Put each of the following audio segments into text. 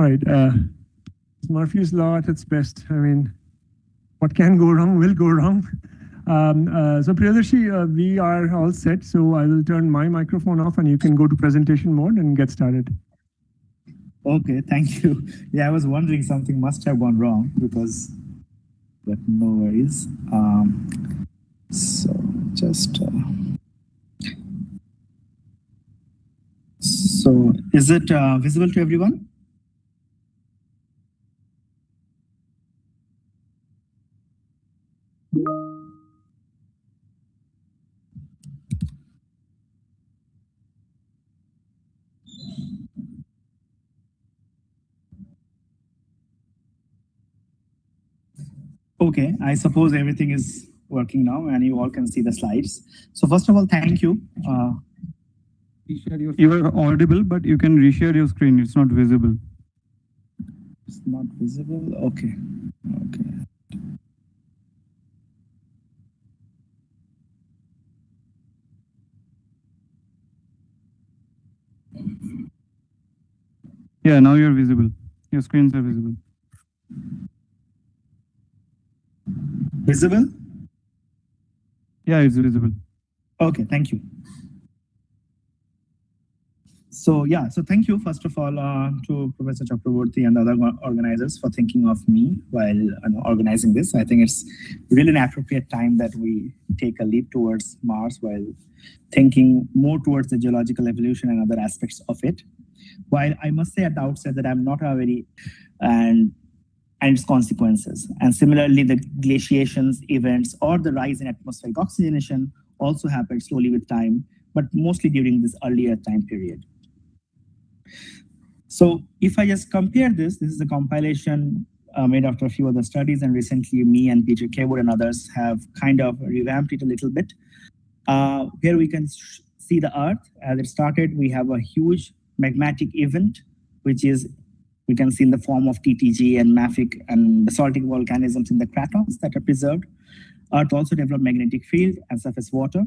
Right. Murphy's Law at its best. I mean, what can go wrong will go wrong. So Priyadarshi, we are all set. So I will turn my microphone off and you can go to presentation mode and get started. Okay, thank you. Yeah, I was wondering something must have gone wrong because, but no worries. So just, so is it visible to everyone? Okay, I suppose everything is working now and you all can see the slides. So first of all, thank you. You are audible, but you can reshare your screen. It's not visible. It's not visible. Okay. Okay. Yeah, now you're visible. Your screens are visible. Visible? Yeah, it's visible. Okay, thank you. So yeah, so thank you first of all to Professor Chakraborty and the other organizers for thinking of me while organizing this. I think it's really an appropriate time that we take a leap towards Mars while thinking more towards the geological evolution and other aspects of it. While I must say at the outset that I'm not a very and its consequences. And similarly, the glaciations events or the rise in atmospheric oxygenation also happened slowly with time, but mostly during this earlier time period. So if I just compare this is a compilation made after a few other studies, and recently me and Peter Kaywood and others have kind of revamped it a little bit. Here we can see the Earth. As it started, we have a huge magmatic event, which is, we can see in the form of TTG and mafic and basaltic volcanisms in the cratons that are preserved. Earth also developed magnetic field and surface water.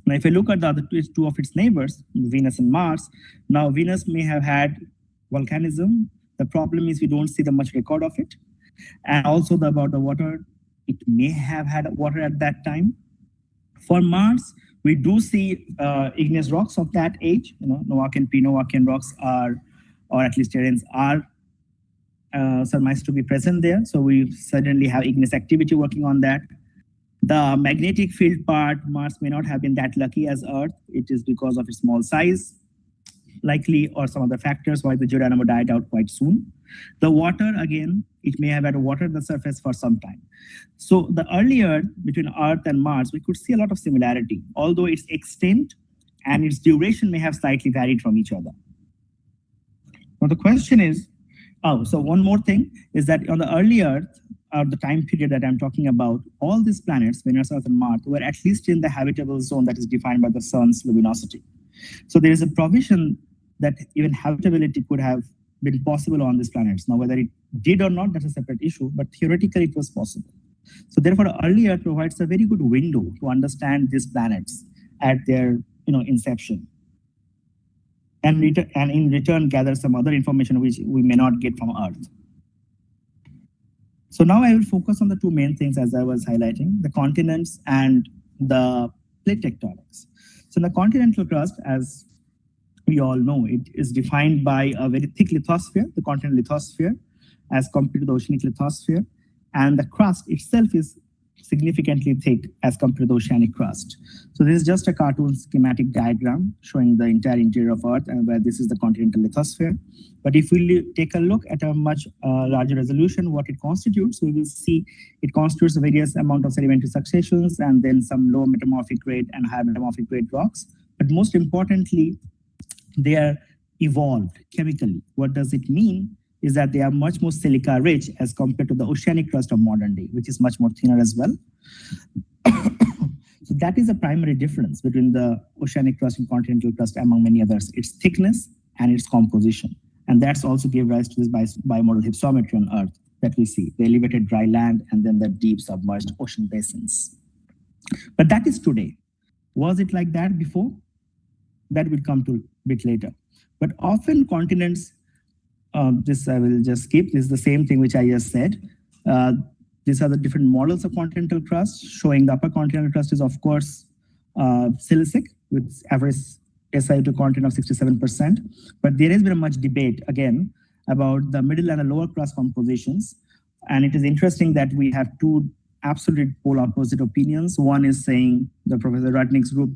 Now, if I look at the other two of its neighbors, Venus and Mars, now Venus may have had volcanism. The problem is we don't see the much record of it. And also about the water, it may have had water at that time. For Mars, we do see igneous rocks of that age. Noachian, pre-Noachian rocks are, or at least terrains are surmised to be present there. So we certainly have igneous activity working on that. The magnetic field part, Mars may not have been that lucky as Earth. It is because of its small size, likely, or some other factors why the geodynamo died out quite soon. The water, again, it may have had water at the surface for some time. So the early Earth, between Earth and Mars, we could see a lot of similarity, although its extent and its duration may have slightly varied from each other. Now the question is, so one more thing is that on the early Earth, the time period that I'm talking about, all these planets, Venus, Earth, and Mars, were at least in the habitable zone that is defined by the sun's luminosity. So there is a provision that even habitability could have been possible on these planets. Now, whether it did or not, that's a separate issue, but theoretically it was possible. So therefore, early Earth provides a very good window to understand these planets at their inception. And in return, gather some other information which we may not get from Earth. So now I will focus on the two main things as I was highlighting, the continents and the plate tectonics. So the continental crust, as we all know, it is defined by a very thick lithosphere, the continental lithosphere, as compared to the oceanic lithosphere. And the crust itself is significantly thick as compared to the oceanic crust. So this is just a cartoon schematic diagram showing the entire interior of Earth and where this is the continental lithosphere. But if we take a look at a much larger resolution, what it constitutes, we will see it constitutes a various amount of sedimentary successions and then some low metamorphic grade and high metamorphic grade rocks. But most importantly, they are evolved chemically. What does it mean? Is that they are much more silica rich as compared to the oceanic crust of modern day, which is much more thinner as well. So that is a primary difference between the oceanic crust and continental crust, among many others. Its thickness and its composition. And that's also gave rise to this bimodal hypsometry on Earth that we see, the elevated dry land and then the deep submerged ocean basins. But that is today. Was it like that before? That will come to a bit later. But often continents, this I will just skip, this is the same thing which I just said. These are the different models of continental crust, showing the upper continental crust is, of course, silicic, with average SiO2 content of 67%. But there has been much debate, again, about the middle and the lower crust compositions. And it is interesting that we have two absolute polar opposite opinions. One is saying, the Professor Rudnick's group,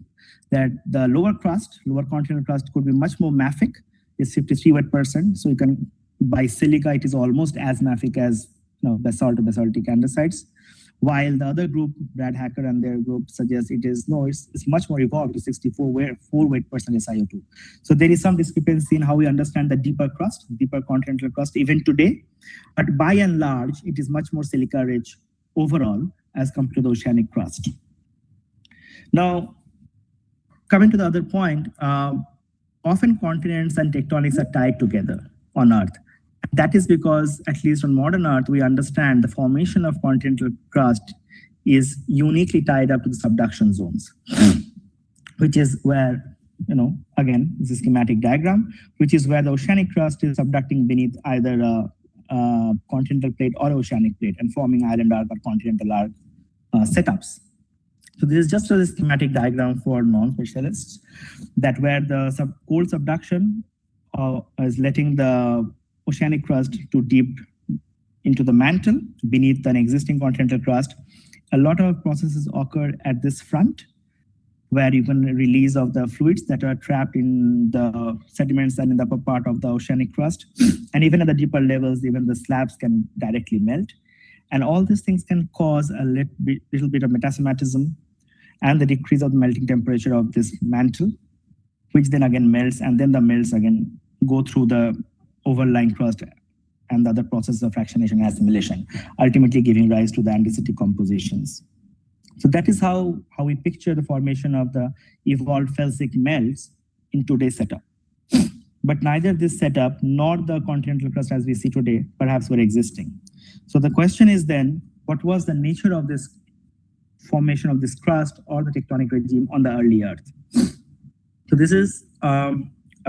that the lower crust, lower continental crust could be much more mafic, is 53%. So you can, by silica, it is almost as mafic as basalt or basaltic andesites. While the other group, Brad Hacker and their group, suggests it is, no, it's much more evolved to 64% SiO2. So there is some discrepancy in how we understand the deeper crust, deeper continental crust, even today. But by and large, it is much more silica rich overall as compared to the oceanic crust. Now, coming to the other point, often continents and tectonics are tied together on Earth. That is because, at least on modern Earth, we understand the formation of continental crust is uniquely tied up to the subduction zones, which is where, again, this is a schematic diagram, which is where the oceanic crust is subducting beneath either a continental plate or oceanic plate and forming island arc or continental arc setups. So this is just a schematic diagram for non-specialists, that where the cold subduction is letting the oceanic crust to deep into the mantle beneath an existing continental crust. A lot of processes occur at this front, where you can release of the fluids that are trapped in the sediments and in the upper part of the oceanic crust. And even at the deeper levels, even the slabs can directly melt. And all these things can cause a little bit of metasomatism and the decrease of the melting temperature of this mantle, which then again melts, and then the melts again go through the overlying crust and the other processes of fractionation and assimilation, ultimately giving rise to the andesitic compositions. So that is how we picture the formation of the evolved felsic melts in today's setup. But neither this setup nor the continental crust as we see today perhaps were existing. So the question is then, what was the nature of this formation of this crust or the tectonic regime on the early Earth? So this is a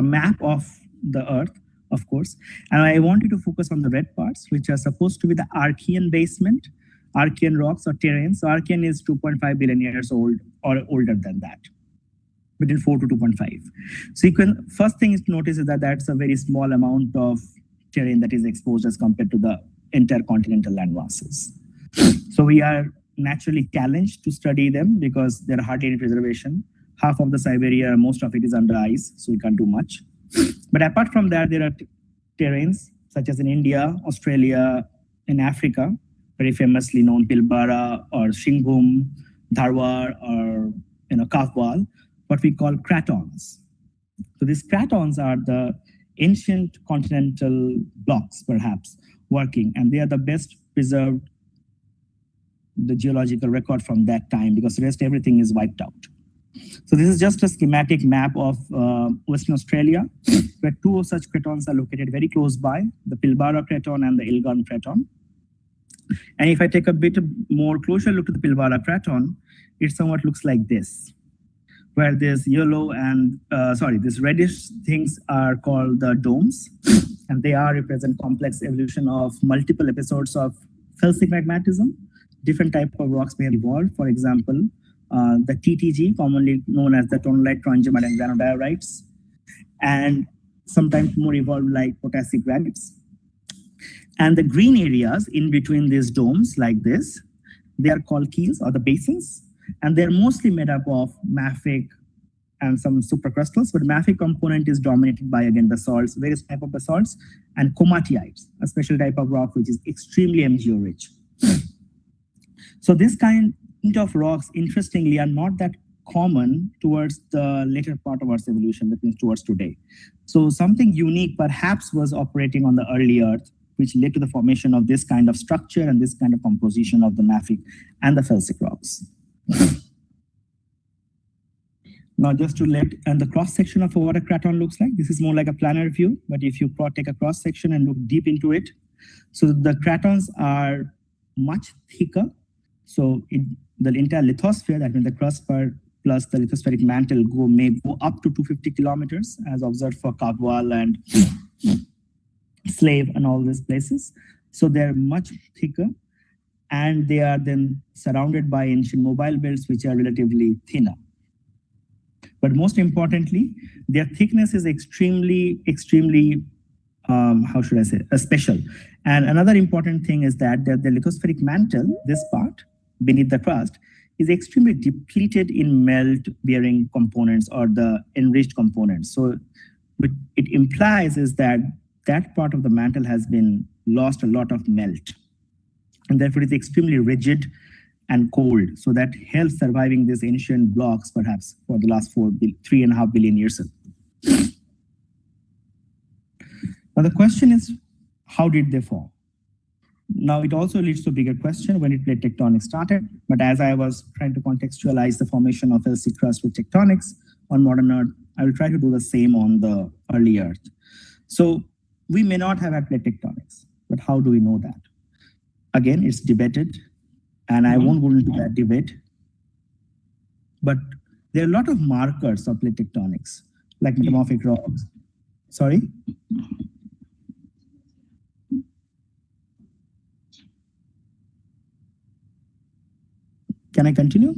map of the Earth, of course, and I want you to focus on the red parts, which are supposed to be the Archean basement, Archean rocks or terrains. So Archean is 2.5 billion years old or older than that, between 4 to 2.5. So you can, first thing is to notice is that that's a very small amount of terrain that is exposed as compared to the entire continental land masses. So we are naturally challenged to study them because there are hardly any preservation. Half of the Siberia, most of it is under ice, so we can't do much. But apart from that, there are terrains such as in India, Australia, in Africa, very famously known Pilbara or Shingbhum, Dharwar, or Kafwal, what we call cratons. So these cratons are the ancient continental blocks, perhaps, working, and they are the best preserved the geological record from that time, because the rest everything is wiped out. So this is just a schematic map of Western Australia, where two of such cratons are located very close by, the Pilbara craton and the Ilgan craton. And if I take a bit more closer look at the Pilbara craton, it somewhat looks like this, where this yellow and, these reddish things are called the domes, and they represent complex evolution of multiple episodes of felsic magmatism. Different type of rocks may have evolved. For example, the TTG, commonly known as the tonalite, trondhjemite, and granodiorites, and sometimes more evolved like potassic granites. And the green areas in between these domes like this, they are called keels or the basins, and they're mostly made up of mafic and some supercrustals, but mafic component is dominated by, again, basalts, various type of basalts, and komatiites, a special type of rock which is extremely MgO rich. So this kind of rocks, interestingly, are not that common towards the later part of Earth's evolution, that means towards today. So something unique perhaps was operating on the early Earth, which led to the formation of this kind of structure and this kind of composition of the mafic and the felsic rocks. Now, just to let, and the cross section of what a craton looks like, this is more like a planar view, but if you take a cross section and look deep into it, so the cratons are much thicker. So the entire lithosphere, that means the crust part plus the lithospheric mantle may go up to 250 kilometers, as observed for Kabul and Slave and all these places. So they're much thicker, and they are then surrounded by ancient mobile belts, which are relatively thinner. But most importantly, their thickness is extremely, how should I say, special. And another important thing is that the lithospheric mantle, this part beneath the crust, is extremely depleted in melt-bearing components or the enriched components. So what it implies is that that part of the mantle has been lost a lot of melt. And therefore, it's extremely rigid and cold. So that helps surviving these ancient blocks, perhaps, for the last 3.5 billion years. Now, the question is, how did they form? Now, it also leads to a bigger question: when did plate tectonics started? But as I was trying to contextualize the formation of LC crust with tectonics on modern Earth, I will try to do the same on the early Earth. So we may not have had plate tectonics, but how do we know that? Again, it's debated, and I won't go into that debate. But there are a lot of markers of plate tectonics, like metamorphic rocks. Sorry? Can I continue?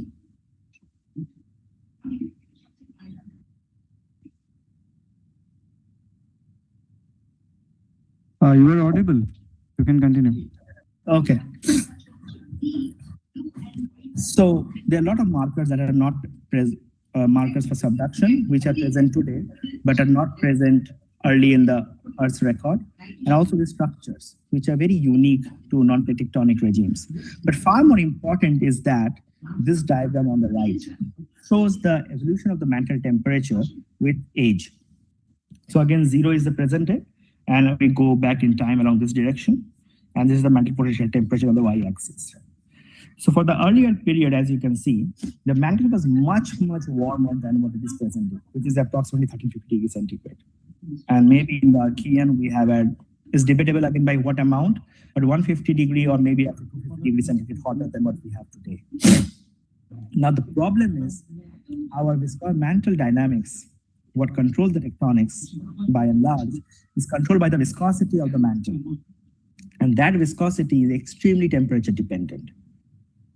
You are audible. You can continue. Okay. So there are a lot of markers that are not markers for subduction, which are present today, but are not present early in the Earth's record, and also the structures, which are very unique to non-plate tectonic regimes. But far more important is that this diagram on the right shows the evolution of the mantle temperature with age. So again, 0 is the present day, and we go back in time along this direction, and this is the mantle potential temperature on the y-axis. So for the earlier period, as you can see, the mantle was much warmer than what it is present day, which is approximately 1350 degrees centigrade. And maybe in the Archean, we have it's debatable again by what amount, but 150 degree or maybe up to 250 degrees centigrade hotter than what we have today. Now the problem is our mantle dynamics, what controls the tectonics by and large, is controlled by the viscosity of the mantle. And that viscosity is extremely temperature dependent.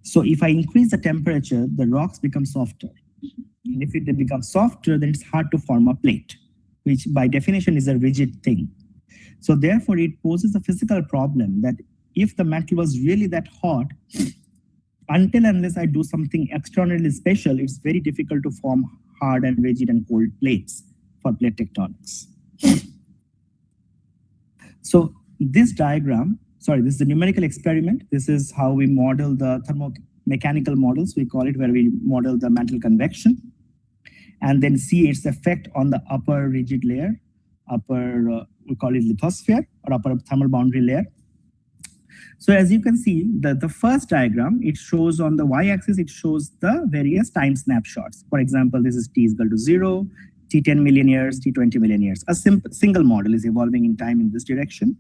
So if I increase the temperature, the rocks become softer. And if they become softer, then it's hard to form a plate, which by definition is a rigid thing. So therefore, it poses a physical problem that if the mantle was really that hot, unless I do something extraordinarily special, it's very difficult to form hard and rigid and cold plates for plate tectonics. So this diagram, this is a numerical experiment. This is how we model the thermomechanical models, we call it, where we model the mantle convection and then see its effect on the upper rigid layer, we call it lithosphere or upper thermal boundary layer. So as you can see, the first diagram, it shows on the y-axis, it shows the various time snapshots. For example, this is t is equal to 0, t 10 million years, t 20 million years. A single model is evolving in time in this direction.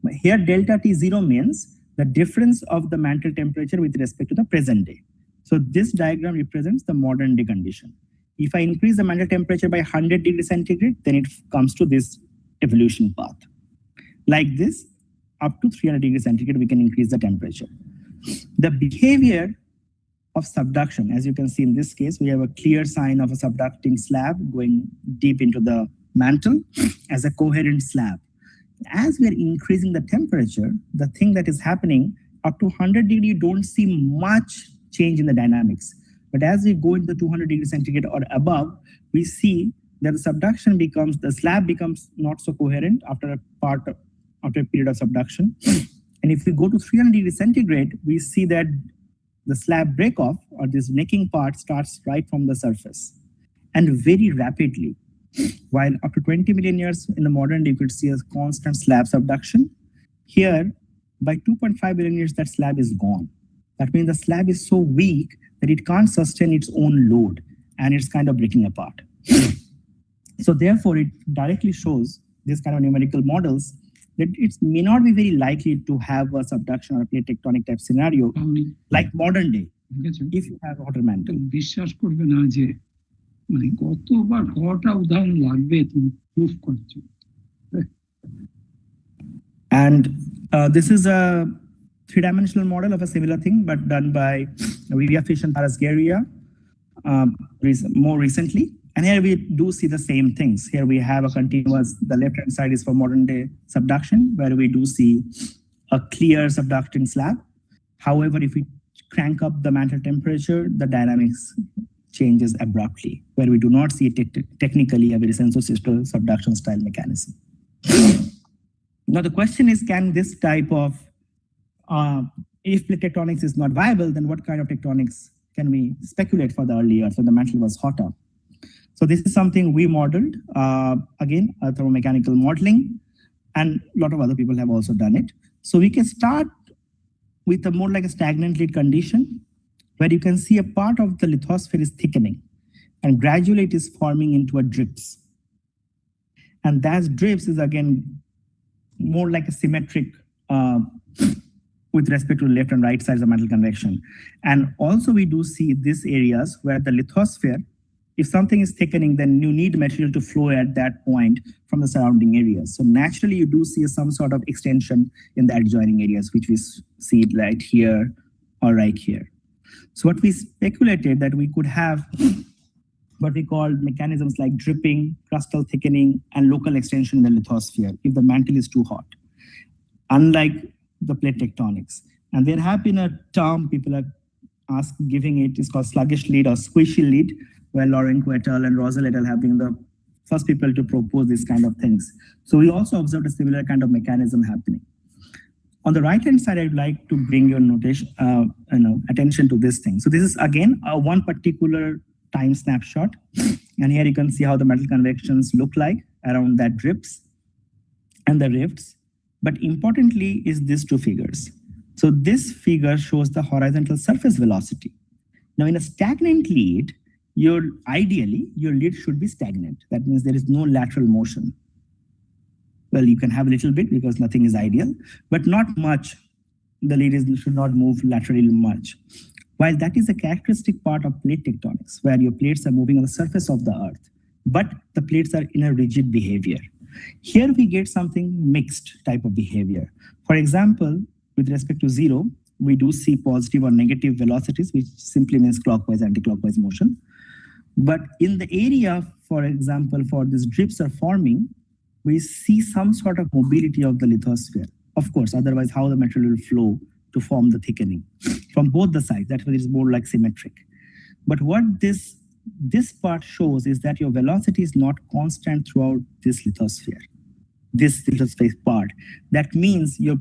But here, delta T0 means the difference of the mantle temperature with respect to the present day. So this diagram represents the modern day condition. If I increase the mantle temperature by 100 degrees centigrade, then it comes to this evolution path. Like this, up to 300 degrees centigrade, we can increase the temperature. The behavior of subduction, as you can see in this case, we have a clear sign of a subducting slab going deep into the mantle as a coherent slab. As we're increasing the temperature, the thing that is happening up to 100 degree, you don't see much change in the dynamics. But as we go into 200 degrees centigrade or above, we see that the slab becomes not so coherent after a period of subduction. And if we go to 300 degrees centigrade, we see that the slab break off, or this necking part, starts right from the surface and very rapidly. While up to 20 million years in the modern day, you could see a constant slab subduction. Here, by 2.5 billion years, that slab is gone. That means the slab is so weak that it can't sustain its own load. and it's kind of breaking apart. So therefore, it directly shows this kind of numerical models that it may not be very likely to have a subduction or a plate tectonic type scenario like modern day if you have water mantle. বিশ্বাস করবে না যে মানে কতবার কটা উদাহরণ লাগবে তুমি প্রুফ করছো। And this is a three-dimensional model of a similar thing, but done by Vivia Fish and Parasgeria more recently. And here we do see the same things. Here we have a continuous, the left-hand side is for modern day subduction, where we do see a clear subducting slab. However, if we crank up the mantle temperature, the dynamics changes abruptly, where we do not see technically a very sensosystal subduction style mechanism. Now, the question is, can this type of, if plate tectonics is not viable, then what kind of tectonics can we speculate for the early Earth when the mantle was hotter? So this is something we modeled, again, thermomechanical modeling, and a lot of other people have also done it. So we can start with a more like a stagnant lead condition, where you can see a part of the lithosphere is thickening, and gradually it is forming into a drips. And that drips is again more like a symmetric with respect to left and right sides of mantle convection. And also we do see these areas where the lithosphere, if something is thickening, then you need material to flow at that point from the surrounding areas. So naturally you do see some sort of extension in the adjoining areas, which we see it right here or right here. So what we speculated that we could have what we called mechanisms like dripping, crustal thickening, and local extension in the lithosphere if the mantle is too hot, unlike the plate tectonics. And there have been a term people are giving it is called sluggish lead or squishy lead, where Laurenco et al. And Rosal et al. Have been the first people to propose these kind of things. So we also observed a similar kind of mechanism happening. On the right-hand side, I'd like to bring your notation, attention to this thing. So this is again one particular time snapshot, and here you can see how the metal convections look like around that drips and the rifts. But importantly is these two figures. So this figure shows the horizontal surface velocity. Now in a stagnant lead, ideally your lead should be stagnant. That means there is no lateral motion. Well, you can have a little bit because nothing is ideal, but not much. The lead should not move laterally much. While that is a characteristic part of plate tectonics, where your plates are moving on the surface of the earth, but the plates are in a rigid behavior. Here we get something mixed type of behavior. For example, with respect to zero, we do see positive or negative velocities, which simply means clockwise, anti-clockwise motion. But in the area, for example, for these drips are forming, we see some sort of mobility of the lithosphere. Of course, otherwise how the material will flow to form the thickening from both the sides. That's why it's more like symmetric. But what this part shows is that your velocity is not constant throughout this lithosphere part. That means your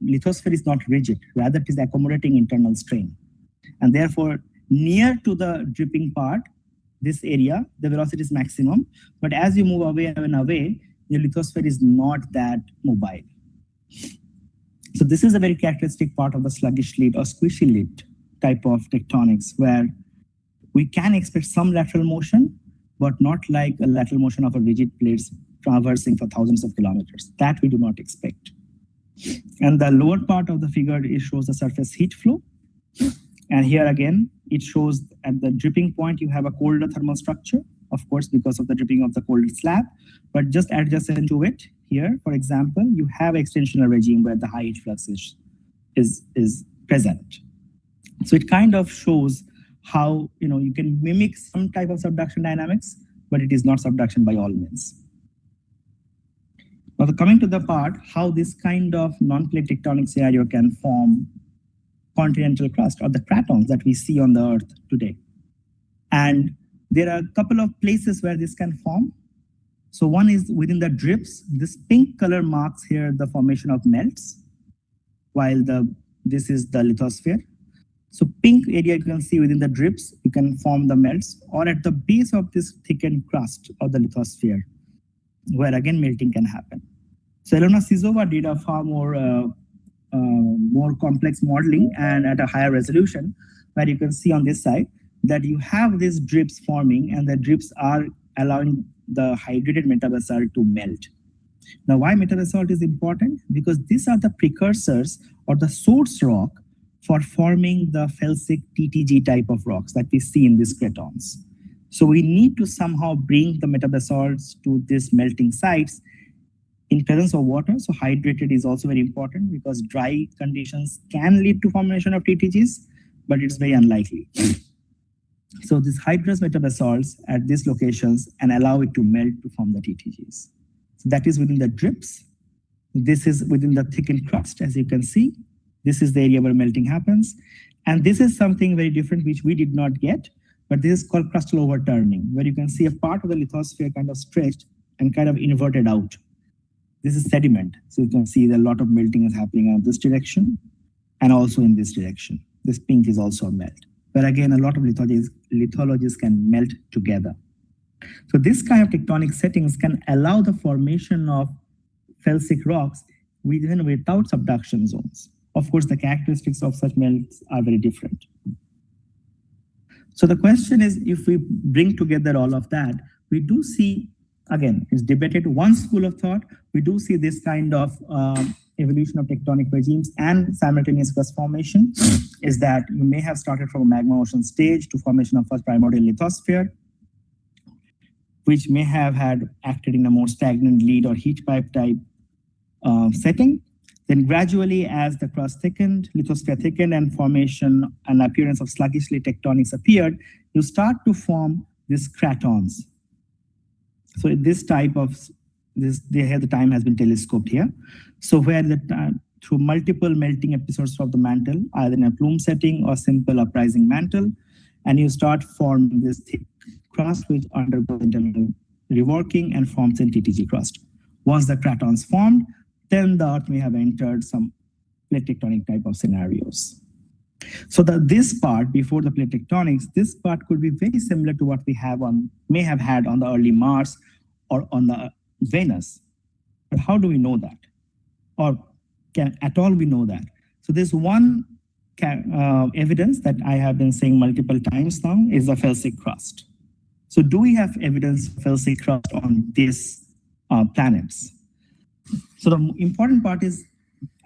lithosphere is not rigid, rather it is accommodating internal strain. And therefore, near to the dripping part, this area, the velocity is maximum. But as you move away and away, your lithosphere is not that mobile. So this is a very characteristic part of the sluggish lead or squishy lead type of tectonics, where we can expect some lateral motion, but not like a lateral motion of a rigid plates traversing for thousands of kilometers. That we do not expect. And the lower part of the figure, it shows the surface heat flow. And here again, it shows at the dripping point, you have a colder thermal structure, of course, because of the dripping of the colder slab, but just adjacent to it, here, for example, you have extensional regime where the high heat flux is present. So it kind of shows how you can mimic some type of subduction dynamics, but it is not subduction by all means. Now, coming to the part how this kind of non-plate tectonic scenario can form continental crust or the cratons that we see on the Earth today. And there are a couple of places where this can form. So one is within the drips. This pink color marks here the formation of melts, while this is the lithosphere. So pink area you can see within the drips, you can form the melts, or at the base of this thickened crust of the lithosphere, where again melting can happen. So Elena Sizova did a far more complex modeling and at a higher resolution, where you can see on this side that you have these drips forming, and the drips are allowing the hydrated metabasalt to melt. Now, why metabasalt is important? Because these are the precursors or the source rock for forming the felsic TTG type of rocks that we see in these cratons. So we need to somehow bring the metabasalts to these melting sites in presence of water. So hydrated is also very important because dry conditions can lead to formation of TTGs, but it's very unlikely. So these hydrous metabasalts at these locations and allow it to melt to form the TTGs. So that is within the drips. This is within the thickened crust, as you can see. This is the area where melting happens. And this is something very different, which we did not get, but this is called crustal overturning, where you can see a part of the lithosphere kind of stretched and kind of inverted out. This is sediment. So you can see that a lot of melting is happening in this direction and also in this direction. This pink is also a melt. But again, a lot of lithologies can melt together. So this kind of tectonic settings can allow the formation of felsic rocks even without subduction zones. Of course, the characteristics of such melts are very different. So the question is, if we bring together all of that, we do see, again, it's debated one school of thought, we do see this kind of evolution of tectonic regimes and simultaneous crust formation is that you may have started from a magma ocean stage to formation of first primordial lithosphere, which may have had acted in a more stagnant lead or heat pipe type setting. Then gradually, as the crust thickened, lithosphere thickened, and formation and appearance of sluggishly tectonics appeared, you start to form these cratons. So this type of, the time has been telescoped here. So where through multiple melting episodes of the mantle, either in a plume setting or simple uprising mantle, and you start forming this thick crust which undergoes internal reworking and forms in TTG crust. Once the cratons formed, then the Earth may have entered some plate tectonic type of scenarios. So this part, before the plate tectonics, this part could be very similar to what we may have had on the early Mars or on the Venus. But how do we know that? Or can at all we know that? So there's one evidence that I have been saying multiple times now is the felsic crust. So do we have evidence of felsic crust on these planets? So the important part is,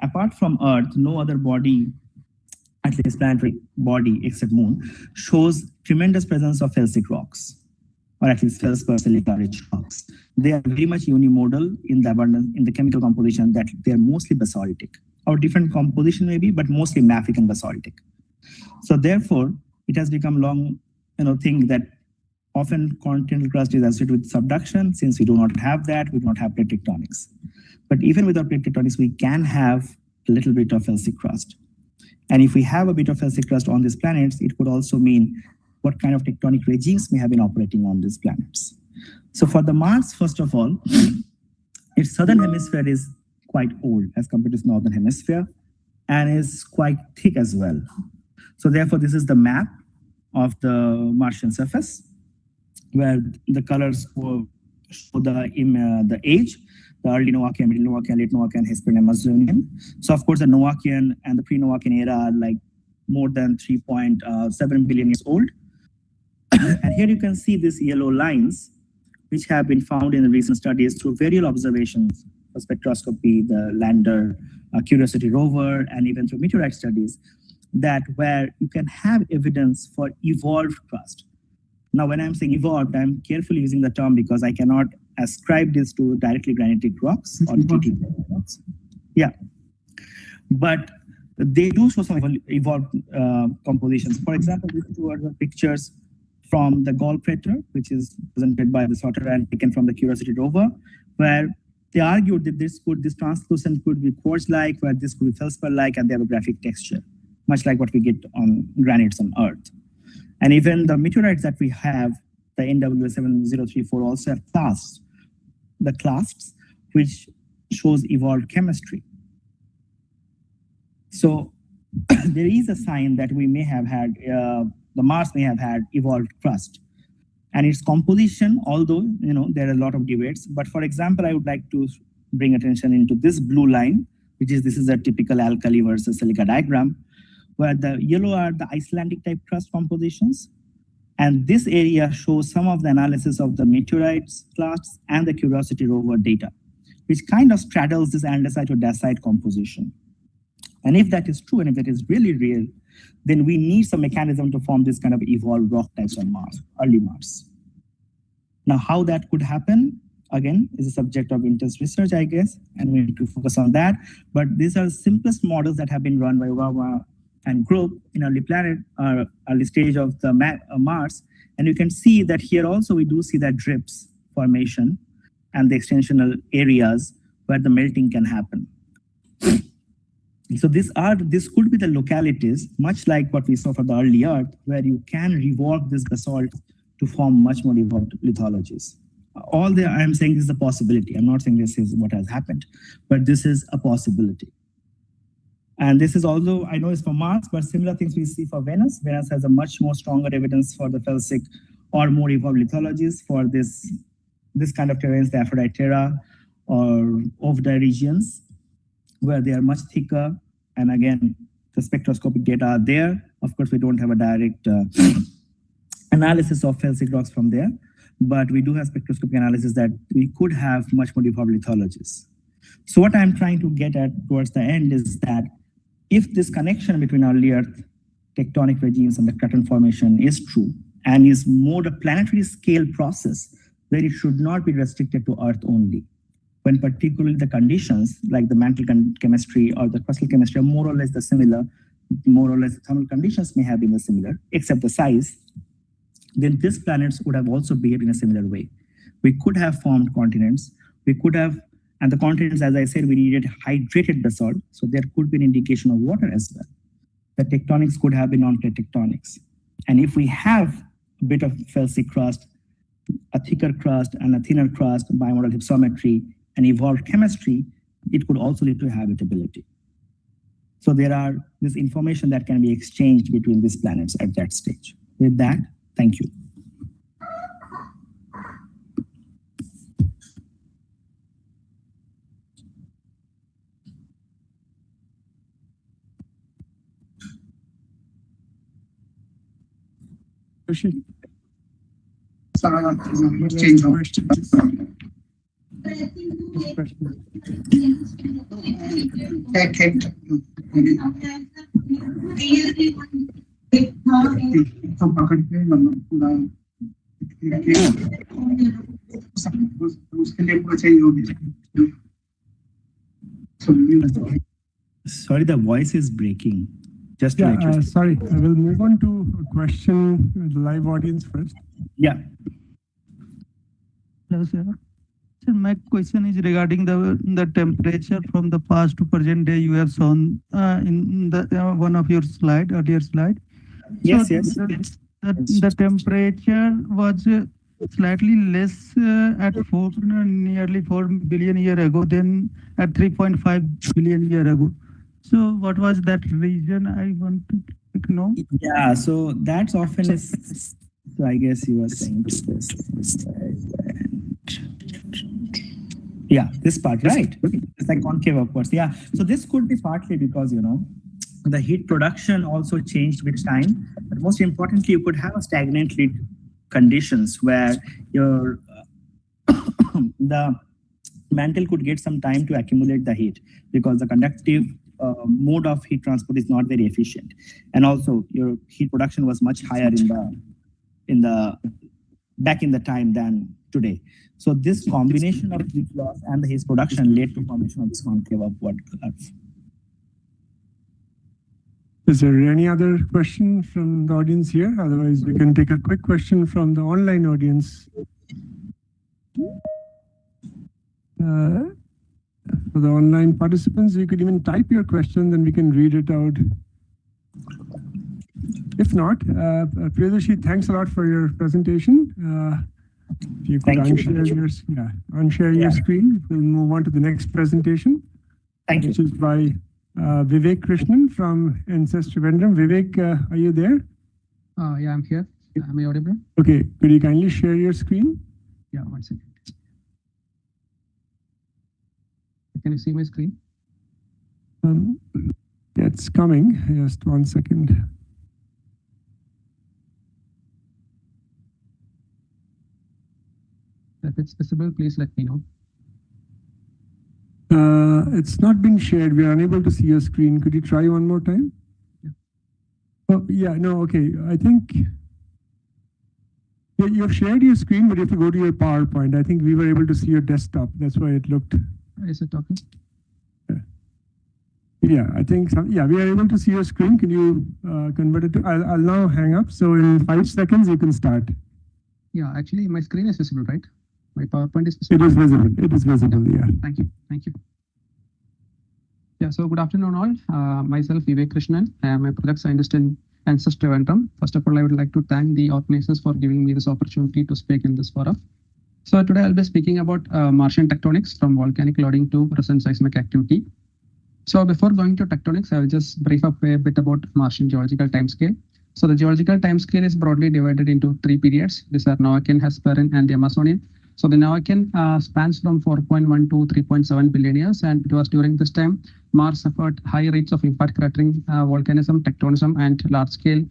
apart from Earth, no other body, at least planetary body except Moon, shows tremendous presence of felsic rocks, or at least felspar silica-rich rocks. They are very much unimodal in the abundance, in the chemical composition, that they are mostly basaltic, or different composition maybe, but mostly mafic and basaltic. So therefore, it has become long, thing that often continental crust is associated with subduction. Since we do not have that, we do not have plate tectonics. But even without plate tectonics, we can have a little bit of felsic crust. And if we have a bit of felsic crust on these planets, it could also mean what kind of tectonic regimes may have been operating on these planets. So for the Mars, first of all, its southern hemisphere is quite old as compared to its northern hemisphere, and is quite thick as well. So therefore, this is the map of the Martian surface, where the colors show the age, the early Noachian, middle Noachian, late Noachian, Hesperian, Amazonian. So of course, the Noachian and the pre-Noachian era are like more than 3.7 billion years old. And here you can see these yellow lines, which have been found in the recent studies through various observations for spectroscopy, the lander, Curiosity rover, and even through meteorite studies, that where you can have evidence for evolved crust. Now, when I'm saying evolved, I'm carefully using the term because I cannot ascribe this to directly granitic rocks or TTG rocks. Yeah, but they do show some evolved compositions. For example, these two are the pictures from the Gall crater, which is presented by the Sauter and taken from the Curiosity rover, where they argued that this translucent could be quartz-like, where this could be feldspar-like, and they have a graphic texture, much like what we get on granites on Earth. And even the meteorites that we have, the NW7034, also have clasps, the clasps, which shows evolved chemistry. So there is a sign that we may have had, the Mars may have had evolved crust. And its composition, although there are a lot of debates, but for example, I would like to bring attention into this blue line, this is a typical alkali versus silica diagram, where the yellow are the Icelandic type crust compositions, And this area shows some of the analysis of the meteorites class and the Curiosity rover data, which kind of straddles this andesite to dacite composition. And if that is true, and if it is really real, then we need some mechanism to form this kind of evolved rock types on Mars, early Mars. Now, how that could happen, again, is a subject of intense research, I guess, and we need to focus on that. But these are the simplest models that have been run by Wawa and group in early stage of the Mars. And you can see that here also we do see that drips formation and the extensional areas where the melting can happen. So this could be the localities, much like what we saw for the early Earth, where you can rework this basalt to form much more evolved lithologies. I'm saying this is a possibility. I'm not saying this is what has happened, but this is a possibility. And this is also, I know it's for Mars, but similar things we see for Venus. Venus has a much more stronger evidence for the felsic or more evolved lithologies for this kind of terrains, the Aphrodite Terra or Ovda regions, where they are much thicker. And again, the spectroscopic data are there. Of course, we don't have a direct analysis of felsic rocks from there, but we do have spectroscopic analysis that we could have much more evolved lithologies. So what I'm trying to get at towards the end is that if this connection between early Earth tectonic regimes and the Curtin formation is true and is more a planetary scale process, then it should not be restricted to Earth only, when particularly the conditions like the mantle chemistry or the crustal chemistry are more or less the similar, more or less the thermal conditions may have been the similar, except the size, then these planets would have also behaved in a similar way. We could have formed continents, and the continents, as I said, we needed hydrated basalt, so there could be an indication of water as well. The tectonics could have been non-plate tectonics. And if we have a bit of felsic crust, a thicker crust and a thinner crust, bimodal hypsometry, and evolved chemistry, it could also lead to habitability. So there are this information that can be exchanged between these planets at that stage. With that, thank you. Change of उसके लिए पूरा change हो गया. Sorry, the voice is breaking. Just to let you know. Sorry, I will move on to a question with the live audience first. Yeah. Hello, sir. Sir, my question is regarding the temperature from the past to present day you have shown in the one of your earlier slide. Yes, so yes. The temperature was slightly less at nearly 4 billion years ago than at 3.5 billion years ago. So what was that reason? I want to know. Yeah, so that's often is, so I guess you were saying this. Yeah, this part, right? It's like concave upwards. Yeah, so this could be partly because, the heat production also changed with time. But most importantly, you could have a stagnant heat conditions where your the mantle could get some time to accumulate the heat because the conductive mode of heat transport is not very efficient, and also your heat production was much higher back in the time than today. So this combination of heat loss and the heat production led to formation of this concave upward curve. Is there any other question from the audience here? Otherwise, we can take a quick question from the online audience. For the online participants, you could even type your question, then we can read it out. If not, Priyadarshi, thanks a lot for your presentation. If you could unshare your screen, we'll move on to the next presentation. Thank you. Which is by Vivek Krishnan from Ancestry Vendram. Vivek, are you there? Yeah, I'm here. Am I audible? Okay, could you kindly share your screen? Yeah, 1 second. Can you see my screen? It's coming. Just 1 second. If it's visible, please let me know. It's not been shared. We are unable to see your screen. Could you try one more time? Yeah. Oh, yeah, no, okay. I think you've shared your screen, but if you go to your PowerPoint, I think we were able to see your desktop. That's why it looked. Is it okay? Yeah, I think so. Yeah, we are able to see your screen. Can you convert it to? I'll now hang up. So in 5 seconds, you can start. Yeah, actually, my screen is visible, right? My PowerPoint is It visible. is visible. It is visible. Yeah. Thank you. Thank you. Yeah, so good afternoon, all. Myself, Vivek Krishnan. I am a project scientist in ANSYS Trivandrum. First of all, I would like to thank the organizers for giving me this opportunity to speak in this forum. So today I'll be speaking about Martian tectonics from volcanic loading to present seismic activity. So before going to tectonics, I will just brief up a bit about Martian geological timescale. So the geological timescale is broadly divided into 3 periods. These are Noachian, Hesperian, and the Amazonian. So the Noachian spans from 4.1 to 3.7 billion years, and it was during this time Mars suffered high rates of impact cratering, volcanism, tectonism, and large-scale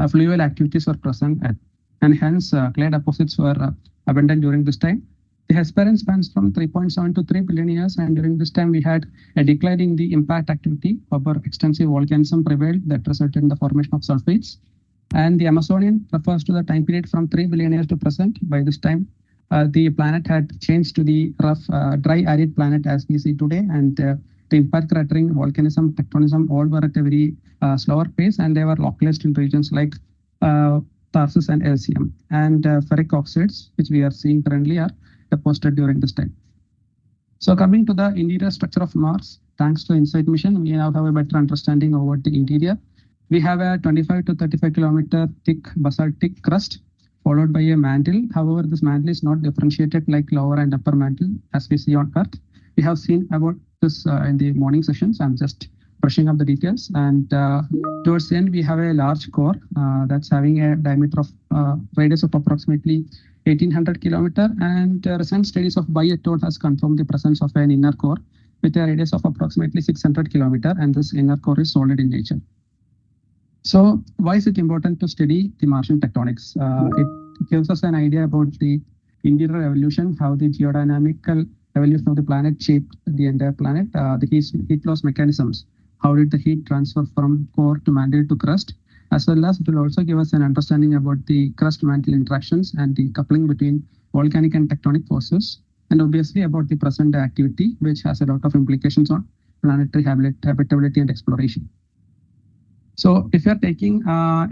fluvial activities were present at, and hence clay deposits were abundant during this time. The Hesperian spans from 3.7 to 3 billion years, and during this time we had a decline in the impact activity. However, extensive volcanism prevailed that resulted in the formation of sulfates. And the Amazonian refers to the time period from 3 billion years to present. By this time, the planet had changed to the rough, dry, arid planet as we see today, and the impact cratering, volcanism, tectonism, all were at a very slower pace, and they were localized in regions like Tarsus and LCM. And ferric oxides, which we are seeing currently, are deposited during this time. So coming to the interior structure of Mars, thanks to InSight mission, we now have a better understanding of what the interior. We have a 25 to 35 kilometer thick basaltic crust followed by a mantle. However, this mantle is not differentiated like lower and upper mantle as we see on Earth. We have seen about this in the morning sessions. I'm just brushing up the details. And towards the end, we have a large core that's having a diameter of radius of approximately 1800 kilometer. And recent studies of Bai et al. Has confirmed the presence of an inner core with a radius of approximately 600 kilometer. And this inner core is solid in nature. So why is it important to study the Martian tectonics? It gives us an idea about the interior evolution, how the geodynamical evolution of the planet shaped the entire planet, the heat loss mechanisms, how did the heat transfer from core to mantle to crust, as well as it will also give us an understanding about the crust-mantle interactions and the coupling between volcanic and tectonic forces, and obviously about the present activity, which has a lot of implications on planetary habitability and exploration. So if you're taking a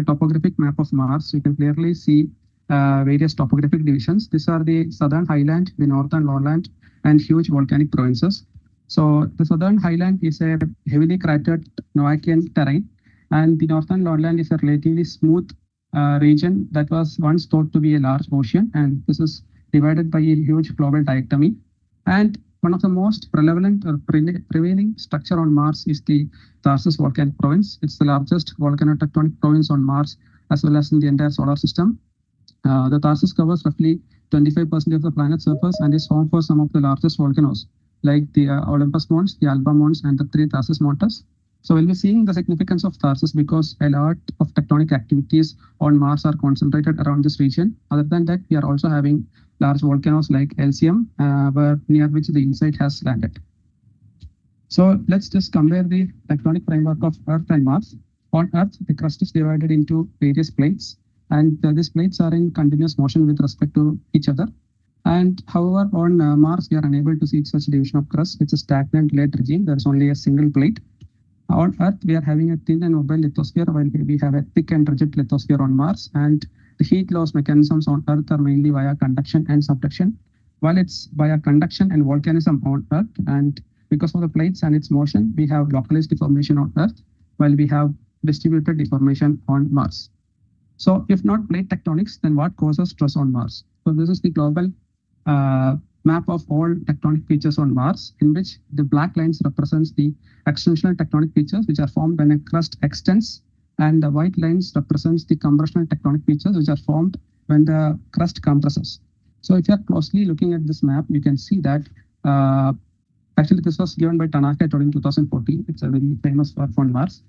topographic map of Mars, you can clearly see various topographic divisions. These are the southern highland, the northern lowland, and huge volcanic provinces. So the southern highland is a heavily cratered Noachian terrain, and the northern lowland is a relatively smooth region that was once thought to be a large ocean, and this is divided by a huge global dichotomy. And one of the most prevalent or prevailing structure on Mars is the Tarsus volcanic province. It's the largest volcanotectonic province on Mars as well as in the entire solar system. The Tarsus covers roughly 25% of the planet's surface and is home for some of the largest volcanoes like the Olympus Mons, the Alba Mons, and the 3 Tarsus Montes. So we'll be seeing the significance of Tarsus because a lot of tectonic activities on Mars are concentrated around this region. Other than that, we are also having large volcanoes like LCM, near which the InSight has landed. So let's just compare the tectonic framework of Earth and Mars. On Earth, the crust is divided into various plates, and these plates are in continuous motion with respect to each other. And however, on Mars, we are unable to see such division of crust. It's a stagnant late regime. There is only a single plate. On Earth, we are having a thin and mobile lithosphere, while we have a thick and rigid lithosphere on Mars. And the heat loss mechanisms on Earth are mainly via conduction and subduction, while it's via conduction and volcanism on Earth. And because of the plates and its motion, we have localized deformation on Earth, while we have distributed deformation on Mars. So if not plate tectonics, then what causes stress on Mars? So this is the global map of all tectonic features on Mars, in which the black lines represents the extensional tectonic features, which are formed when a crust extends, and the white lines represents the compressional tectonic features, which are formed when the crust compresses. So if you are closely looking at this map, you can see that actually this was given by Tanaka et al. In 2014. It's a very famous work on Mars.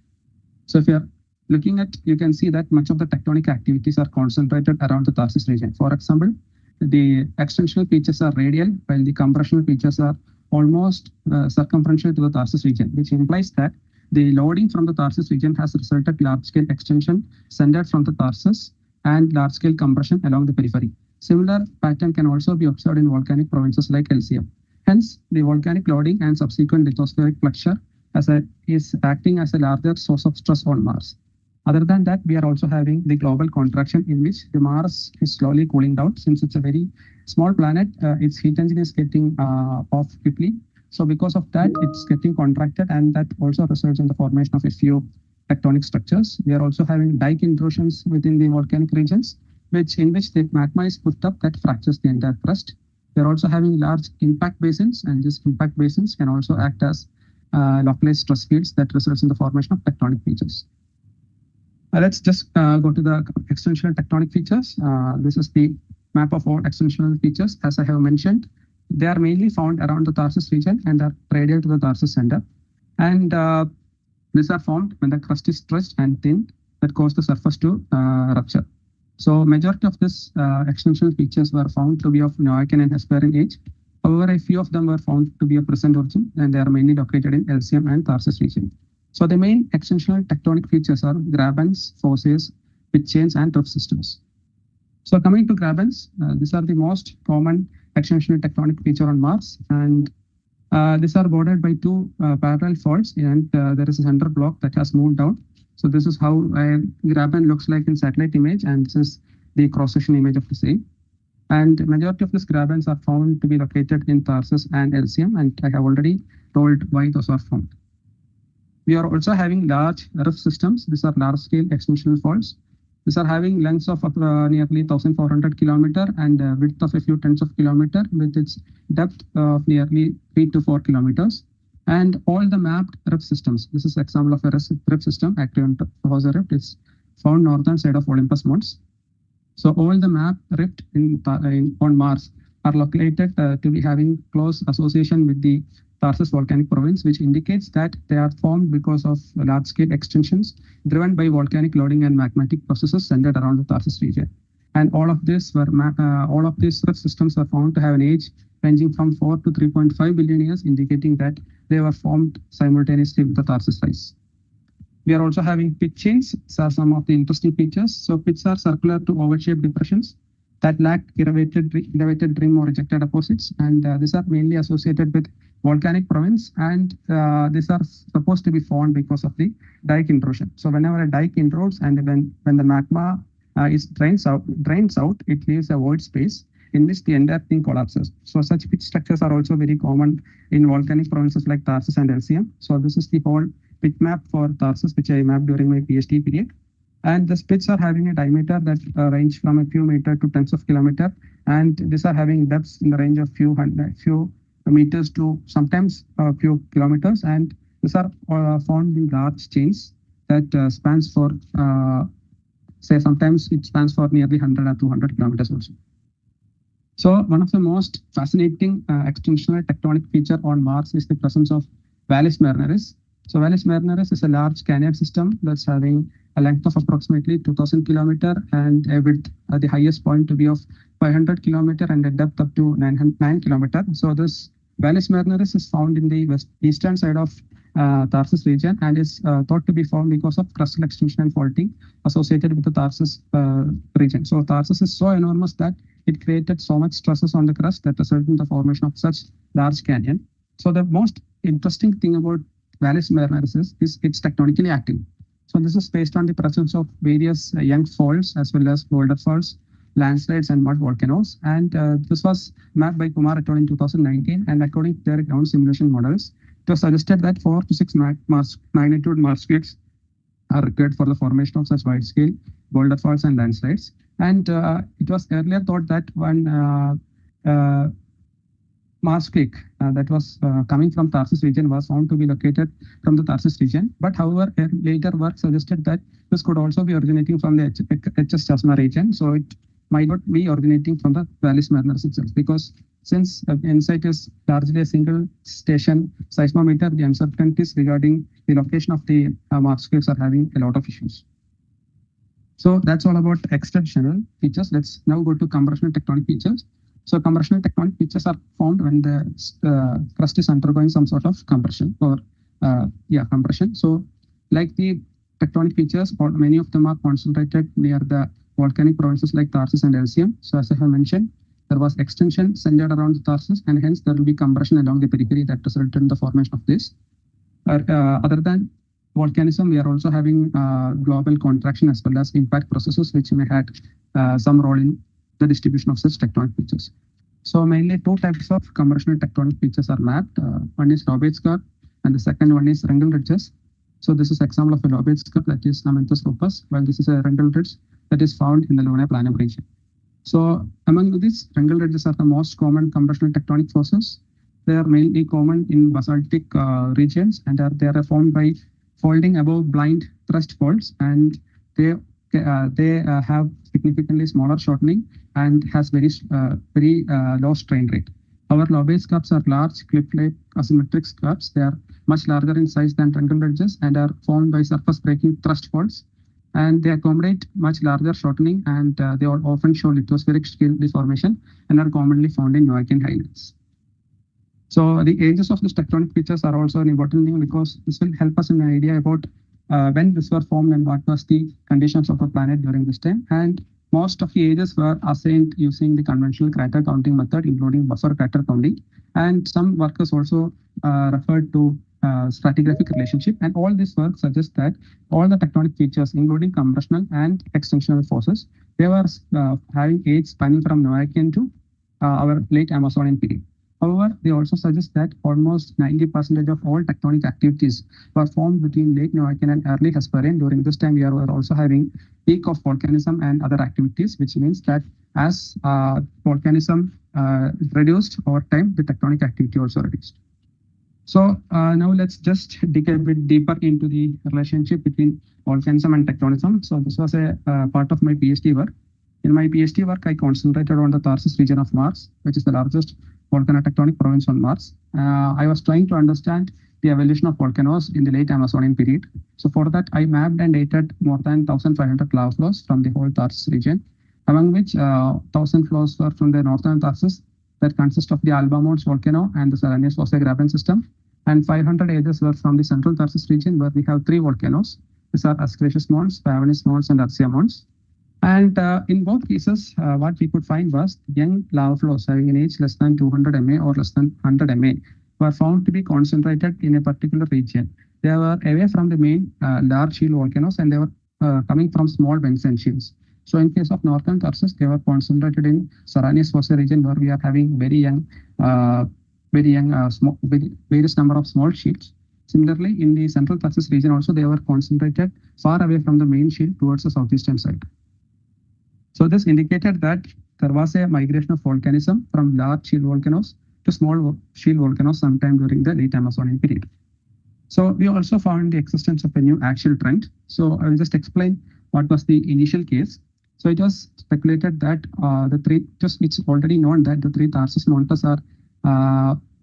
So if you are looking at, you can see that much of the tectonic activities are concentrated around the Tarsus region. For example, the extensional features are radial, while the compressional features are almost circumferential to the tarsus region, which implies that the loading from the tarsus region has resulted large-scale extension centered from the tarsus and large-scale compression along the periphery. Similar pattern can also be observed in volcanic provinces like LCM. Hence, the volcanic loading and subsequent lithospheric flexure is acting as a larger source of stress on Mars. Other than that, we are also having the global contraction in which the Mars is slowly cooling down. Since it's a very small planet, its heat engine is getting off quickly. So because of that, it's getting contracted, and that also results in the formation of a few tectonic structures. We are also having dike intrusions within the volcanic regions, in which the magma is pushed up that fractures the entire crust. We are also having large impact basins, and these impact basins can also act as localized stress fields that results in the formation of tectonic features. Let's just go to the extensional tectonic features. This is the map of all extensional features. As I have mentioned, they are mainly found around the tarsus region and are radial to the tarsus center. And these are formed when the crust is stretched and thinned that cause the surface to rupture. So majority of these extensional features were found to be of Noachian and Hesperian age. However, a few of them were found to be of present origin, and they are mainly located in LCM and tarsus region. So the main extensional tectonic features are grabens, fosses, pit chains, and rift systems. So coming to grabens, these are the most common extensional tectonic feature on Mars, and these are bordered by two parallel faults, and there is a center block that has moved down. So this is how a graben looks like in satellite image, and this is the cross-section image of the same. And majority of these grabens are found to be located in tarsus and LCM, and I have already told why those are found. We are also having large rift systems. These are large-scale extensional faults. These are having lengths of nearly 1,400 kilometer and width of a few tens of kilometer, with its depth of nearly 3 to 4 kilometers. And all the mapped rift systems. This is example of a rift system, Actium Fossa rift. It's found northern side of Olympus Mons. So all the mapped rift on Mars are located to be having close association with the Tarsus volcanic province, which indicates that they are formed because of large-scale extensions driven by volcanic loading and magmatic processes centered around the Tarsus region. And all of these rift systems are found to have an age ranging from 4 to 3.5 billion years, indicating that they were formed simultaneously with the Tarsus rise. We are also having pit chains. These are some of the interesting features. So pits are circular to oval-shaped depressions that lack elevated rim or ejecta deposits, and these are mainly associated with volcanic province, and these are supposed to be formed because of the dike intrusion. So whenever a dike intrudes and when the magma drains out, it leaves a void space in which the entire thing collapses. So such pit structures are also very common in volcanic provinces like Tarsus and LCM. So this is the whole pit map for Tarsus, which I mapped during my PhD period. And the pits are having a diameter that range from a few meter to tens of kilometer, and these are having depths in the range of few meters to sometimes a few kilometers, and these are found in large chains that spans for say sometimes it spans for nearly 100 or 200 kilometers also. So one of the most fascinating extensional tectonic feature on Mars is the presence of Valles Marineris. So Valles Marineris is a large canyon system that's having a length of approximately 2,000 kilometer and a width at the highest point to be of 500 kilometer and a depth up to 9 kilometer. So this Valles Marineris is found in the eastern side of Tarsus region and is thought to be formed because of crustal extension and faulting associated with the Tarsus region. So Tarsus is so enormous that it created so much stresses on the crust that resulted in the formation of such large canyon. So the most interesting thing about Valles Marineris is it's tectonically active. So this is based on the presence of various young faults as well as boulder faults, landslides, and mud volcanoes. And this was mapped by Kumar et al. In 2019. And according to their ground simulation models, it was suggested that 4 to 6 magnitude Marsquakes are required for the formation of such wide-scale boulder faults and landslides. And it was earlier thought that one Marsquake that was coming from Tarsus region was found to be located from the Tarsus region. But however, later work suggested that this could also be originating from the HS Chasma region. So it might not be originating from the Valles Marineris itself, because since InSight is largely a single station seismometer, the uncertainties regarding the location of the Marsquakes are having a lot of issues. So that's all about extensional features. Let's now go to compressional tectonic features. So compressional tectonic features are formed when the crust is undergoing some sort of compression or compression. So like the tectonic features, or many of them are concentrated near the volcanic provinces like Tharsis and Elysium. So as I have mentioned, there was extension centered around the Tharsis, and hence there will be compression along the periphery that resulted in the formation of this. Other than volcanism, we are also having global contraction as well as impact processes, which may had some role in the distribution of such tectonic features. So mainly two types of compressional tectonic features are mapped. One is lobate scarp, and the second one is wrinkle ridges. So this is example of a lobate scarp, that is Amenthus opus, while this is a wrinkle ridge that is found in the lunar planum region. So among these, wrinkle ridges are the most common compressional tectonic forces. They are mainly common in basaltic regions, and they are formed by folding above blind thrust faults, and they have significantly smaller shortening and has very low strain rate. Our lobate scarps are large cliff-like asymmetric scarps. They are much larger in size than wrinkle ridges and are formed by surface breaking thrust faults, and they accommodate much larger shortening, and they often show lithospheric scale deformation and are commonly found in Noachian highlands. So the ages of these tectonic features are also an important thing, because this will help us in an idea about when these were formed and what was the conditions of the planet during this time. And most of the ages were assigned using the conventional crater counting method, including buffer crater counting. And some workers also referred to stratigraphic relationship. And all this work suggests that all the tectonic features, including compressional and extensional forces, they were having age spanning from Noachian to our late Amazonian period. However, they also suggest that almost 90% of all tectonic activities were formed between late Noachian and early Hesperian. During this time, we are also having peak of volcanism and other activities, which means that as volcanism reduced over time, the tectonic activity also reduced. So now let's just dig a bit deeper into the relationship between volcanism and tectonism. So this was a part of my PhD work. In my PhD work, I concentrated on the Tharsis region of Mars, which is the largest volcanotectonic province on Mars. I was trying to understand the evolution of volcanoes in the late Amazonian period. So for that, I mapped and dated more than 1,500 lava flows from the whole Tharsis region, among which 1,000 flows were from the northern Tharsis, that consist of the Alba Mons volcano and the Serenius Fossa graben system, and 500 ages were from the central Tharsis region, where we have three volcanoes. These are Asclepius Mons, Pavonis Mons, and Arsia Mons. And in both cases, what we could find was young lava flows having an age less than 200 MA or less than 100 MA were found to be concentrated in a particular region. They were away from the main large shield volcanoes, and they were coming from small vents and shields. So in case of northern Tharsis, they were concentrated in Serenius Fossa region, where we are having various number of small shields. Similarly, in the central Tharsis region also, they were concentrated far away from the main shield towards the southeastern side. So this indicated that there was a migration of volcanism from large shield volcanoes to small shield volcanoes sometime during the late Amazonian period. So we also found the existence of a new axial trend. So I will just explain what was the initial case. So it was speculated that it's already known that the three Tharsis mountains are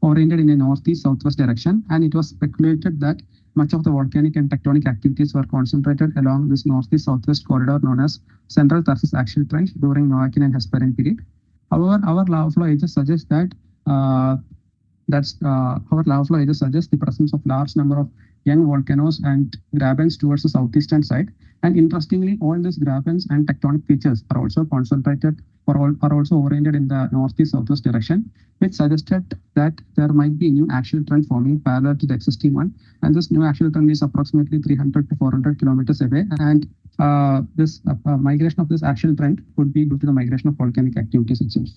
oriented in a northeast-southwest direction, and it was speculated that much of the volcanic and tectonic activities were concentrated along this northeast-southwest corridor known as Central Tharsis Axial Trend during Noachian and Hesperian period. However, our lava flow ages suggest that the presence of large number of young volcanoes and grabens towards the southeastern side. And interestingly, all these grabens and tectonic features are also concentrated or are also oriented in the northeast-southwest direction, which suggested that there might be a new axial trend forming parallel to the existing one. And this new axial trend is approximately 300 to 400 kilometers away. And this migration of this axial trend could be due to the migration of volcanic activities itself.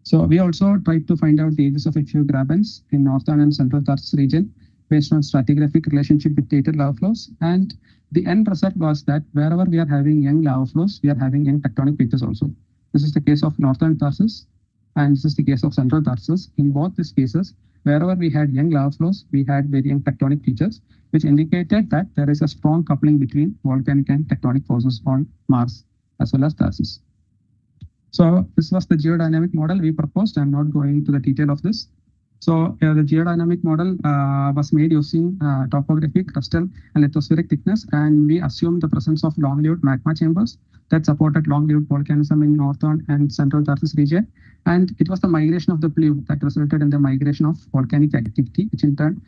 So we also tried to find out the ages of a few grabens in northern and central Tharsis region based on stratigraphic relationship with dated lava flows. And the end result was that wherever we are having young lava flows, we are having young tectonic features also. This is the case of northern Tharsis, and this is the case of central Tharsis. In both these cases, wherever we had young lava flows, we had very young tectonic features, which indicated that there is a strong coupling between volcanic and tectonic forces on Mars as well as Tharsis. So this was the geodynamic model we proposed. I'm not going into the detail of this. So the geodynamic model was made using topographic, crustal, and lithospheric thickness, and we assumed the presence of long-lived magma chambers that supported long-lived volcanism in northern and central Tarsus region. And it was the migration of the plume that resulted in the migration of volcanic activity, which in turn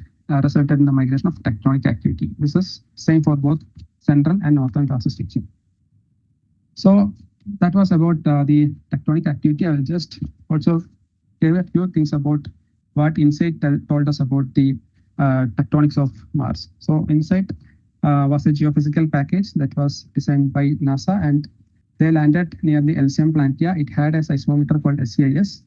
resulted in the migration of tectonic activity. This is same for both central and northern Tarsus region. So that was about the tectonic activity. I will just also give a few things about what InSight told us about the tectonics of Mars. So InSight was a geophysical package that was designed by NASA, and they landed near the Elysium Planitia. It had a seismometer called SEIS.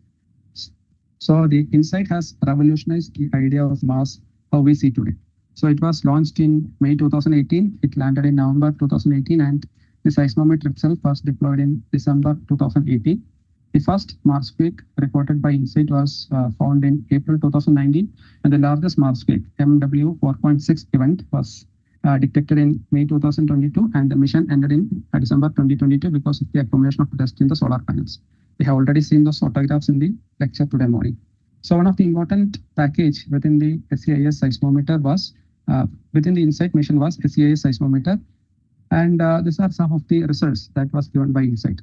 So the InSight has revolutionized the idea of Mars, how we see today. So it was launched in May 2018. It landed in November 2018, and the seismometer itself was deployed in December 2018. The first Marsquake reported by InSight was found in April 2019, and the largest Marsquake, MW 4.6 event, was detected in May 2022, and the mission ended in December 2022 because of the accumulation of dust in the solar panels. We have already seen those photographs in the lecture today morning. So one of the important package within the SEIS seismometer was, within the InSight mission was SEIS seismometer, and these are some of the results that was given by InSight.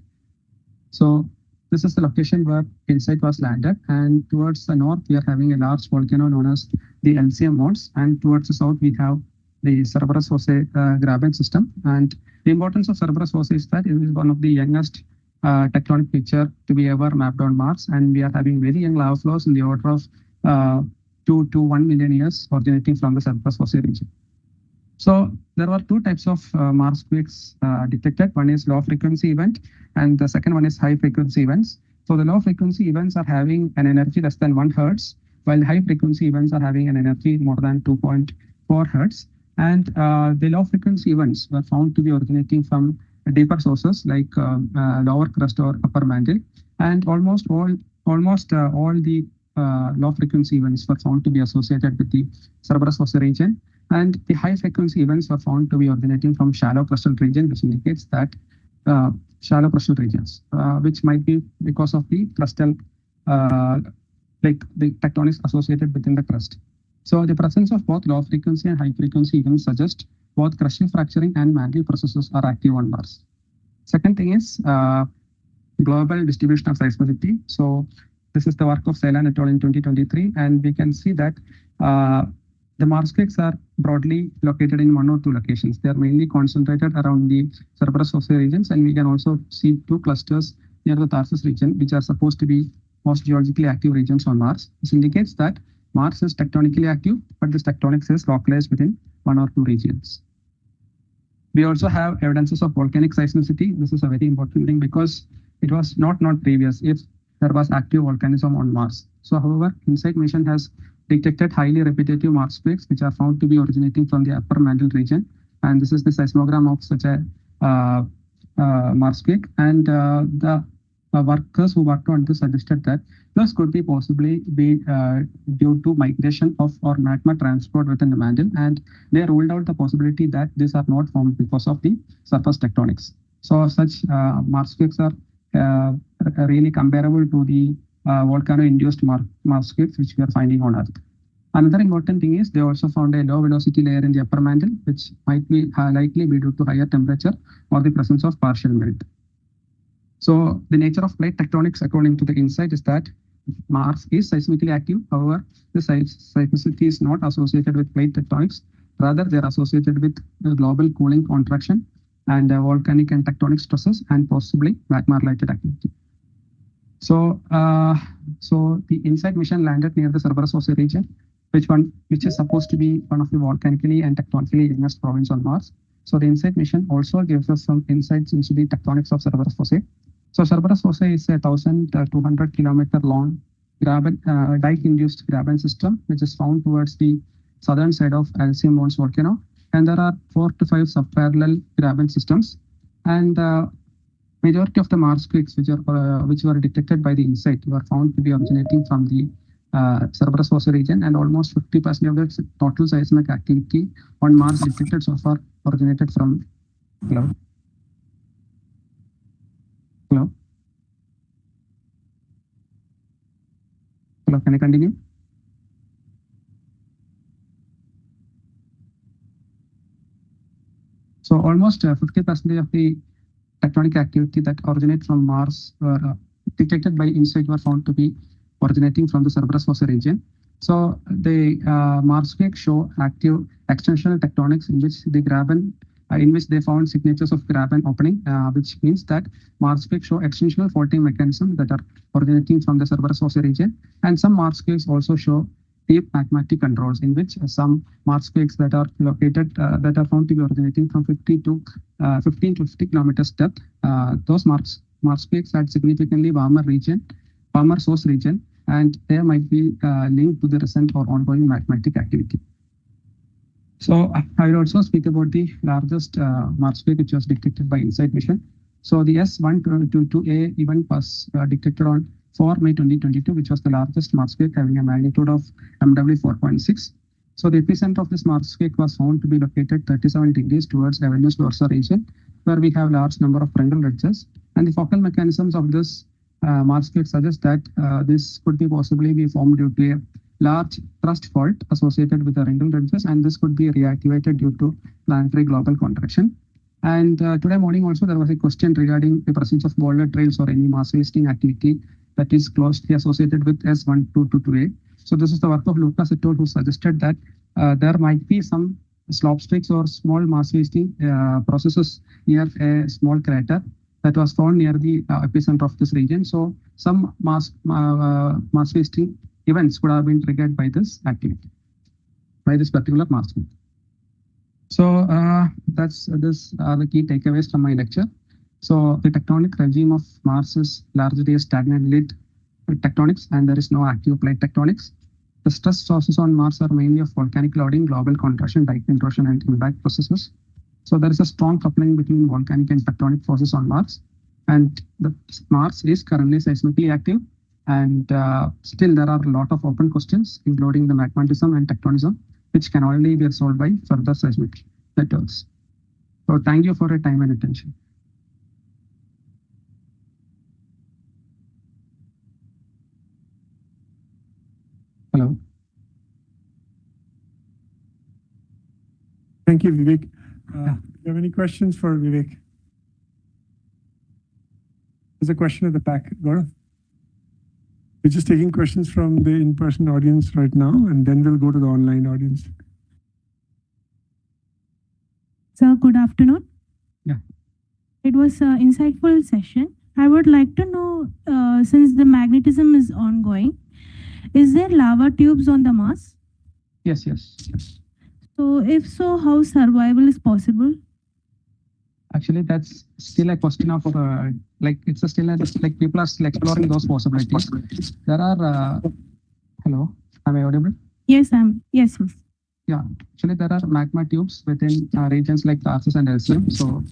So this is the location where InSight was landed, and towards the north we are having a large volcano known as the Elysium Mons, and towards the south we have the Cerberus Fossae graben system. And the importance of Cerberus Fossae is that it is one of the youngest tectonic feature to be ever mapped on Mars, and we are having very young lava flows in the order of 2 to 1 million years originating from the Cerberus Fossae region. So there were two types of Marsquakes detected. One is low frequency event, and the second one is high frequency events. So the low frequency events are having an energy less than 1 hertz, while high frequency events are having an energy more than 2.4 hertz. And the low frequency events were found to be originating from deeper sources like lower crust or upper mantle, and almost all the low frequency events were found to be associated with the Cerberus Fossae region, and the high frequency events were found to be originating from shallow crustal region, which indicates that shallow crustal regions, which might be because of the crustal, like the tectonics associated within the crust. So the presence of both low frequency and high frequency events suggest both crushing, fracturing, and mantle processes are active on Mars. Second thing is global distribution of seismicity. So this is the work of Ceylan et al. In 2023, and we can see that the Marsquakes are broadly located in 1 or 2 locations. They are mainly concentrated around the Cerberus Fossae regions, and we can also see 2 clusters near the Tarsus region, which are supposed to be most geologically active regions on Mars. This indicates that Mars is tectonically active, but this tectonics is localized within 1 or 2 regions. We also have evidences of volcanic seismicity. This is a very important thing because it was not previous if there was active volcanism on Mars. So however, InSight mission has detected highly repetitive Marsquakes, which are found to be originating from the upper mantle region. And this is the seismogram of such a Marsquake. And the workers who worked on this suggested that this could be possibly be due to migration of or magma transport within the mantle, and they ruled out the possibility that these are not formed because of the surface tectonics. So such Marsquakes are really comparable to the volcano-induced Marsquakes which we are finding on Earth. Another important thing is they also found a low velocity layer in the upper mantle, which might be likely be due to higher temperature or the presence of partial melt. So the nature of plate tectonics, according to the InSight, is that Mars is seismically active. However, the seismicity is not associated with plate tectonics. Rather, they are associated with global cooling contraction and volcanic and tectonic stresses and possibly magma-related activity. So, the InSight mission landed near the Cerberus Fossae region, which is supposed to be one of the volcanically and tectonically youngest province on Mars. So the InSight mission also gives us some insights into the tectonics of Cerberus Fossae. So Cerberus Fossae is a 1,200 kilometer long dike-induced graben system, which is found towards the southern side of Elysium Mons volcano. And there are 4 to 5 subparallel graben systems. And majority of the Marsquakes which were detected by the InSight were found to be originating from the Cerberus Fossae region, and almost 50% of the total seismic activity on Mars detected so far originated from Hello. Can I continue? So almost 50% of the tectonic activity that originate from Mars were detected by InSight were found to be originating from the Cerberus fossa region. So the Marsquake show active extensional tectonics in which the graben in which they found signatures of graben opening, which means that Marsquake show extensional faulting mechanisms that are originating from the Cerberus fossa region, and some Marsquakes also show deep magmatic controls in which some Marsquakes that are located that are found to be originating from 15 to 50 kilometers depth. Those Marsquakes had significantly warmer source region, and they might be linked to the recent or ongoing magmatic activity. So I will also speak about the largest Marsquake which was detected by InSight mission. So the S122A event was detected on 4 May 2022, which was the largest Marsquake having a magnitude of MW 4.6. So the epicenter of this Marsquake was found to be located 37 degrees towards Avernus Dorsa region, where we have large number of Wrangel ridges. And the focal mechanisms of this Marsquake suggest that this could be possibly be formed due to a large thrust fault associated with the Wrangel ridges, and this could be reactivated due to planetary global contraction. And today morning also there was a question regarding the presence of boulder trails or any mass wasting activity that is closely associated with S1222A. So this is the work of Lucas et al., who suggested that there might be some slope streaks or small mass wasting processes near a small crater that was found near the epicenter of this region. So some mass wasting events could have been triggered by this activity, by this particular mass wave. So this are the key takeaways from my lecture. So the tectonic regime of Mars is largely a stagnant lid tectonics, and there is no active plate tectonics. The stress sources on Mars are mainly of volcanic loading, global contraction, dike erosion, and impact processes. So there is a strong coupling between volcanic and tectonic forces on Mars, and Mars is currently seismically active. And still there are a lot of open questions, including the magmatism and tectonism, which can only be resolved by further seismic networks. So thank you for your time and attention. Hello. Thank you, Vivek. Do you have any questions for Vivek? There's a question at the back, Gaurav. We're just taking questions from the in-person audience right now, and then we'll go to the online audience. Sir, good afternoon. Yeah. It was an insightful session. I would like to know, since the magnetism is ongoing, is there lava tubes on the Mars? Yes. So if so, how survival is possible? Actually, that's still a question of like people are still exploring those possibilities. There are hello, am I audible? Yes, yes. Yeah, actually there are magma tubes within regions like Tarsus and Elysium. So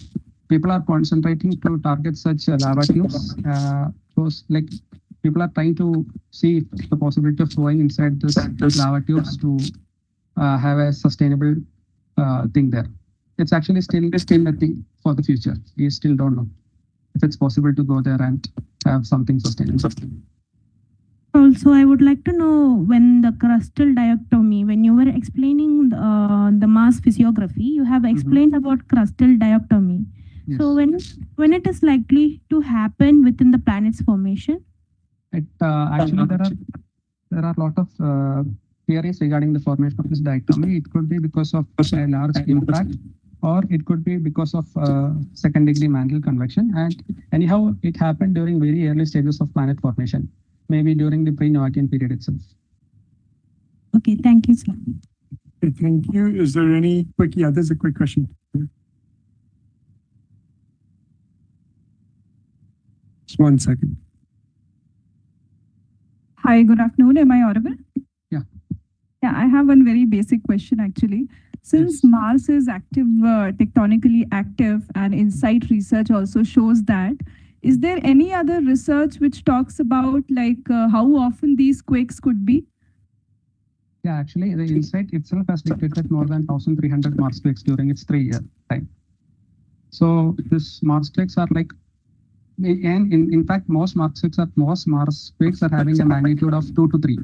people are concentrating to target such lava tubes. Those like people are trying to see the possibility of going inside this lava tubes to have a sustainable thing there. It's actually still a thing for the future. We still don't know if it's possible to go there and have something sustainable. Also, I would like to know, when the crustal dichotomy, when you were explaining the Mars physiography, you have explained about crustal dichotomy. Yes. So when it is likely to happen within the planet's formation? It actually there are a lot of theories regarding the formation of this dichotomy. It could be because of a large impact, or it could be because of second degree mantle convection. And anyhow, it happened during very early stages of planet formation, maybe during the pre-Noachian period itself. Okay, thank you, sir. Okay, thank you. Is there any quick? Yeah, there's a quick question. Just 1 second. Hi, good afternoon. Am I audible? Yeah. Yeah, I have one very basic question actually. Since Yes. Mars is active, tectonically active, and InSight research also shows that, is there any other research which talks about how often these quakes could be? Yeah, actually, the InSight itself has detected more than 1,300 Marsquakes during its 3-year time. So these Marsquakes are like, and in fact, most Marsquakes are having a magnitude of 2 to 3.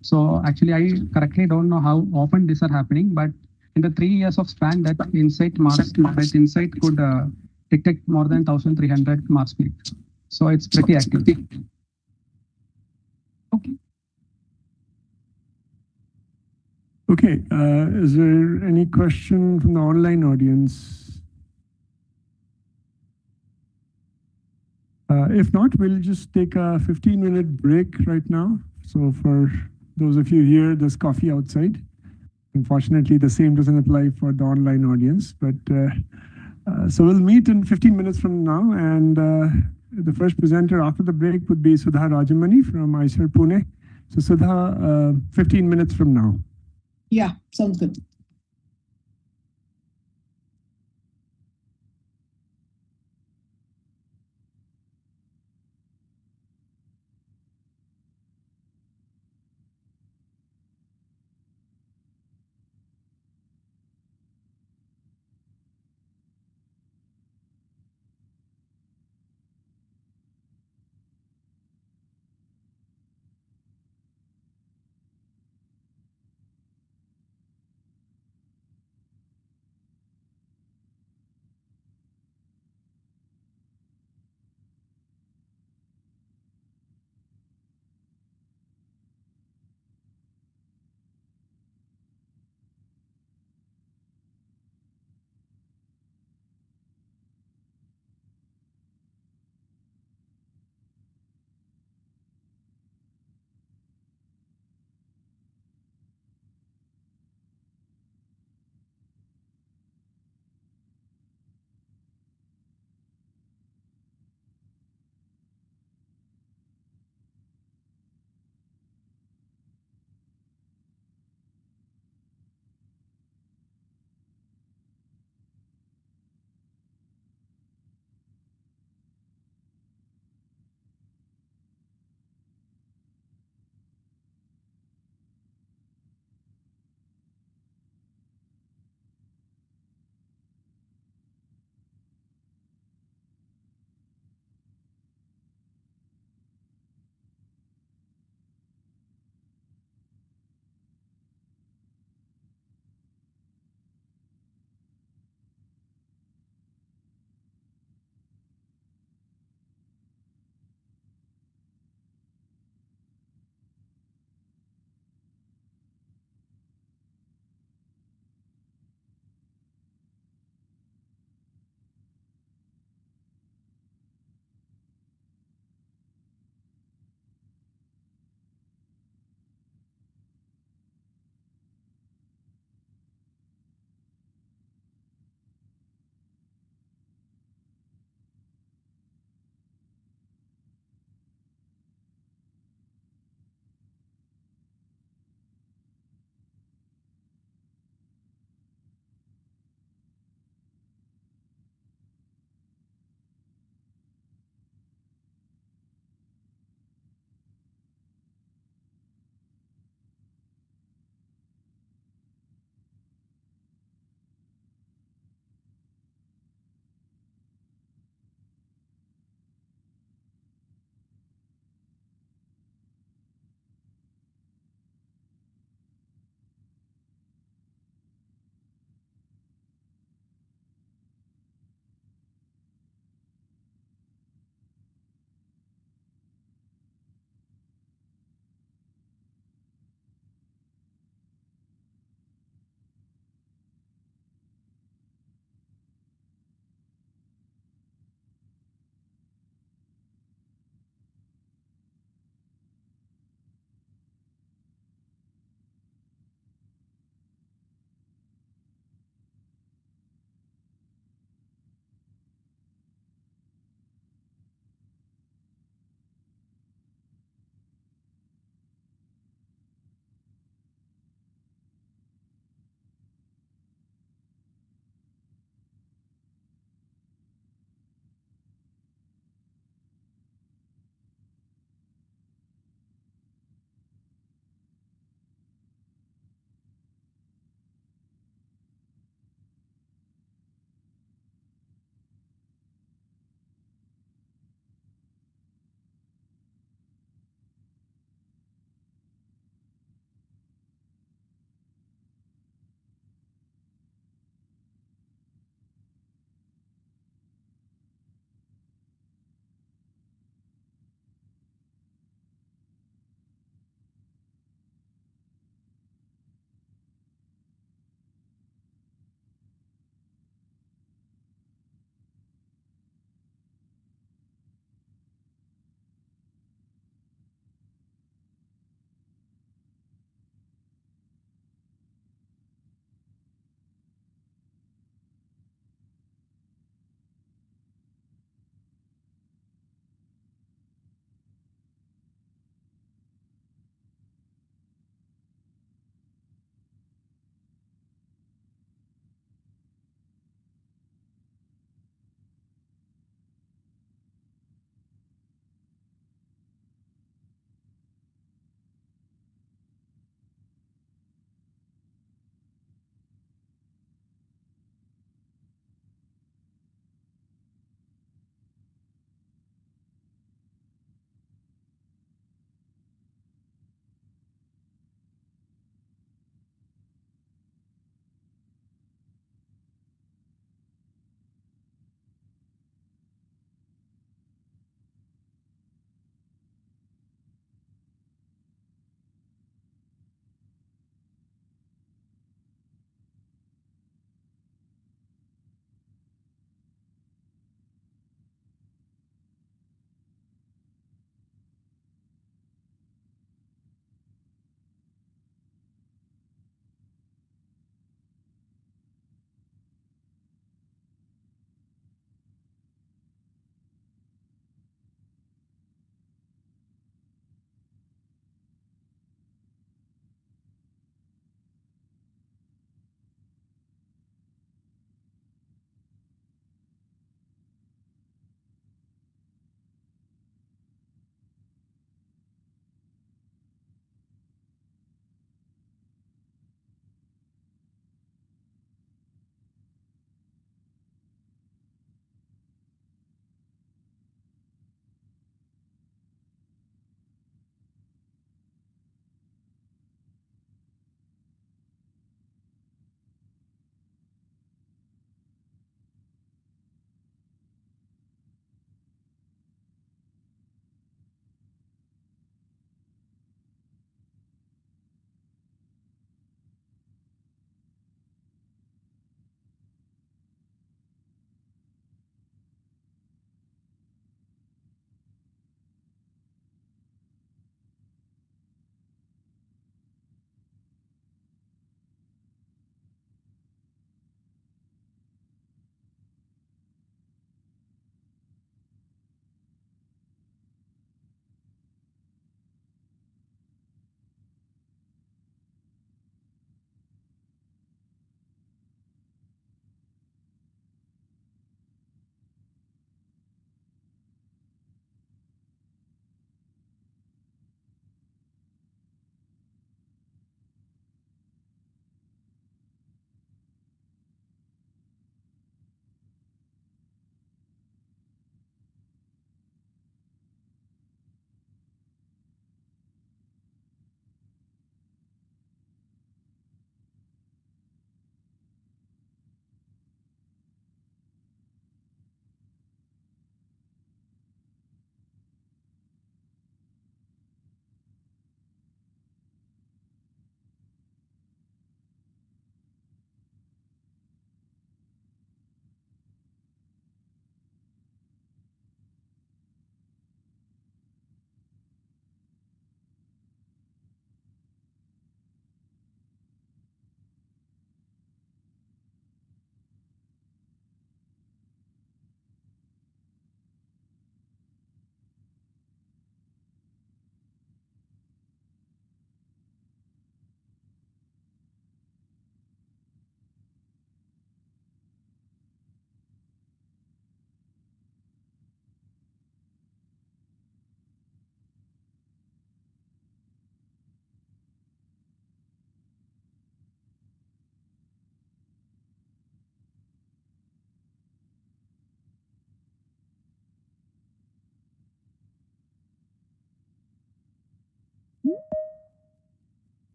So actually, I correctly don't know how often these are happening, but in the 3 years of span, that insight could detect more than 1,300 Mars peaks. So it's pretty active. Okay. Okay, is there any question from the online audience? If not, we'll just take a 15-minute break right now. So for those of you here, there's coffee outside. Unfortunately, the same doesn't apply for the online audience, but so we'll meet in 15 minutes from now, and the first presenter after the break would be Sudha Rajamani from ICER Pune. So Sudha, 15 minutes from now. Yeah, sounds good.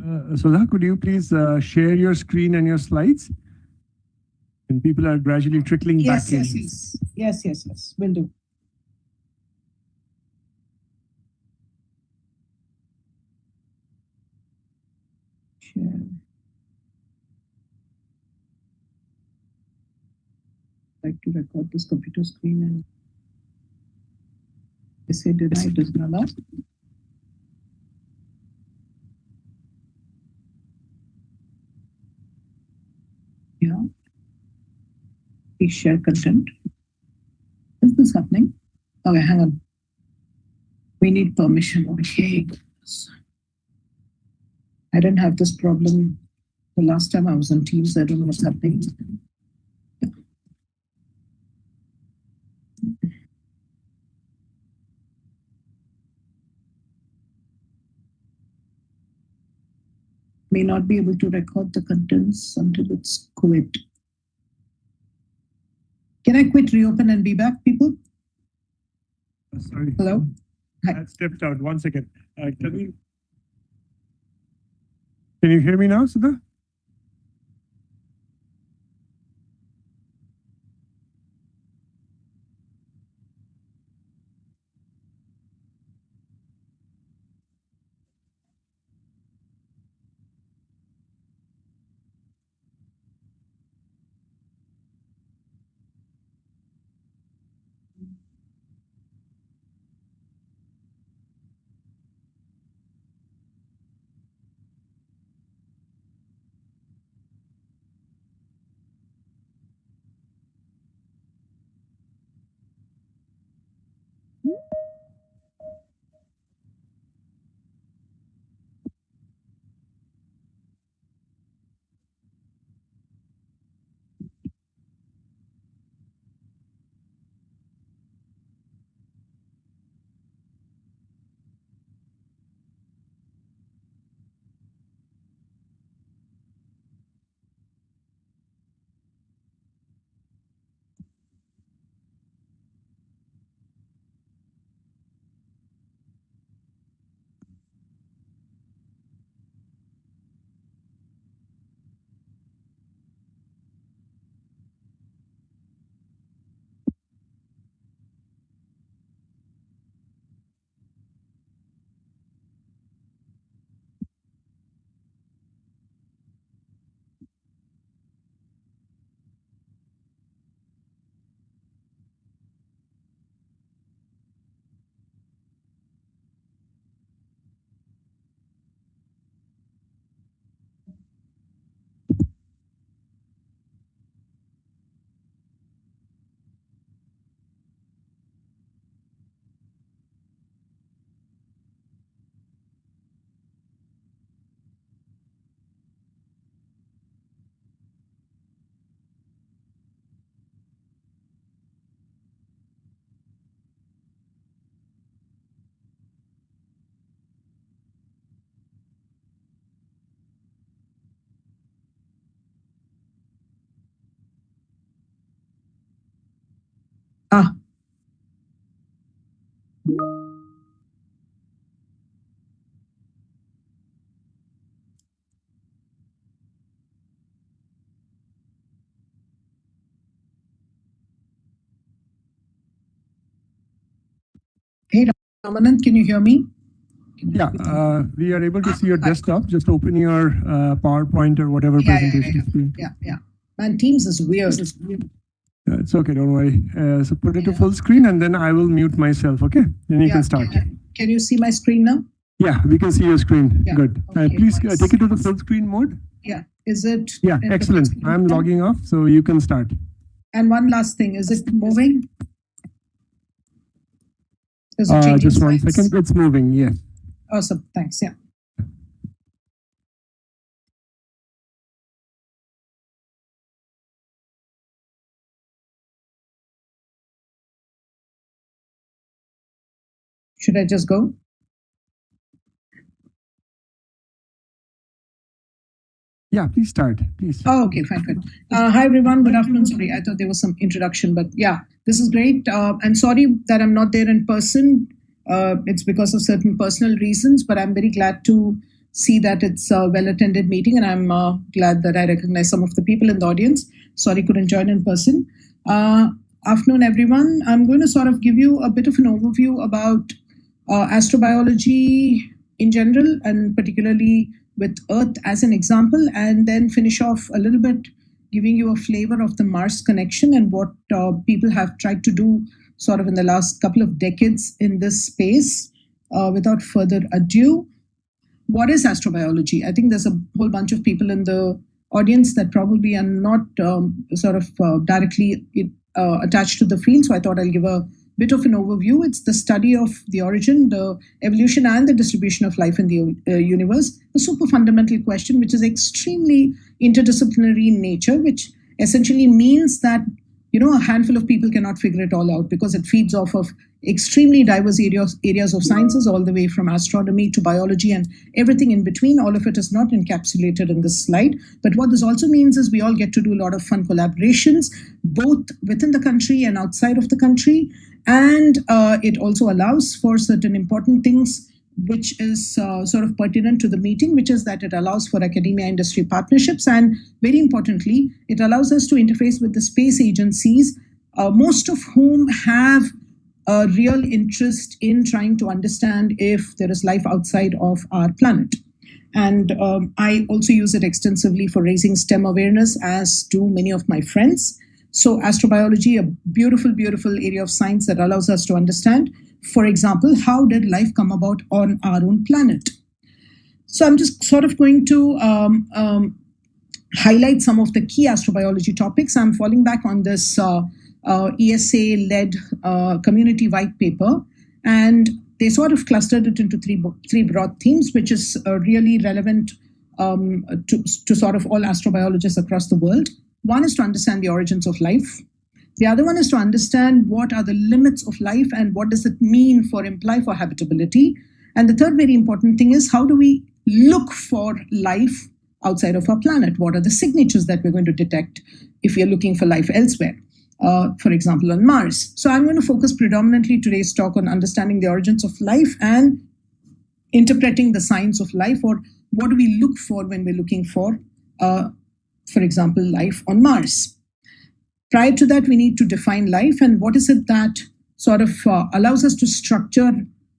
Sudha, could you please share your screen and your slides? And people are gradually trickling Yes, back in. yes. Will do. Share. Like to record this computer screen and they say deny, it doesn't allow. Yeah. Please share content. Is this happening? Okay, hang on. We need permission. Okay. I didn't have this problem the last time I was on Teams. I don't know what's happening. May not be able to record the contents until it's quit. Can I quit, reopen, and be back, people? Sorry. Hello? Hi. I stepped out. 1 second. Can you hear me now, Sudha? Ah. Hey, Ramanand, can you hear me? Yeah, we are able to see your desktop. Just open your PowerPoint or whatever presentation screen. Yeah. Man, Teams is weird. It's okay, don't worry. So put it to full screen and then I will mute myself, okay? Then you can start. Can you see my screen now? Yeah, we can see your screen. Yeah, Good. okay, Please nice. take it to the full screen mode. Yeah. Is it? Yeah, in the excellent. full screen? I'm logging off, so you can start. And one last thing, is it moving? Is it changing Just 1 slides? second. It's moving, yes. Awesome, thanks, yeah. Should I just go? Yeah, please start, please. Oh, okay, fine. Hi, everyone. Good afternoon. Sorry, I thought there was some introduction, but yeah, this is great. And sorry that I'm not there in person. It's because of certain personal reasons, but I'm very glad to see that it's a well-attended meeting, and I'm glad that I recognize some of the people in the audience. Sorry, couldn't join in person. Afternoon, everyone. I'm going to sort of give you a bit of an overview about astrobiology in general, and particularly with Earth as an example, and then finish off a little bit giving you a flavor of the Mars connection and what people have tried to do sort of in the last couple of decades in this space. Without further ado, what is astrobiology? I think there's a whole bunch of people in the audience that probably are not directly attached to the field, so I thought I'll give a bit of an overview. It's the study of the origin, the evolution, and the distribution of life in the universe. A super fundamental question, which is extremely interdisciplinary in nature, which essentially means that a handful of people cannot figure it all out, because it feeds off of extremely diverse areas of sciences, all the way from astronomy to biology and everything in between. All of it is not encapsulated in this slide. But what this also means is we all get to do a lot of fun collaborations, both within the country and outside of the country. And it also allows for certain important things, which is sort of pertinent to the meeting, which is that it allows for academia-industry partnerships. And very importantly, it allows us to interface with the space agencies, most of whom have a real interest in trying to understand if there is life outside of our planet. And I also use it extensively for raising STEM awareness, as do many of my friends. So astrobiology, a beautiful, beautiful area of science that allows us to understand, for example, how did life come about on our own planet? So I'm just sort of going to highlight some of the key astrobiology topics. I'm falling back on this ESA-led community white paper, and they sort of clustered it into three broad themes, which is really relevant to sort of all astrobiologists across the world. One is to understand the origins of life. The other one is to understand what are the limits of life and what does it imply for habitability. And the third very important thing is, how do we look for life outside of our planet? What are the signatures that we're going to detect if we are looking for life elsewhere? For example, on Mars. So I'm going to focus predominantly today's talk on understanding the origins of life and interpreting the science of life, or what do we look for when we're looking for example, life on Mars. Prior to that, we need to define life, and what is it that sort of allows us to structure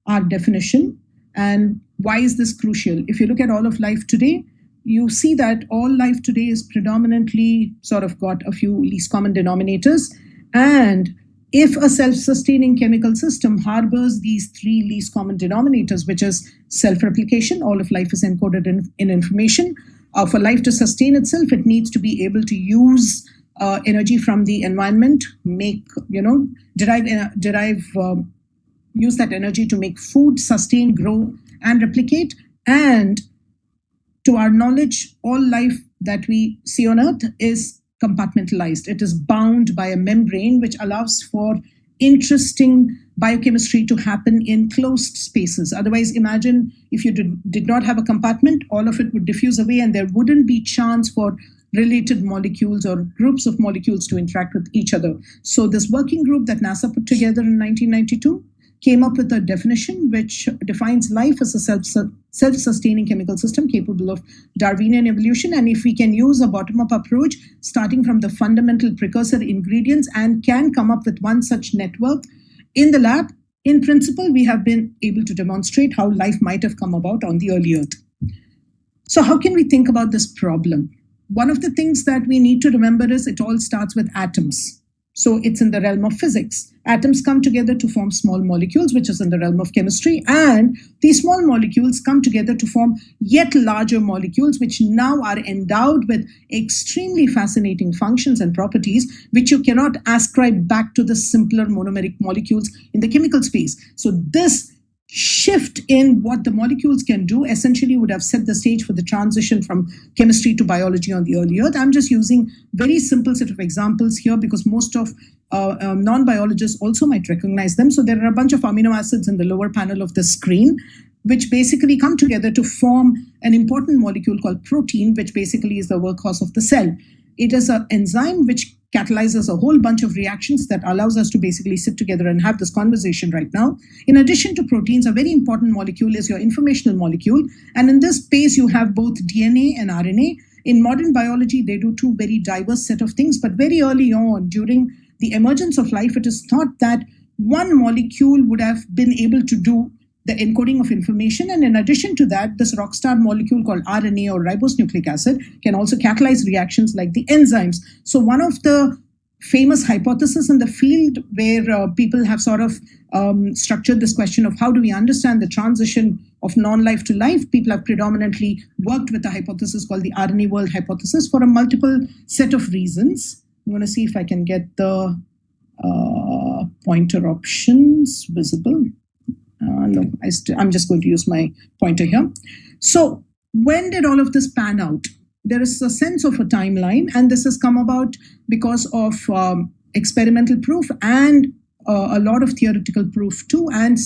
our definition, and why is this crucial? If you look at all of life today, you see that all life today is predominantly sort of got a few least common denominators. And if a self-sustaining chemical system harbors these three least common denominators, which is self-replication, all of life is encoded in information. For life to sustain itself, it needs to be able to use energy from the environment, use that energy to make food, sustain, grow, and replicate. And to our knowledge, all life that we see on Earth is compartmentalized. It is bound by a membrane, which allows for interesting biochemistry to happen in closed spaces. Otherwise, imagine if you did not have a compartment, all of it would diffuse away, and there wouldn't be chance for related molecules or groups of molecules to interact with each other. So this working group that NASA put together in 1992 came up with a definition which defines life as a self-sustaining chemical system capable of Darwinian evolution. And if we can use a bottom-up approach, starting from the fundamental precursor ingredients, and can come up with one such network in the lab, in principle, we have been able to demonstrate how life might have come about on the early Earth. So how can we think about this problem? One of the things that we need to remember is it all starts with atoms. So it's in the realm of physics. Atoms come together to form small molecules, which is in the realm of chemistry. And these small molecules come together to form yet larger molecules, which now are endowed with extremely fascinating functions and properties, which you cannot ascribe back to the simpler monomeric molecules in the chemical space. So this shift in what the molecules can do essentially would have set the stage for the transition from chemistry to biology on the early Earth. I'm just using very simple set of examples here because most of non-biologists also might recognize them. So there are a bunch of amino acids in the lower panel of the screen, which basically come together to form an important molecule called protein, which basically is the workhorse of the cell. It is an enzyme which catalyzes a whole bunch of reactions that allows us to basically sit together and have this conversation right now. In addition to proteins, a very important molecule is your informational molecule. And in this space, you have both DNA and RNA. In modern biology, they do two very diverse set of things, but very early on, during the emergence of life, it is thought that one molecule would have been able to do the encoding of information. And in addition to that, this rockstar molecule called RNA or ribose nucleic acid can also catalyze reactions like the enzymes. So one of the famous hypotheses in the field where people have sort of structured this question of how do we understand the transition of non-life to life, people have predominantly worked with a hypothesis called the RNA world hypothesis for a multiple set of reasons. I'm going to see if I can get the pointer options visible. No, I'm just going to use my pointer here. So when did all of this pan out? There is a sense of a timeline, and this has come about because of experimental proof and a lot of theoretical proof too, and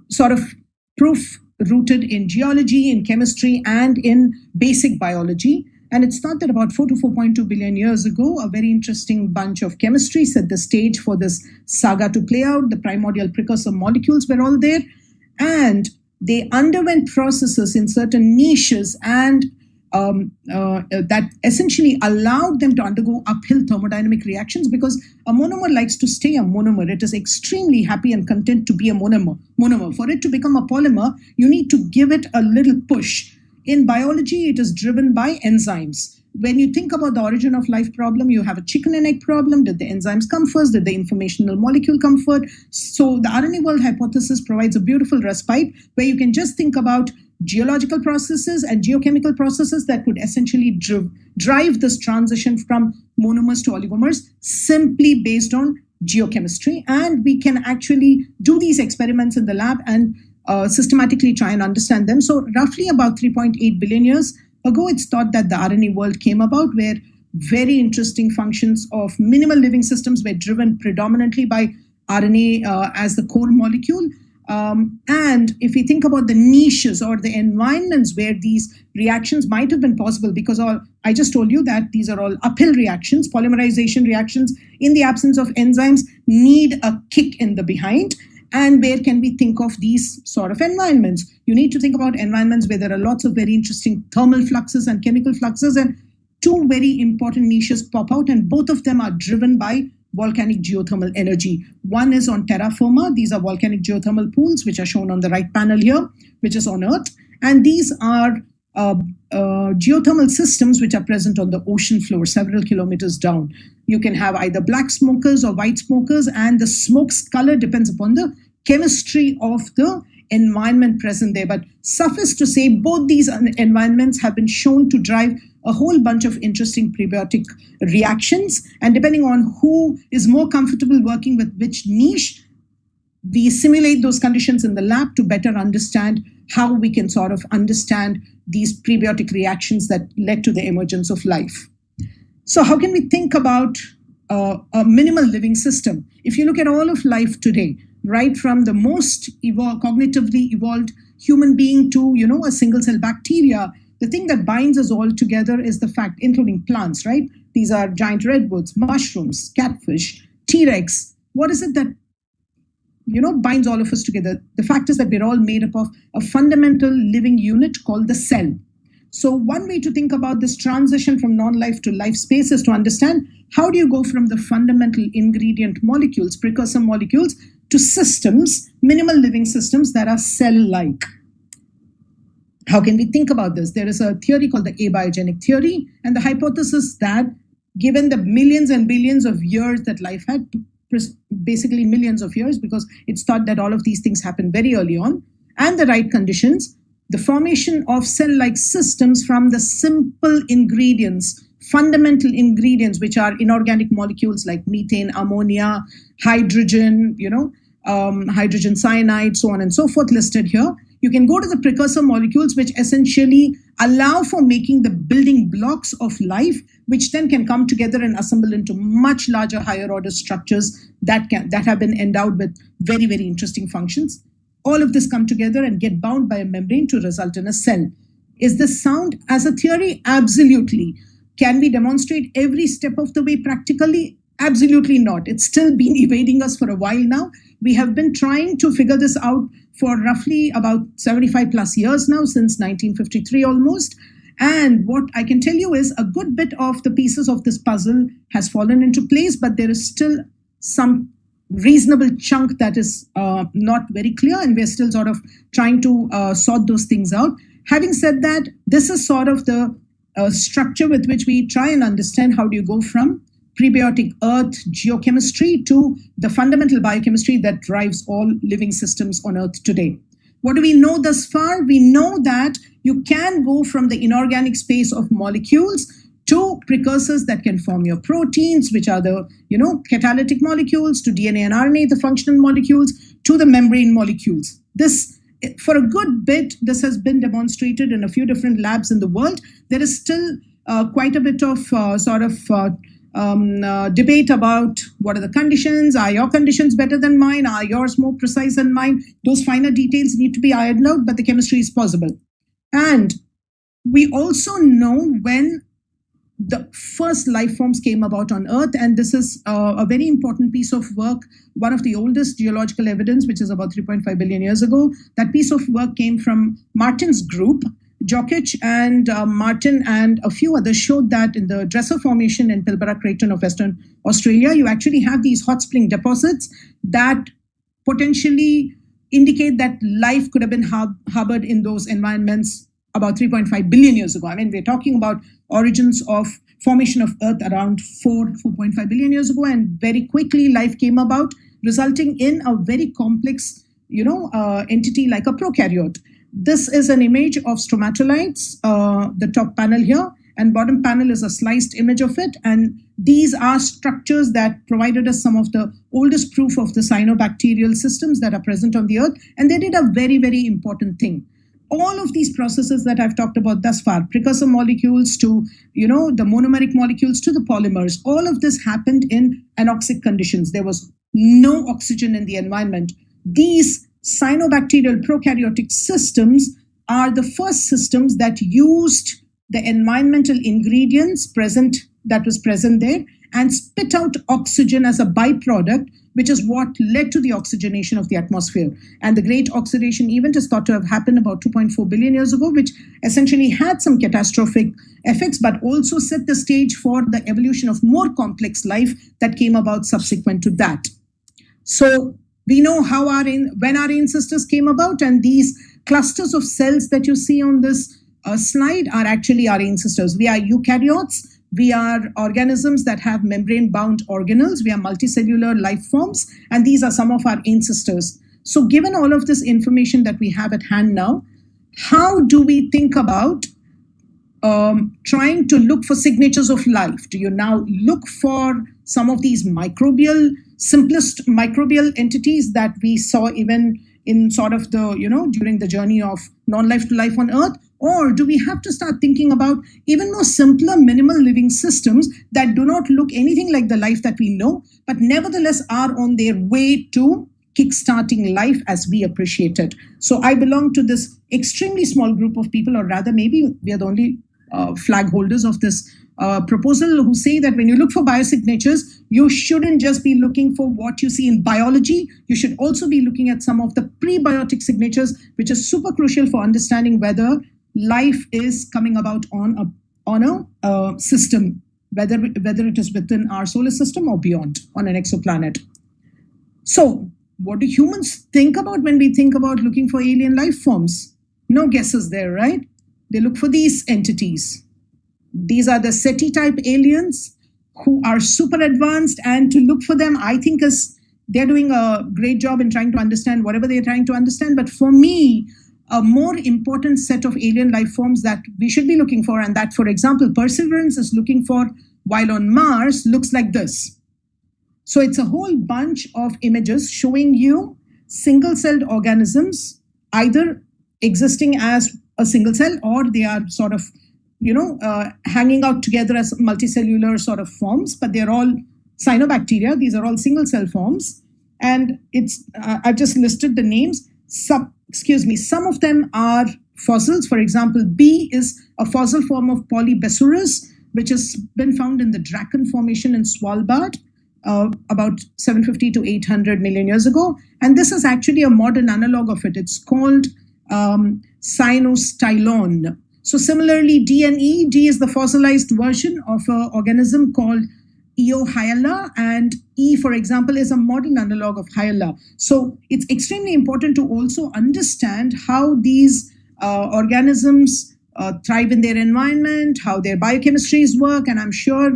sort of proof rooted in geology, in chemistry, and in basic biology. And it's thought that about 4 to 4.2 billion years ago, a very interesting bunch of chemistry set the stage for this saga to play out. The primordial precursor molecules were all there, and they underwent processes in certain niches and that essentially allowed them to undergo uphill thermodynamic reactions, because a monomer likes to stay a monomer. It is extremely happy and content to be a monomer. For it to become a polymer, you need to give it a little push. In biology, it is driven by enzymes. When you think about the origin of life problem, you have a chicken and egg problem. Did the enzymes come first? Did the informational molecule come first? So the RNA world hypothesis provides a beautiful respite where you can just think about geological processes and geochemical processes that could essentially drive this transition from monomers to oligomers simply based on geochemistry. And we can actually do these experiments in the lab and systematically try and understand them. So roughly about 3.8 billion years ago, it's thought that the RNA world came about, where very interesting functions of minimal living systems were driven predominantly by RNA as the core molecule. And if we think about the niches or the environments where these reactions might have been possible, because I just told you that these are all uphill reactions, polymerization reactions in the absence of enzymes need a kick in the behind. And where can we think of these sort of environments? You need to think about environments where there are lots of very interesting thermal fluxes and chemical fluxes, and two very important niches pop out, and both of them are driven by volcanic geothermal energy. One is on terra firma. These are volcanic geothermal pools, which are shown on the right panel here, which is on Earth. And these are geothermal systems which are present on the ocean floor several kilometers down. You can have either black smokers or white smokers, and the smoke's color depends upon the chemistry of the environment present there. But suffice to say, both these environments have been shown to drive a whole bunch of interesting prebiotic reactions. And depending on who is more comfortable working with which niche, we simulate those conditions in the lab to better understand how we can sort of understand these prebiotic reactions that led to the emergence of life. So how can we think about a minimal living system? If you look at all of life today, right from the most cognitively evolved human being to, a single cell bacteria, the thing that binds us all together is the fact, including plants, right? These are giant redwoods, mushrooms, catfish, T-Rex. What is it that binds all of us together? The fact is that we're all made up of a fundamental living unit called the cell. So one way to think about this transition from non-life to life space is to understand how do you go from the fundamental ingredient molecules, precursor molecules, to systems, minimal living systems that are cell-like. How can we think about this? There is a theory called the abiogenic theory, and the hypothesis that given the millions and billions of years that life had, basically millions of years, because it's thought that all of these things happen very early on, and the right conditions, the formation of cell-like systems from the simple ingredients, fundamental ingredients, which are inorganic molecules like methane, ammonia, hydrogen, hydrogen cyanide, so on and so forth listed here. You can go to the precursor molecules, which essentially allow for making the building blocks of life, which then can come together and assemble into much larger, higher order structures that have been endowed with very, very interesting functions. All of this come together and get bound by a membrane to result in a cell. Is this sound as a theory? Absolutely. Can we demonstrate every step of the way practically? Absolutely not. It's still been evading us for a while now. We have been trying to figure this out for roughly about 75 plus years now, since 1953 almost. And what I can tell you is a good bit of the pieces of this puzzle has fallen into place, but there is still some reasonable chunk that is not very clear, and we're still sort of trying to sort those things out. Having said that, this is sort of the structure with which we try and understand how do you go from prebiotic earth geochemistry to the fundamental biochemistry that drives all living systems on earth today. What do we know thus far? We know that you can go from the inorganic space of molecules to precursors that can form your proteins, which are the catalytic molecules, to DNA and RNA, the functional molecules, to the membrane molecules. This, for a good bit, this has been demonstrated in a few different labs in the world. There is still quite a bit of debate about what are the conditions. Are your conditions better than mine? Are yours more precise than mine? Those finer details need to be ironed out, but the chemistry is possible. And we also know when the first life forms came about on Earth, and this is a very important piece of work, one of the oldest geological evidence, which is about 3.5 billion years ago. That piece of work came from Martin's group. Jokic and Martin and a few others showed that in the Dresser Formation in Pilbara Craton of Western Australia, you actually have these hot spring deposits that potentially indicate that life could have been harbored in those environments about 3.5 billion years ago. I mean, we're talking about origins of formation of Earth around 4.5 billion years ago, and very quickly life came about, resulting in a very complex, entity like a prokaryote. This is an image of stromatolites, the top panel here, and bottom panel is a sliced image of it. And these are structures that provided us some of the oldest proof of the cyanobacterial systems that are present on the Earth. And they did a very, very important thing. All of these processes that I've talked about thus far, precursor molecules to, the monomeric molecules to the polymers, all of this happened in anoxic conditions. There was no oxygen in the environment. These cyanobacterial prokaryotic systems are the first systems that used the environmental ingredients that was present there and spit out oxygen as a byproduct, which is what led to the oxygenation of the atmosphere. And the great oxidation event is thought to have happened about 2.4 billion years ago, which essentially had some catastrophic effects, but also set the stage for the evolution of more complex life that came about subsequent to that. So we know when our ancestors came about, and these clusters of cells that you see on this slide are actually our ancestors. We are eukaryotes. We are organisms that have membrane-bound organelles. We are multicellular life forms, and these are some of our ancestors. So given all of this information that we have at hand now, how do we think about trying to look for signatures of life? Do you now look for some of these simplest microbial entities that we saw even in sort of during the journey of non-life to life on Earth? Or do we have to start thinking about even more simpler, minimal living systems that do not look anything like the life that we know, but nevertheless are on their way to kickstarting life as we appreciate it? So I belong to this extremely small group of people, or rather maybe we are the only flag holders of this proposal, who say that when you look for biosignatures, you shouldn't just be looking for what you see in biology. You should also be looking at some of the prebiotic signatures, which is super crucial for understanding whether life is coming about on a system, whether it is within our solar system or beyond, on an exoplanet. So what do humans think about when we think about looking for alien life forms? No guesses there, right? They look for these entities. These are the SETI-type aliens who are super advanced, and to look for them, I think they're doing a great job in trying to understand whatever they're trying to understand. But for me, a more important set of alien life forms that we should be looking for, and that, for example, Perseverance is looking for while on Mars, looks like this. So it's a whole bunch of images showing you single-celled organisms, either existing as a single cell, or they are sort of hanging out together as multicellular sort of forms, but they're all cyanobacteria. These are all single cell forms. And I've just listed the names. Some of them are fossils. For example, B is a fossil form of Polybesurus. which has been found in the Draken Formation in Svalbard about 750 to 800 million years ago. And this is actually a modern analog of it. It's called cyanostylon. So similarly, D and E, D is the fossilized version of an organism called Eohyla, and E, for example, is a modern analog of Hyla. So it's extremely important to also understand how these organisms thrive in their environment, how their biochemistries work, and I'm sure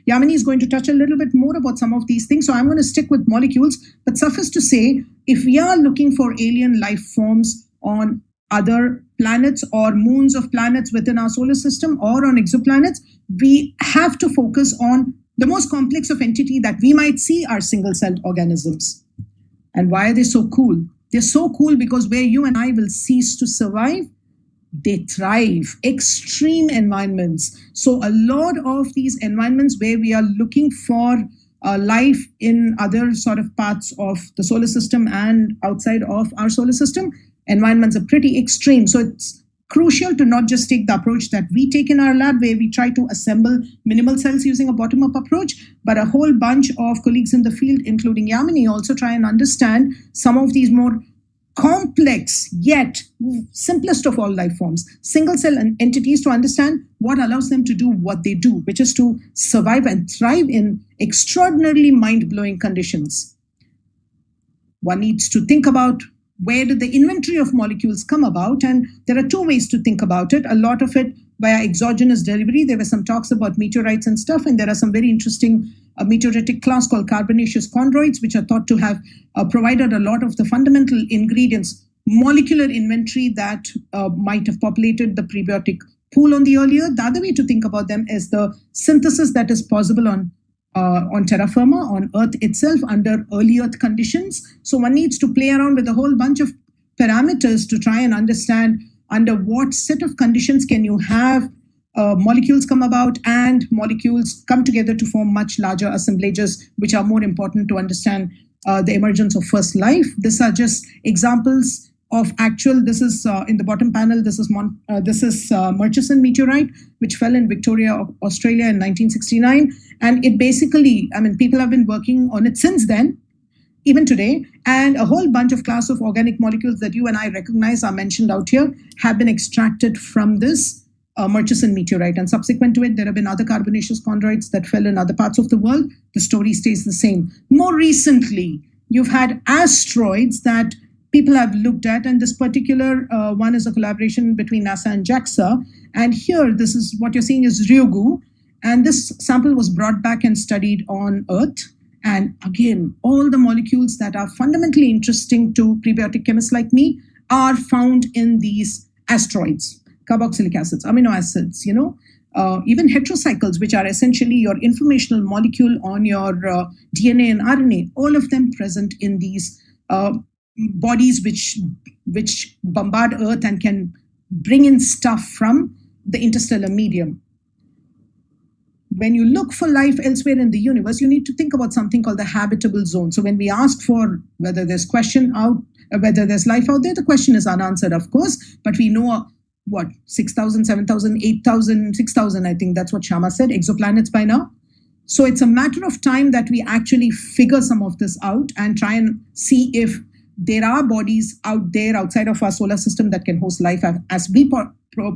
Yamini is going to touch a little bit more about some of these things. So I'm going to stick with molecules, but suffice to say, if we are looking for alien life forms on other planets or moons of planets within our solar system or on exoplanets, we have to focus on the most complex of entity that we might see are single-celled organisms. And why are they so cool? They're so cool because where you and I will cease to survive, they thrive. Extreme environments. So a lot of these environments where we are looking for life in other sort of parts of the solar system and outside of our solar system, environments are pretty extreme. So it's crucial to not just take the approach that we take in our lab, where we try to assemble minimal cells using a bottom-up approach, but a whole bunch of colleagues in the field, including Yamini, also try and understand some of these more complex yet simplest of all life forms, single-cell entities, to understand what allows them to do what they do, which is to survive and thrive in extraordinarily mind-blowing conditions. One needs to think about where did the inventory of molecules come about? And there are two ways to think about it. A lot of it via exogenous delivery. There were some talks about meteorites and stuff, and there are some very interesting meteoritic class called carbonaceous chondroids, which are thought to have provided a lot of the fundamental ingredients, molecular inventory that might have populated the prebiotic pool on the early Earth. The other way to think about them is the synthesis that is possible on terra firma, on Earth itself, under early Earth conditions. So one needs to play around with a whole bunch of parameters to try and understand under what set of conditions can you have molecules come about and molecules come together to form much larger assemblages, which are more important to understand the emergence of first life. These are just examples of actual, this is in the bottom panel, this is Murchison meteorite, which fell in Victoria, Australia in 1969. And it basically, I mean, people have been working on it since then, even today. And a whole bunch of class of organic molecules that you and I recognize are mentioned out here have been extracted from this Murchison meteorite. And subsequent to it, there have been other carbonaceous chondroids that fell in other parts of the world. The story stays the same. More recently, you've had asteroids that people have looked at, and this particular one is a collaboration between NASA and JAXA. And here, this is what you're seeing is Ryugu. And this sample was brought back and studied on Earth. And again, all the molecules that are fundamentally interesting to prebiotic chemists like me are found in these asteroids. Carboxylic acids, amino acids, even heterocycles, which are essentially your informational molecule on your DNA and RNA, all of them present in these bodies which bombard Earth and can bring in stuff from the interstellar medium. When you look for life elsewhere in the universe, you need to think about something called the habitable zone. So when we ask for whether there's whether there's life out there, the question is unanswered, of course, but we know 6,000, 7,000, 8,000, 6,000, I think that's what Shama said, exoplanets by now. So it's a matter of time that we actually figure some of this out and try and see if there are bodies out there outside of our solar system that can host life as we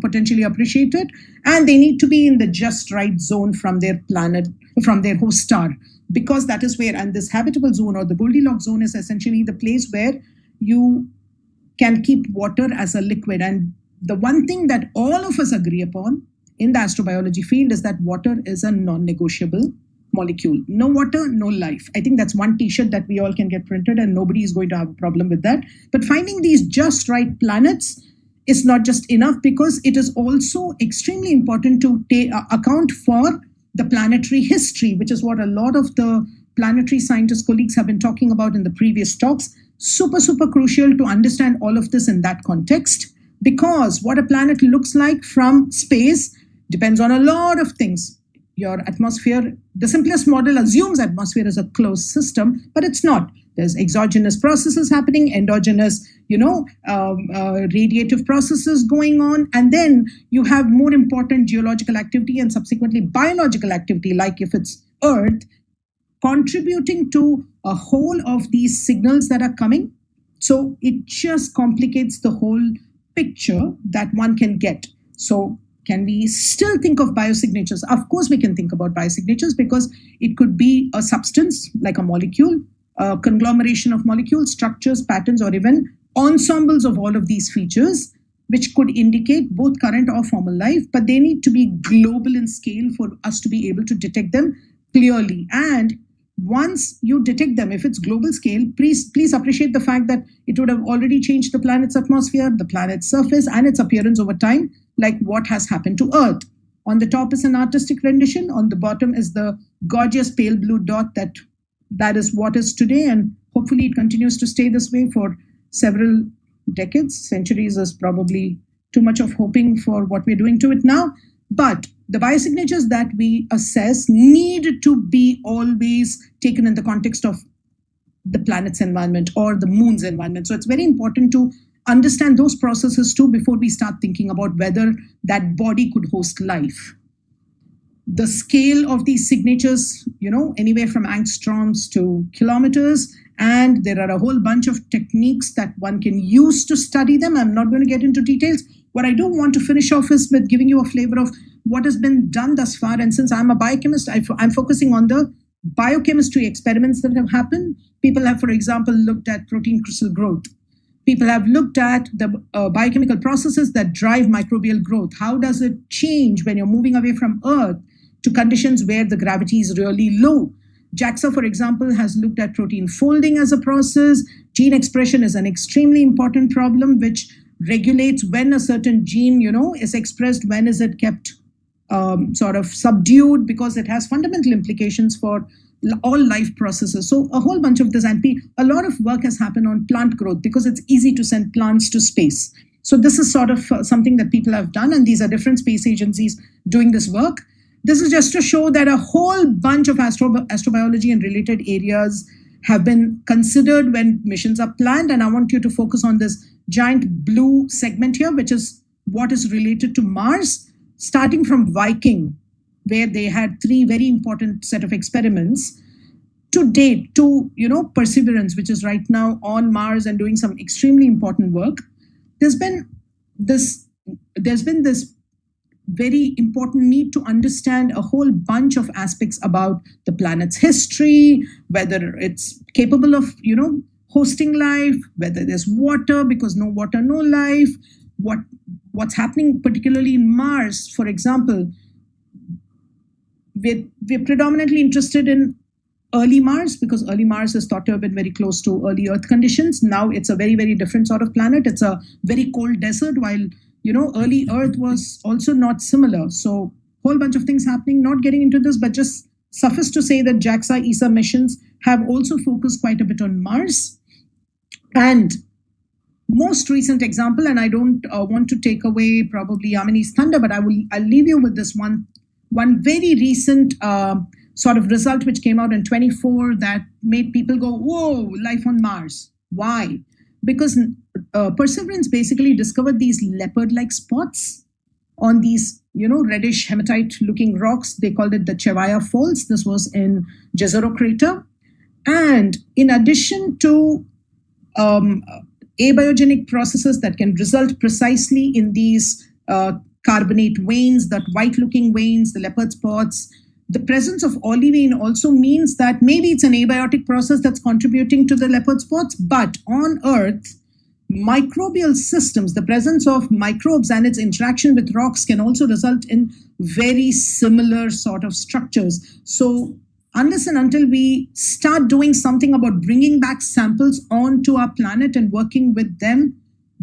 potentially appreciate it. And they need to be in the just right zone from their planet, from their host star, because that is where, and this habitable zone or the Goldilocks zone is essentially the place where you can keep water as a liquid. And the one thing that all of us agree upon in the astrobiology field is that water is a non-negotiable molecule. No water, no life. I think that's one t-shirt that we all can get printed and nobody is going to have a problem with that. But finding these just right planets is not just enough, because it is also extremely important to account for the planetary history, which is what a lot of the planetary scientist colleagues have been talking about in the previous talks. Super, super crucial to understand all of this in that context, because what a planet looks like from space depends on a lot of things. Your atmosphere, the simplest model assumes atmosphere is a closed system, but it's not. There's exogenous processes happening, endogenous, radiative processes going on. And then you have more important geological activity and subsequently biological activity, like if it's Earth, contributing to a whole of these signals that are coming. So it just complicates the whole picture that one can get. So can we still think of biosignatures? Of course, we can think about biosignatures because it could be a substance like a molecule, a conglomeration of molecules, structures, patterns, or even ensembles of all of these features, which could indicate both current or former life, but they need to be global in scale for us to be able to detect them clearly. And once you detect them, if it's global scale, please appreciate the fact that it would have already changed the planet's atmosphere, the planet's surface, and its appearance over time, like what has happened to Earth. On the top is an artistic rendition. On the bottom is the gorgeous pale blue dot that is what is today, and hopefully it continues to stay this way for several decades. Centuries is probably too much of hoping for what we're doing to it now. But the biosignatures that we assess need to be always taken in the context of the planet's environment or the moon's environment. So it's very important to understand those processes too before we start thinking about whether that body could host life. The scale of these signatures, anywhere from angstroms to kilometers, and there are a whole bunch of techniques that one can use to study them. I'm not going to get into details. What I do want to finish off is with giving you a flavor of what has been done thus far. And since I'm a biochemist, I'm focusing on the biochemistry experiments that have happened. People have, for example, looked at protein crystal growth. People have looked at the biochemical processes that drive microbial growth. How does it change when you're moving away from Earth to conditions where the gravity is really low? JAXA, for example, has looked at protein folding as a process. Gene expression is an extremely important problem, which regulates when a certain gene, is expressed, when is it kept sort of subdued, because it has fundamental implications for all life processes. So a whole bunch of this, and a lot of work has happened on plant growth because it's easy to send plants to space. So this is sort of something that people have done, and these are different space agencies doing this work. This is just to show that a whole bunch of astrobiology and related areas have been considered when missions are planned. And I want you to focus on this giant blue segment here, which is what is related to Mars, starting from Viking, where they had 3 very important set of experiments to date, to Perseverance, which is right now on Mars and doing some extremely important work. There's been this very important need to understand a whole bunch of aspects about the planet's history, whether it's capable of, hosting life, whether there's water, because no water, no life, what's happening particularly in Mars, for example. We're predominantly interested in early Mars because early Mars is thought to have been very close to early Earth conditions. Now it's a very, very different sort of planet. It's a very cold desert, while early Earth was also not similar. So whole bunch of things happening, not getting into this, but just suffice to say that JAXA, ESA missions have also focused quite a bit on Mars. And most recent example, and I don't want to take away probably Yamini's thunder, but I'll leave you with this one very recent sort of result which came out in 24 that made people go, whoa, life on Mars. Why? Because Perseverance basically discovered these leopard-like spots on these, reddish hematite-looking rocks. They called it the Chevaya Falls. This was in Jezero Crater. And in addition to abiogenic processes that can result precisely in these carbonate veins, that white-looking veins, the leopard spots, the presence of olivine also means that maybe it's an abiotic process that's contributing to the leopard spots, but on Earth, microbial systems, the presence of microbes and its interaction with rocks can also result in very similar sort of structures. So unless and until we start doing something about bringing back samples onto our planet and working with them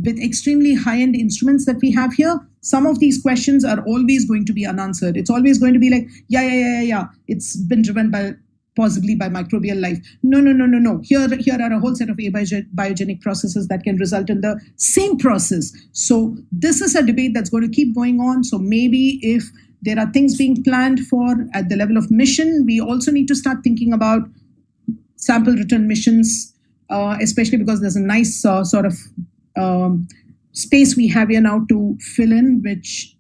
with extremely high-end instruments that we have here, some of these questions are always going to be unanswered. It's always going to be like, yeah, it's been driven by possibly by microbial life. No. Here are a whole set of biogenic processes that can result in the same process. So this is a debate that's going to keep going on. So maybe if there are things being planned for at the level of mission, we also need to start thinking about sample return missions especially because there's a nice sort of space we have here now to fill in, which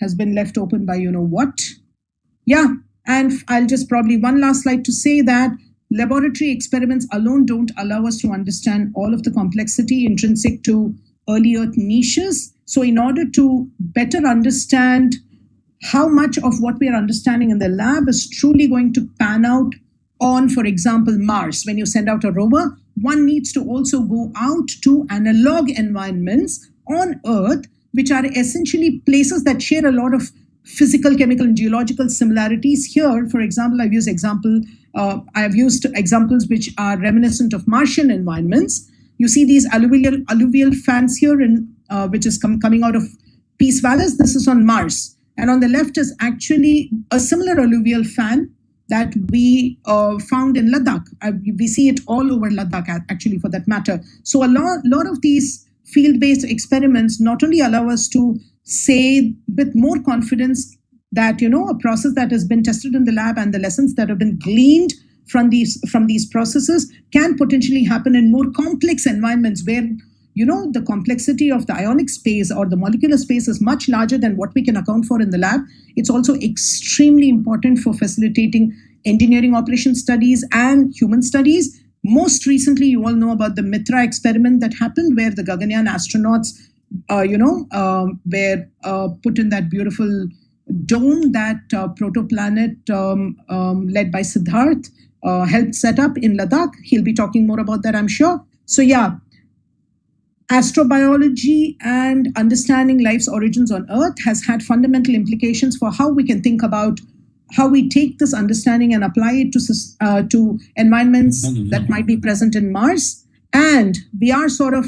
has been left open by you know what. Yeah, and I'll just probably one last slide to say that laboratory experiments alone don't allow us to understand all of the complexity intrinsic to early Earth niches. So in order to better understand how much of what we are understanding in the lab is truly going to pan out on, for example, Mars. When you send out a rover, one needs to also go out to analog environments on Earth, which are essentially places that share a lot of physical, chemical, and geological similarities. Here, for example, I have used examples which are reminiscent of Martian environments. You see these alluvial fans here, which is coming out of Peace Valles. This is on Mars. And on the left is actually a similar alluvial fan that we found in Ladakh. We see it all over Ladakh, actually, for that matter. So a lot of these field-based experiments not only allow us to say with more confidence that, you know, a process that has been tested in the lab and the lessons that have been gleaned from these processes can potentially happen in more complex environments where, you know, the complexity of the ionic space or the molecular space is much larger than what we can account for in the lab. It's also extremely important for facilitating engineering operation studies and human studies. Most recently, you all know about the Mitra experiment that happened where the Gaganyaan astronauts, were put in that beautiful dome that protoplanet led by Siddharth helped set up in Ladakh. He'll be talking more about that, I'm sure. So yeah, astrobiology and understanding life's origins on Earth has had fundamental implications for how we can think about how we take this understanding and apply it to environments that might be present in Mars. And we are sort of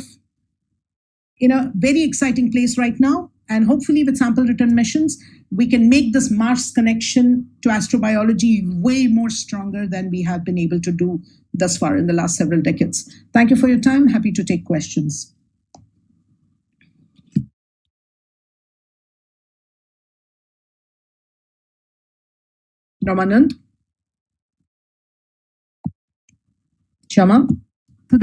in a very exciting place right now. And hopefully with sample return missions, we can make this Mars connection to astrobiology way more stronger than we have been able to do thus far in the last several decades. Thank you for your time. Happy to take questions. Ramanand? Shama? So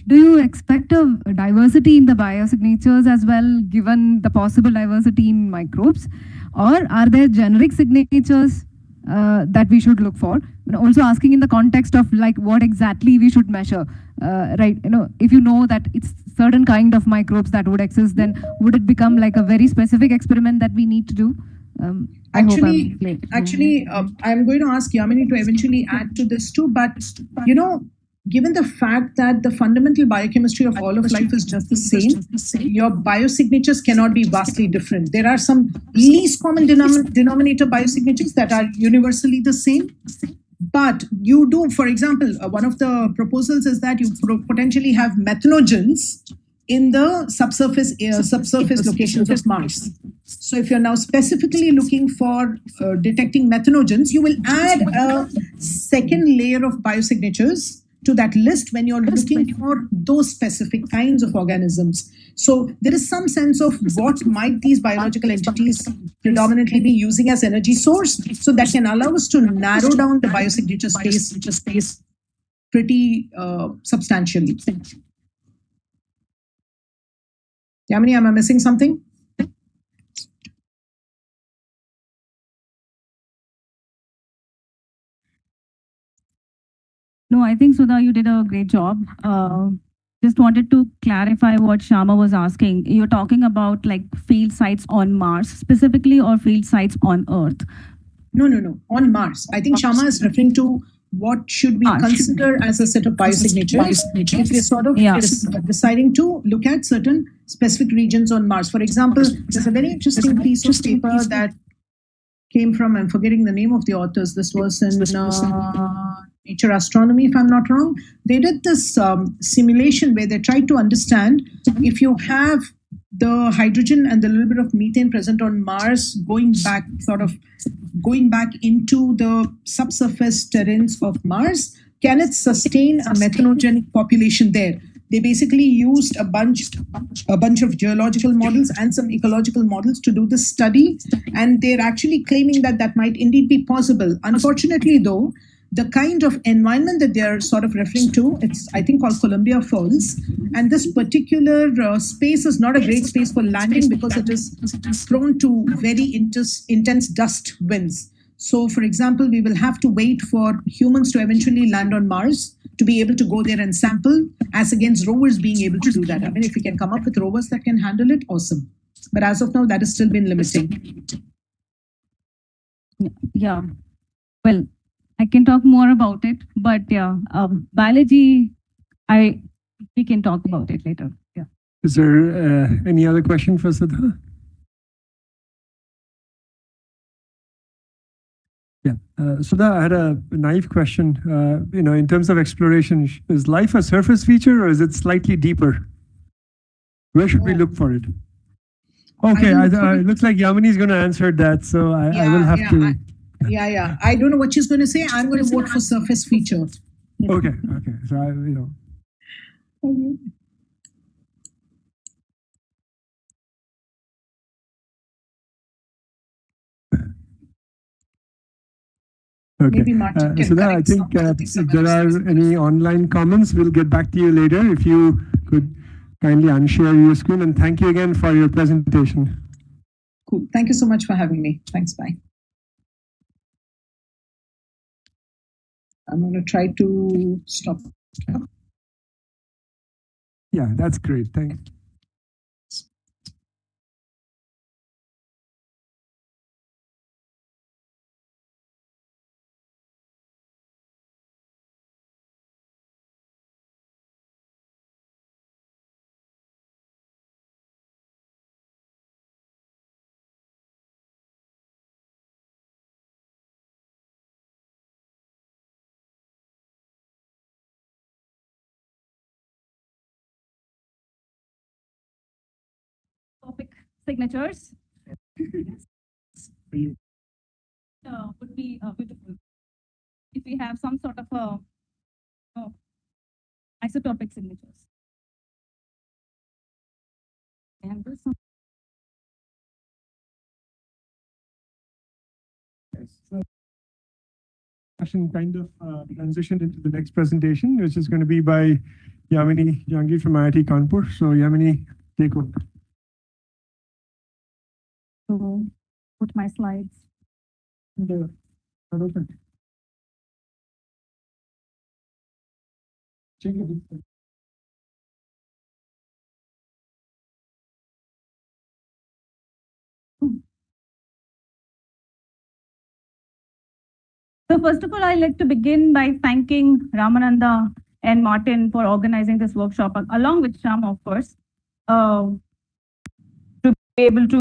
do you expect a diversity in the biosignatures as well, given the possible diversity in microbes, or are there generic signatures that we should look for? And also asking in the context of like what exactly we should measure, right? You know, if you know that it's certain kind of microbes that would exist, then would it become like a very specific experiment that we need to do? I'm going to ask Yamini to eventually add to this too, but you know, given the fact that the fundamental biochemistry of all of life is just the same, your biosignatures cannot be vastly different. There are some least common denominator biosignatures that are universally the same. But you do, for example, one of the proposals is that you potentially have methanogens in the subsurface locations of Mars. So if you're now specifically looking for detecting methanogens, you will add a second layer of biosignatures to that list when you're looking for those specific kinds of organisms. So there is some sense of what might these biological entities predominantly be using as energy source. So that can allow us to narrow down the biosignature space pretty substantially. Yamini, am I missing something? No, I think, Sudha, you did a great job. Just wanted to clarify what Shama was asking. You're talking about like field sites on Mars specifically or field sites on Earth? No. On Mars. I think Shama is referring to what should we consider as a set of biosignatures if we're sort of deciding to look at certain specific regions on Mars. For example, there's a very interesting piece of paper that came from, I'm forgetting the name of the authors. This was in Nature Astronomy, if I'm not wrong. They did this simulation where they tried to understand if you have the hydrogen and the little bit of methane present on Mars going back into the subsurface terrains of Mars, can it sustain a methanogenic population there? They basically used a bunch of geological models and some ecological models to do this study, and they're actually claiming that that might indeed be possible. Unfortunately, though, the kind of environment that they're sort of referring to, it's, I think, called Columbia Falls. And this particular space is not a great space for landing because it is prone to very intense dust winds. So, for example, we will have to wait for humans to eventually land on Mars to be able to go there and sample, as against rovers being able to do that. I mean, if we can come up with rovers that can handle it, awesome. But as of now, that has still been limiting. Yeah. Well, I can talk more about it, but yeah, biology, we can talk about it later. Yeah. Is there any other question for Sudha? Yeah, Sudha, I had a naive question. In terms of exploration, is life a surface feature or is it slightly deeper? Where should we look for it? Okay, it looks like Yamini is going to answer that, so I will have to. Yeah. I don't know what she's going to say. I'm going to vote for surface feature. Okay. So Okay. Maybe Martin can Sudha, I think if there are any online comments, we'll get back to you later. If you could kindly unshare your screen, and thank you again for your presentation. Cool. Thank you so much for having me. Thanks. Bye. I'm going to try to stop. Yeah, that's great. Thanks. Topic signatures would be beautiful if we have some sort of isotopic signatures. And this one. So, kind of transitioned into the next presentation, which is going to be by Yamini Jangi from IIT Kanpur. So, Yamini, take over. So, put my slides. There. So first of all, I'd like to begin by thanking Ramananda and Martin for organizing this workshop, along with Sham, of course, to be able to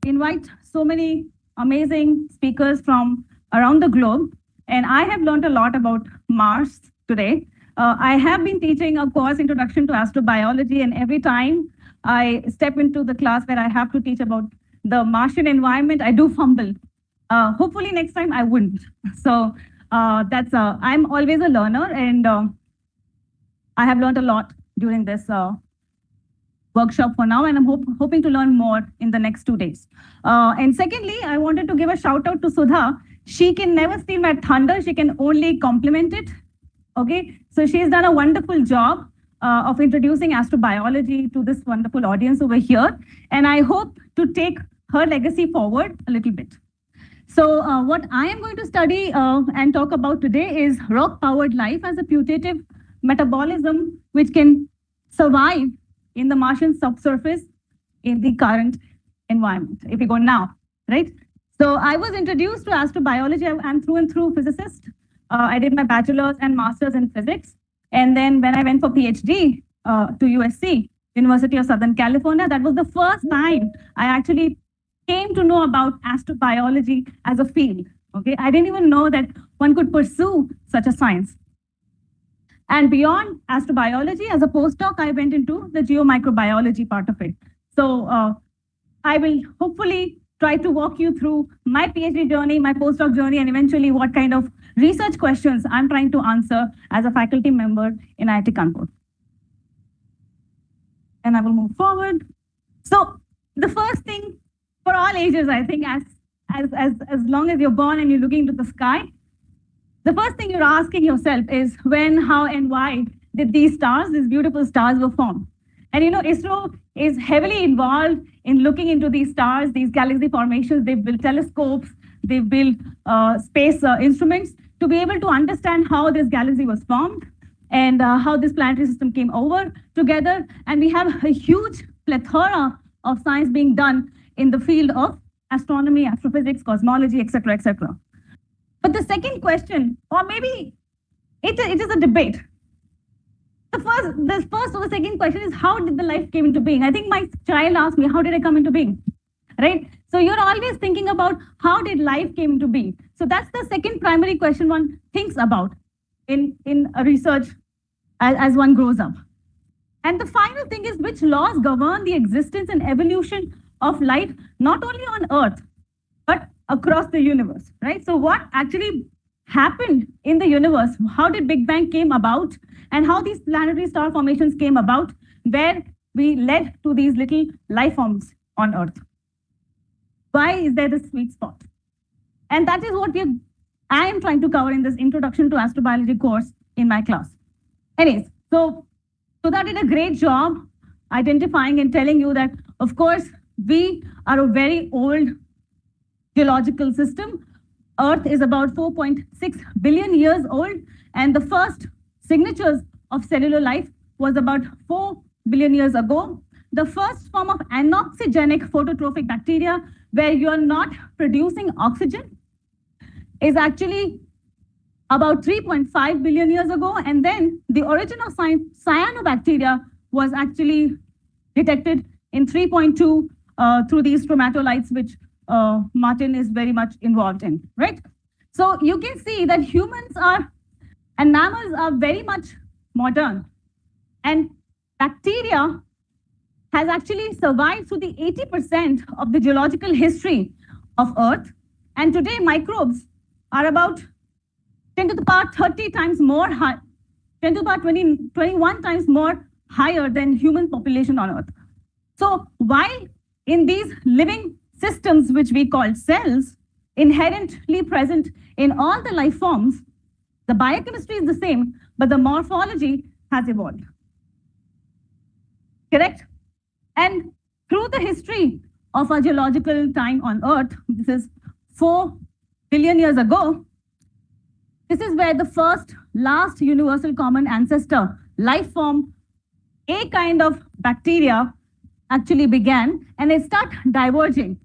invite so many amazing speakers from around the globe. And I have learned a lot about Mars today. I have been teaching a course, Introduction to Astrobiology, and every time I step into the class where I have to teach about the Martian environment, I do fumble. Hopefully next time I wouldn't. So I'm always a learner, and I have learned a lot during this workshop for now, and I'm hoping to learn more in the next 2 days. And secondly, I wanted to give a shout out to Sudha. She can never steal my thunder. She can only complement it. Okay, so she's done a wonderful job of introducing astrobiology to this wonderful audience over here. And I hope to take her legacy forward a little bit. So what I am going to study and talk about today is rock-powered life as a putative metabolism which can survive in the Martian subsurface in the current environment. If we go now, right? So I was introduced to astrobiology. I'm through and through physicist. I did my bachelor's and master's in physics. And then when I went for PhD to USC, University of Southern California, that was the first time I actually came to know about astrobiology as a field. Okay, I didn't even know that one could pursue such a science. And beyond astrobiology, as a postdoc, I went into the geomicrobiology part of it. So I will hopefully try to walk you through my PhD journey, my postdoc journey, and eventually what kind of research questions I'm trying to answer as a faculty member in IIT Kanpur. And I will move forward. So the first thing for all ages, I think, as long as you're born and you're looking to the sky, The first thing you're asking yourself is when, how, and why did these stars, these beautiful stars, were formed? And ISRO is heavily involved in looking into these stars, these galaxy formations. They've built telescopes, they've built space instruments to be able to understand how this galaxy was formed and how this planetary system came over together. And we have a huge plethora of science being done in the field of astronomy, astrophysics, cosmology, etc., etc. But the second question, or maybe it is a debate. The first or the second question is, how did the life came into being? I think my child asked me, how did I come into being? Right? So you're always thinking about how did life came into being? So that's the second primary question one thinks about in a research as one grows up. And the final thing is, which laws govern the existence and evolution of life, not only on Earth, but across the universe, right? So what actually happened in the universe? How did Big Bang came about? And how these planetary star formations came about, where we led to these little life forms on Earth. Why is there the sweet spot? And that is what I am trying to cover in this Introduction to Astrobiology course in my class. Anyways, so that did a great job identifying and telling you that, of course, we are a very old geological system. Earth is about 4.6 billion years old, and the first signatures of cellular life was about 4 billion years ago. The first form of anoxygenic phototrophic bacteria, where you are not producing oxygen, is actually about 3.5 billion years ago. And then the origin of cyanobacteria was actually detected in 3.2 through these stromatolites, which Martin is very much involved in, right? So you can see that humans and mammals are very much modern. And bacteria has actually survived through the 80% of the geological history of Earth. And today microbes are about 10 to the power 30 times more high, 10 to the power 21 times more higher than human population on Earth. So while in these living systems, which we call cells, inherently present in all the life forms, the biochemistry is the same, but the morphology has evolved. Correct? And through the history of our geological time on Earth, this is 4 billion years ago, this is where the last universal common ancestor life form, a kind of bacteria, actually began, and it started diverging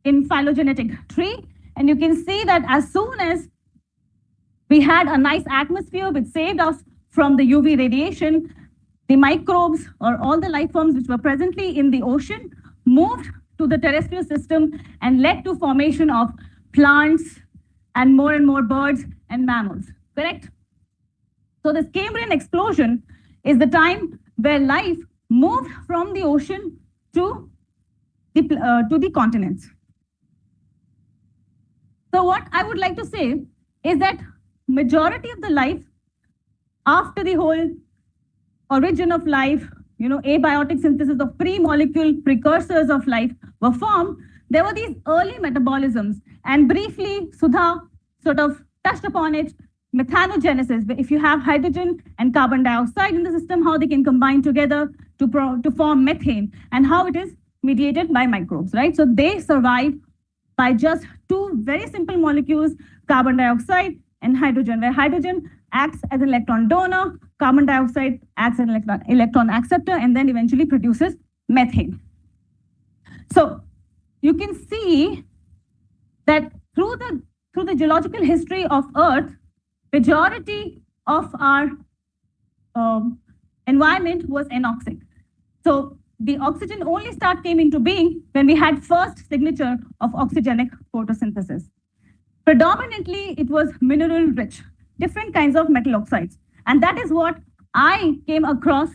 in phylogenetic tree. And you can see that as soon as we had a nice atmosphere which saved us from the UV radiation, the microbes or all the life forms which were presently in the ocean moved to the terrestrial system and led to formation of plants and more birds and mammals, correct? So this Cambrian explosion is the time where life moved from the ocean to the continents. So what I would like to say is that majority of the life after the whole origin of life, abiotic synthesis of pre-molecule precursors of life were formed, there were these early metabolisms. And briefly, Sudha sort of touched upon it, methanogenesis, if you have hydrogen and carbon dioxide in the system, how they can combine together to form methane, and how it is mediated by microbes, right? So they survive by just two very simple molecules, carbon dioxide and hydrogen, where hydrogen acts as an electron donor, carbon dioxide acts as an electron acceptor, and then eventually produces methane. So you can see that through the geological history of Earth, majority of our environment was anoxic. So the oxygen only came into being when we had first signature of oxygenic photosynthesis. Predominantly, it was mineral rich, different kinds of metal oxides. And that is what I came across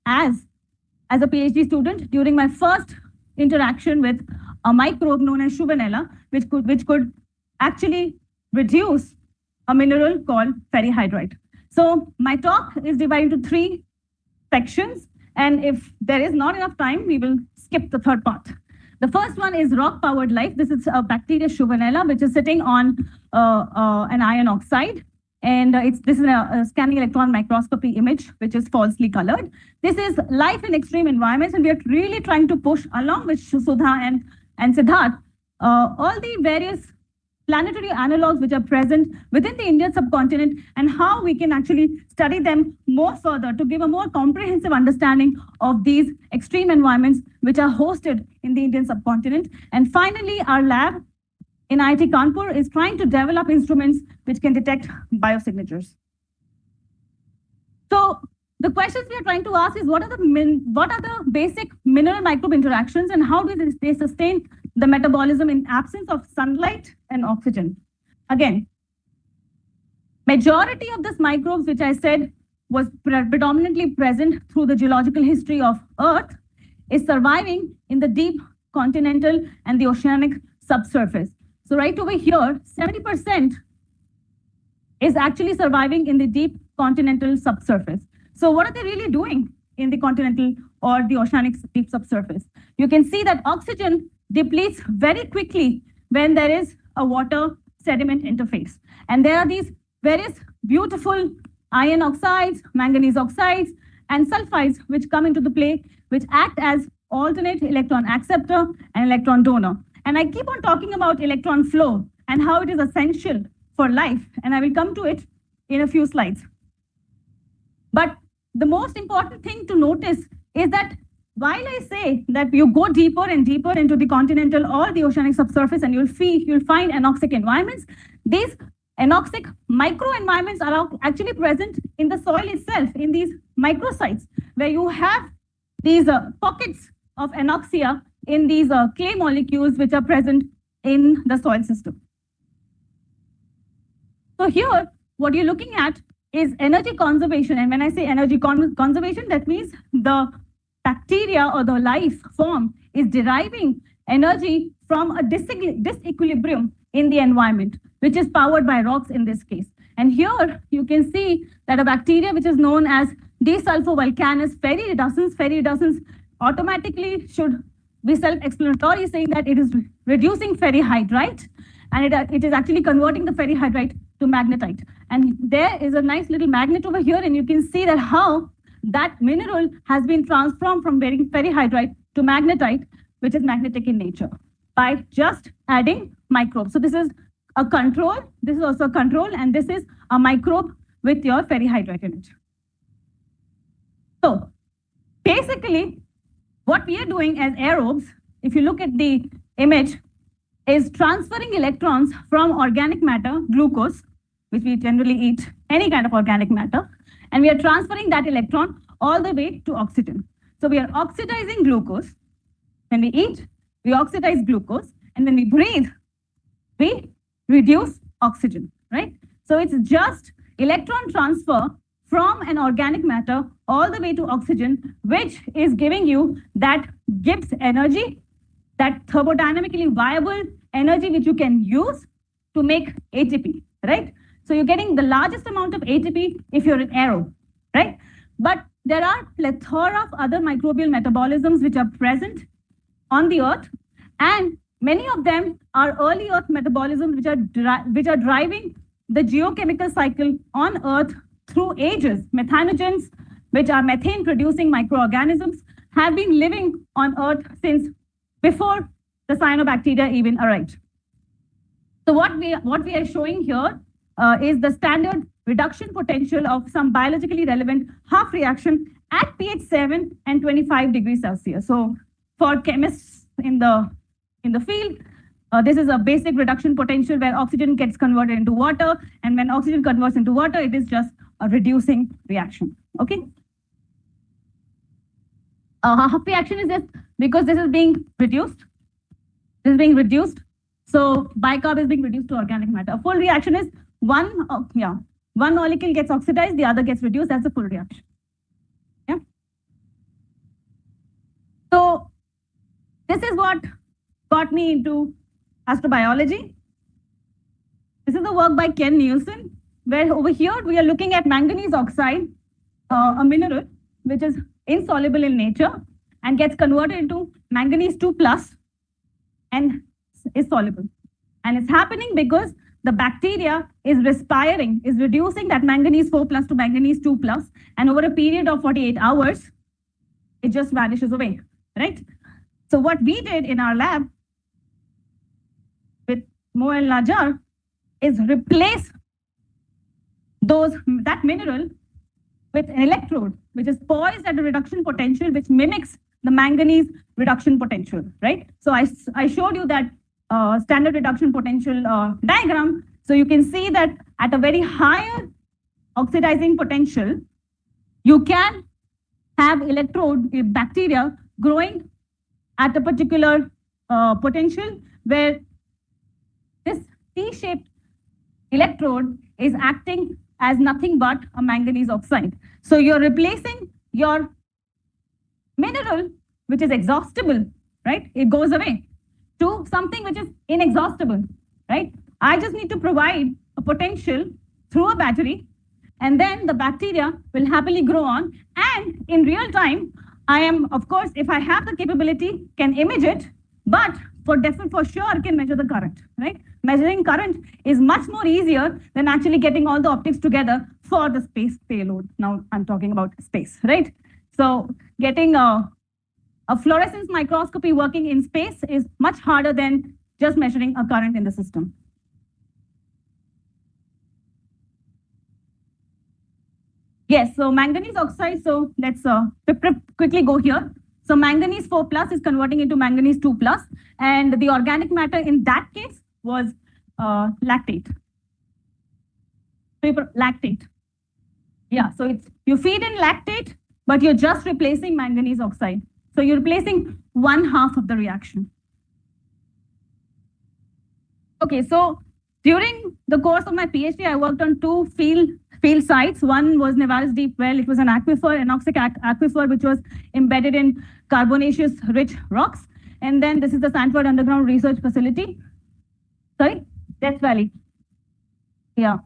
as a PhD student during my first interaction with a microbe known as Schuvenella, which could actually reduce a mineral called ferrihydrite. So my talk is divided into 3 sections. And if there is not enough time, we will skip the third part. The first one is rock-powered life. This is a bacteria Juvenella, which is sitting on an iron oxide. And this is a scanning electron microscopy image, which is falsely colored. This is life in extreme environments, and we are really trying to push, along with Sudha and Siddharth, all the various planetary analogs which are present within the Indian subcontinent and how we can actually study them more further to give a more comprehensive understanding of these extreme environments which are hosted in the Indian subcontinent. And finally, our lab in IIT Kanpur is trying to develop instruments which can detect biosignatures. So the questions we are trying to ask is what are the basic mineral microbe interactions and how do they sustain the metabolism in absence of sunlight and oxygen? Again, majority of these microbes, which I said was predominantly present through the geological history of Earth, is surviving in the deep continental and the oceanic subsurface. So right over here, 70% is actually surviving in the deep continental subsurface. So what are they really doing in the continental or the oceanic deep subsurface? You can see that oxygen depletes very quickly when there is a water sediment interface. And there are these various beautiful iron oxides, manganese oxides, and sulfides which come into the play, which act as alternate electron acceptor and electron donor. And I keep on talking about electron flow and how it is essential for life. And I will come to it in a few slides. But the most important thing to notice is that while I say that you go deeper and deeper into the continental or the oceanic subsurface and you'll find anoxic environments, these anoxic microenvironments are actually present in the soil itself, in these microsites, where you have these pockets of anoxia in these clay molecules which are present in the soil system. So here, what you're looking at is energy conservation. And when I say energy conservation, that means the bacteria or the life form is deriving energy from a disequilibrium in the environment, which is powered by rocks in this case. And here you can see that a bacteria which is known as desulfovolcanous ferrireducens automatically should be self-explanatory, saying that it is reducing ferrihydrite and it is actually converting the ferrihydrite to magnetite. And there is a nice little magnet over here, and you can see that how that mineral has been transformed from ferrihydrite to magnetite, which is magnetic in nature, by just adding microbes. So this is a control, this is also a control, and this is a microbe with your ferrihydrite in it. So basically, what we are doing as aerobes, if you look at the image, is transferring electrons from organic matter, glucose, which we generally eat, any kind of organic matter, and we are transferring that electron all the way to oxygen. So we are oxidizing glucose. When we eat, we oxidize glucose, and when we breathe, we reduce oxygen, right? So it's just electron transfer from an organic matter all the way to oxygen, which is giving you that Gibbs energy, that thermodynamically viable energy which you can use to make ATP, right? So you're getting the largest amount of ATP if you're an aerobe, right? But there are plethora of other microbial metabolisms which are present on the earth, and many of them are early earth metabolisms which are driving the geochemical cycle on earth through ages. Methanogens, which are methane producing microorganisms, have been living on earth since before the cyanobacteria even arrived. So what we are showing here is the standard reduction potential of some biologically relevant half reaction at pH 7 and 25 degrees Celsius. So for chemists in the field, this is a basic reduction potential where oxygen gets converted into water, and when oxygen converts into water, it is just a reducing reaction. Okay. Half reaction is this because this is being reduced. This is being reduced. So bicarb is being reduced to organic matter. A full reaction is one molecule gets oxidized, the other gets reduced. That's a full reaction. Yeah. So this is what got me into astrobiology. This is the work by Ken Nielsen, where over here we are looking at manganese oxide, a mineral which is insoluble in nature and gets converted into manganese 2+, and is soluble. And it's happening because the bacteria is respiring, is reducing that manganese 4 plus to manganese 2 plus, and over a period of 48 hours, it just vanishes away, right? So what we did in our lab with Mo and Lajar is replace that mineral with an electrode, which is poised at a reduction potential, which mimics the manganese reduction potential, right? So I showed you that standard reduction potential diagram. So you can see that at a very higher oxidizing potential, you can have electrode bacteria growing at a particular potential where this T-shaped electrode is acting as nothing but a manganese oxide. So you're replacing your mineral, which is exhaustible, right? It goes away to something which is inexhaustible, right? I just need to provide a potential through a battery, and then the bacteria will happily grow on. And in real time, I am, of course, if I have the capability, can image it, but for sure can measure the current, right? Measuring current is much more easier than actually getting all the optics together for the space payload. Now I'm talking about space, right? So getting a fluorescence microscopy working in space is much harder than just measuring a current in the system. Yes, so manganese oxide, so let's quickly go here. So manganese 4 plus is converting into manganese 2 plus, and the organic matter in that case was lactate. Lactate. Yeah, so it's you feed in lactate, but you're just replacing manganese oxide. So you're replacing 1/2 of the reaction. Okay, so during the course of my PhD, I worked on 2 field sites. One was Nevaris Deep Well. It was an aquifer, anoxic aquifer, which was embedded in carbonaceous rich rocks. And then this is the Sanford Underground Research Facility. Sorry, Death Valley. Yeah.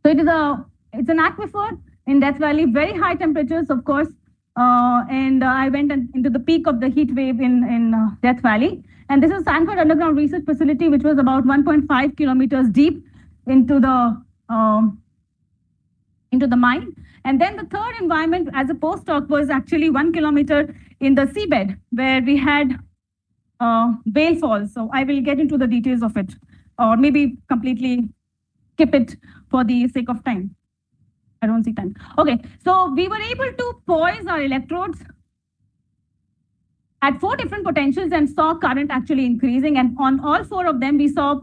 So it's an aquifer in Death Valley, very high temperatures, of course. And I went into the peak of the heat wave in Death Valley. And this is Sanford Underground Research Facility, which was about 1.5 kilometers deep into the mine. And then the third environment as a postdoc was actually 1 kilometer in the seabed, where we had whale falls. So I will get into the details of it, or maybe completely skip it for the sake of time. I don't see time. Okay, so we were able to poise our electrodes at 4 different potentials and saw current actually increasing. And on all 4 of them, we saw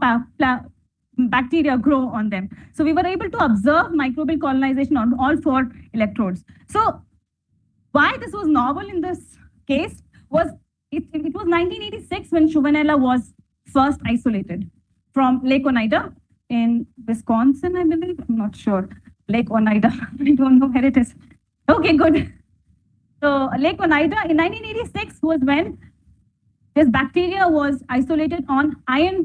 bacteria grow on them. So we were able to observe microbial colonization on all 4 electrodes. So why this was novel in this case was it was 1986 when Shuvernella was first isolated from Lake Oneida in Wisconsin, I believe. I'm not sure. Lake Oneida. I don't know where it is. Okay, good. So Lake Oneida in 1986 was when this bacteria was isolated on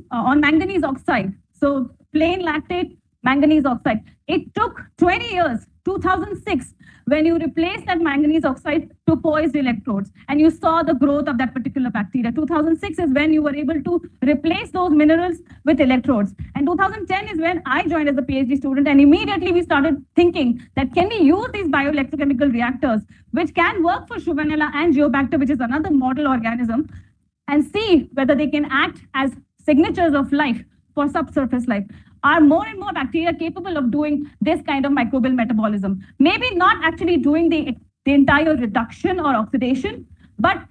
on manganese oxide. So plain lactate manganese oxide. It took 20 years, 2006, when you replaced that manganese oxide to poised electrodes, and you saw the growth of that particular bacteria. 2006 is when you were able to replace those minerals with electrodes. And 2010 is when I joined as a PhD student, and immediately we started thinking that can we use these bioelectrochemical reactors, which can work for Shuvernella and Geobacter, which is another model organism, and see whether they can act as signatures of life for subsurface life. Are more and more bacteria capable of doing this kind of microbial metabolism? Maybe not actually doing the entire reduction or oxidation, but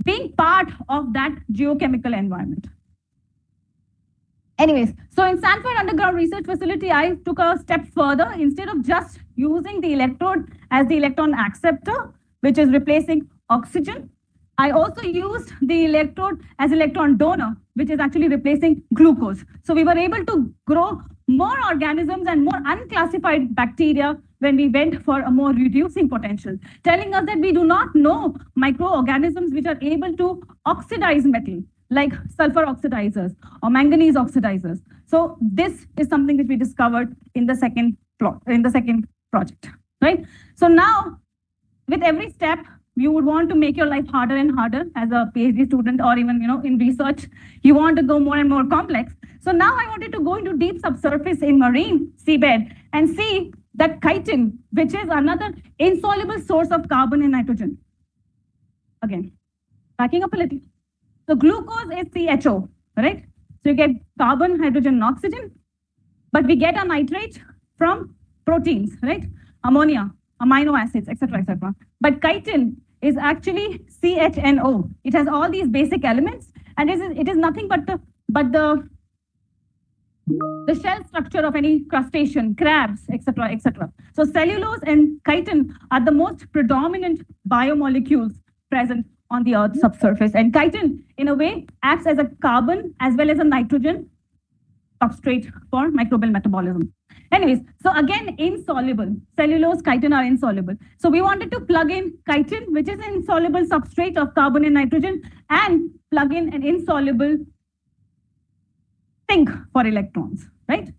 being part of that geochemical environment. Anyways, so in Sanford Underground Research Facility, I took a step further. Instead of just using the electrode as the electron acceptor, which is replacing oxygen, I also used the electrode as electron donor, which is actually replacing glucose. So we were able to grow more organisms and more unclassified bacteria when we went for a more reducing potential, telling us that we do not know microorganisms which are able to oxidize metal, like sulfur oxidizers or manganese oxidizers. So this is something that we discovered in the second project, right? So now, with every step, you would want to make your life harder and harder as a PhD student, or even, in research, you want to go more and more complex. So now I wanted to go into deep subsurface in marine seabed and see that chitin, which is another insoluble source of carbon and nitrogen. Again, backing up a little. So glucose is CHO, right? So you get carbon, hydrogen, and oxygen, but we get a nitrate from proteins, right? Ammonia, amino acids, etc., etc. But chitin is actually CHNO. It has all these basic elements, and it is nothing but the shell structure of any crustacean, crabs, etc., etc. So cellulose and chitin are the most predominant biomolecules present on the Earth's subsurface. And chitin, in a way, acts as a carbon as well as a nitrogen substrate for microbial metabolism. Anyways, so again, insoluble. Cellulose, chitin are insoluble. So we wanted to plug in chitin, which is an insoluble substrate of carbon and nitrogen, and plug in an insoluble sink for electrons, right?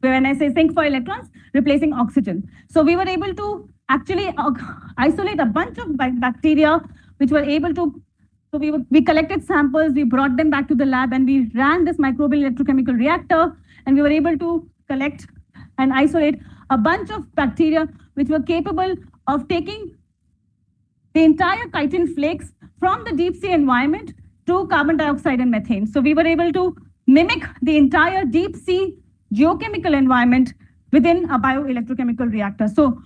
When I say sink for electrons, replacing oxygen. So we were able to actually isolate a bunch of bacteria which were able to, so we collected samples, we brought them back to the lab, and we ran this microbial electrochemical reactor, and we were able to collect and isolate a bunch of bacteria which were capable of taking the entire chitin flakes from the deep sea environment to carbon dioxide and methane. So we were able to mimic the entire deep sea geochemical environment within a bioelectrochemical reactor. So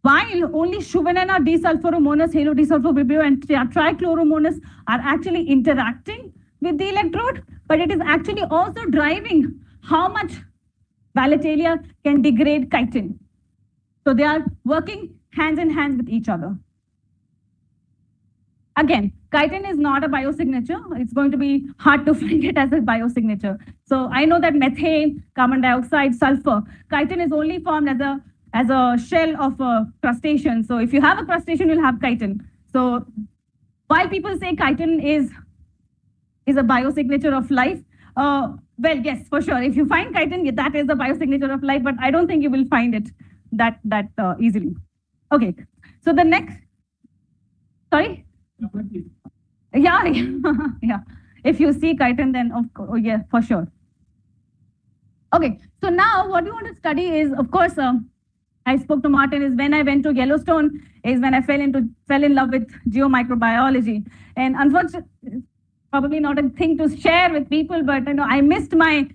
while only Schuvenena, desulfuromonas, halodesulfovibrio, and trichloromonas are actually interacting with the electrode, but it is actually also driving how much Volatillia can degrade chitin. So they are working hands in hand with each other. Again, chitin is not a biosignature. It's going to be hard to find it as a biosignature. So I know that methane, carbon dioxide, sulfur, chitin is only formed as a shell of a crustacean. So if you have a crustacean, you'll have chitin. So while people say chitin is a biosignature of life, well, yes, for sure. If you find chitin, that is the biosignature of life, but I don't think you will find it that easily. Okay, so the next, sorry? Yeah, yeah. If you see chitin, then of course, oh, yeah, for sure. Okay, so now what we want to study is, of course, I spoke to Martin, is when I went to Yellowstone, is when I fell in love with geomicrobiology. And unfortunately, probably not a thing to share with people, but I missed my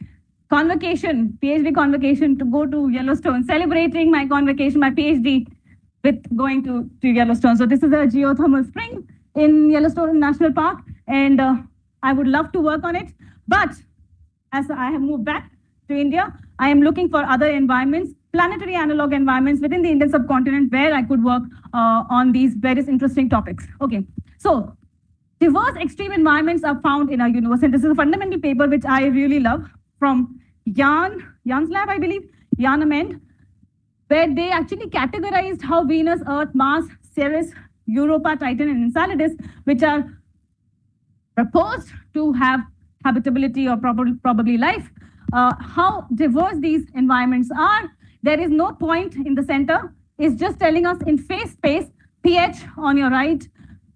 convocation, PhD convocation, to go to Yellowstone, celebrating my convocation, my PhD, with going to Yellowstone. So this is a geothermal spring in Yellowstone National Park, and I would love to work on it. But as I have moved back to India, I am looking for other environments, planetary analog environments within the Indian subcontinent where I could work on these various interesting topics. Okay, so diverse extreme environments are found in our universe, and this is a fundamental paper which I really love from Jan's lab, I believe, Jan Amend, where they actually categorized how Venus, Earth, Mars, Ceres, Europa, Titan, and Enceladus, which are proposed to have habitability or probably life, how diverse these environments are. There is no point in the center. It's just telling us in phase space, pH on your right,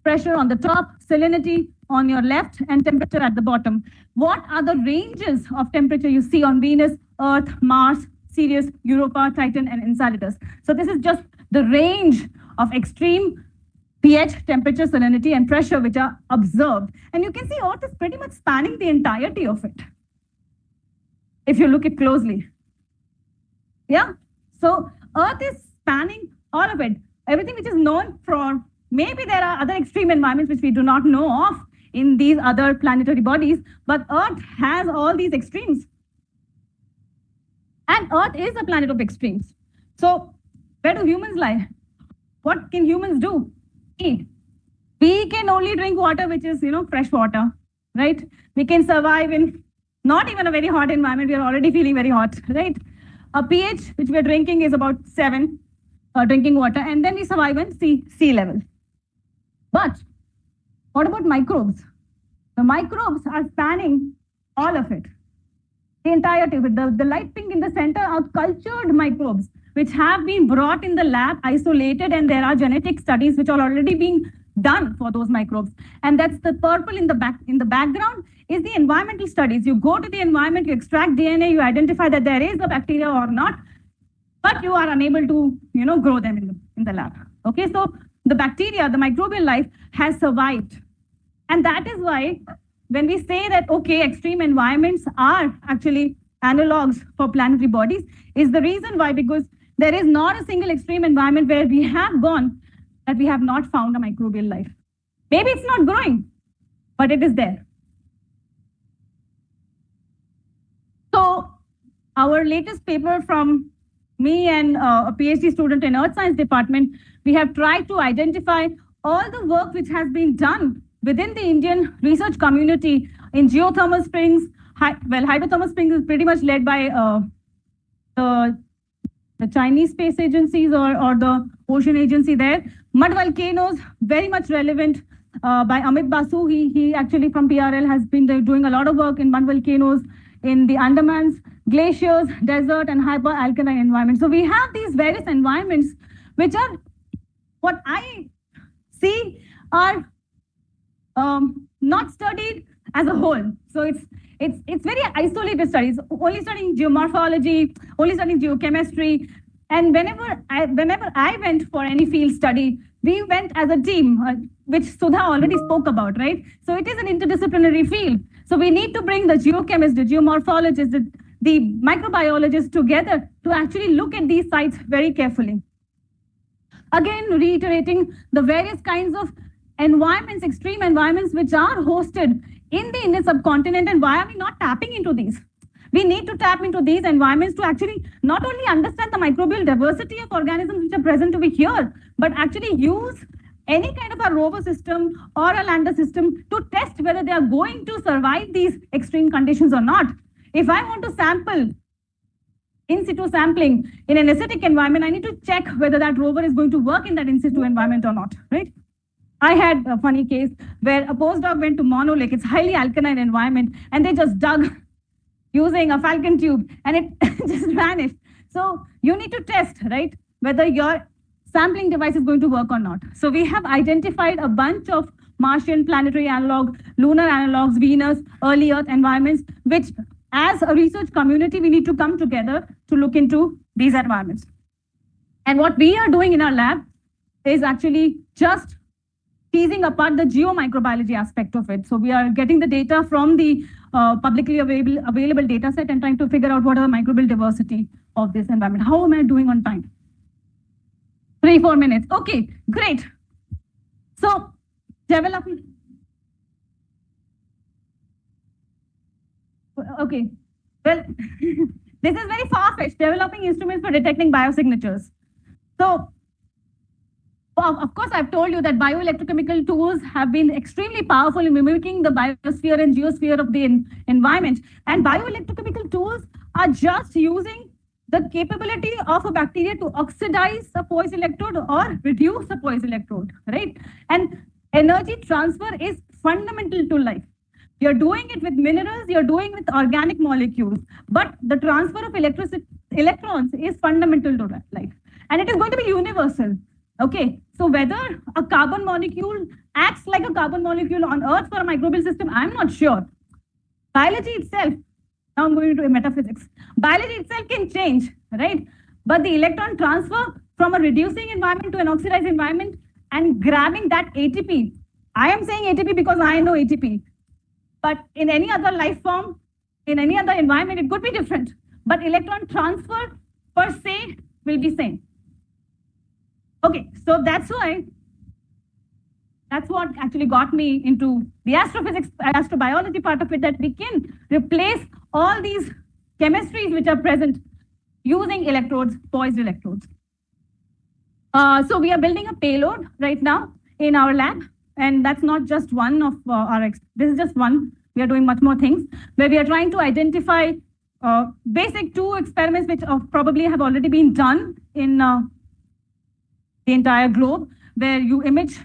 pressure on the top, salinity on your left, and temperature at the bottom. What are the ranges of temperature you see on Venus, Earth, Mars, Ceres, Europa, Titan, and Enceladus? So this is just the range of extreme pH, temperature, salinity, and pressure which are observed. And you can see Earth is pretty much spanning the entirety of it, if you look it closely. Yeah, so Earth is spanning all of it. Everything which is known for, maybe there are other extreme environments which we do not know of in these other planetary bodies, but Earth has all these extremes. And Earth is a planet of extremes. So where do humans lie? What can humans do? Eat. We can only drink water which is, fresh water, right? We can survive in not even a very hot environment. We are already feeling very hot, right? A pH which we are drinking is about 7, drinking water, and then we survive in sea level. But what about microbes? The microbes are spanning all of it, the entirety of it. The light pink in the center are cultured microbes which have been brought in the lab, isolated, and there are genetic studies which are already being done for those microbes. And that's the purple in the background is the environmental studies. You go to the environment, you extract DNA, you identify that there is a bacteria or not, but you are unable to, grow them in the lab. Okay, so the bacteria, the microbial life has survived. And that is why when we say that, okay, extreme environments are actually analogs for planetary bodies, is the reason why, because there is not a single extreme environment where we have gone that we have not found a microbial life. Maybe it's not growing, but it is there. So our latest paper from me and a PhD student in Earth Science department, we have tried to identify all the work which has been done within the Indian research community in geothermal springs. Hydrothermal springs is pretty much led by the Chinese space agencies or the ocean agency there. Mud volcanoes, very much relevant by Amit Basu. He actually from PRL has been doing a lot of work in mud volcanoes in the Andamans, glaciers, desert, and hyperalkaline environments. So we have these various environments which are what I see are not studied as a whole. So it's very isolated studies, only studying geomorphology, only studying geochemistry. And whenever I went for any field study, we went as a team, which Sudha already spoke about, right? So it is an interdisciplinary field. So we need to bring the geochemists, the geomorphologists, the microbiologists together to actually look at these sites very carefully. Again, reiterating the various kinds of environments, extreme environments, which are hosted in the Indian subcontinent, and why are we not tapping into these? We need to tap into these environments to actually not only understand the microbial diversity of organisms which are present over here, but actually use any kind of a rover system or a lander system to test whether they are going to survive these extreme conditions or not. If I want to sample, in situ sampling in an acidic environment, I need to check whether that rover is going to work in that in situ environment or not, right? I had a funny case where a postdoc went to Mono Lake, it's highly alkaline environment, and they just dug using a falcon tube and it just vanished. So you need to test, right, whether your sampling device is going to work or not. So we have identified a bunch of Martian planetary analog, lunar analogs, Venus, early Earth environments, which as a research community, we need to come together to look into these environments. And what we are doing in our lab is actually just teasing apart the geomicrobiology aspect of it. So we are getting the data from the publicly available data set and trying to figure out what are the microbial diversity of this environment. How am I doing on time? 3-4 minutes. Okay, great. So developing. Okay, well, this is very far-fetched, developing instruments for detecting biosignatures. So, of course, I've told you that bioelectrochemical tools have been extremely powerful in mimicking the biosphere and geosphere of the environment. And bioelectrochemical tools are just using the capability of a bacteria to oxidize a poised electrode or reduce a poised electrode, right? And energy transfer is fundamental to life. You're doing it with minerals, you're doing it with organic molecules, but the transfer of electrons is fundamental to life. And it is going to be universal. Okay, so whether a carbon molecule acts like a carbon molecule on Earth for a microbial system, I'm not sure. Biology itself, now I'm going into metaphysics. Biology itself can change, right? But the electron transfer from a reducing environment to an oxidized environment and grabbing that ATP. I am saying ATP because I know ATP. But in any other life form, in any other environment, it could be different. But electron transfer per se will be same. Okay, so that's what actually got me into the astrophysics, astrobiology part of it, that we can replace all these chemistries which are present using electrodes, poised electrodes. So we are building a payload right now in our lab. And that's not just one of this is just one. We are doing much more things where we are trying to identify basic 2 experiments which probably have already been done in the entire globe, where you image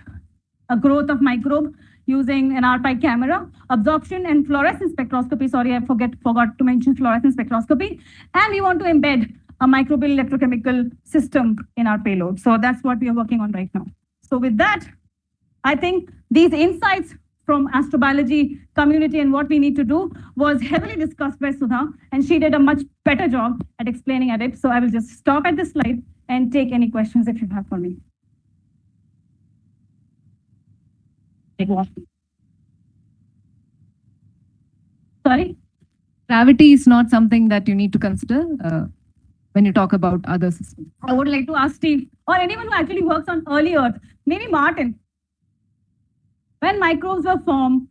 a growth of microbe using an RPI camera, absorption and fluorescence spectroscopy. Sorry, I forgot to mention fluorescence spectroscopy. And we want to embed a microbial electrochemical system in our payload. So that's what we are working on right now. So with that, I think these insights from astrobiology community and what we need to do was heavily discussed by Sudha, and she did a much better job at explaining it. So I will just stop at this slide and take any questions if you have for me. Take one. Sorry? Gravity is not something that you need to consider when you talk about other systems. I would like to ask Steve or anyone who actually works on early Earth, maybe Martin. When microbes were formed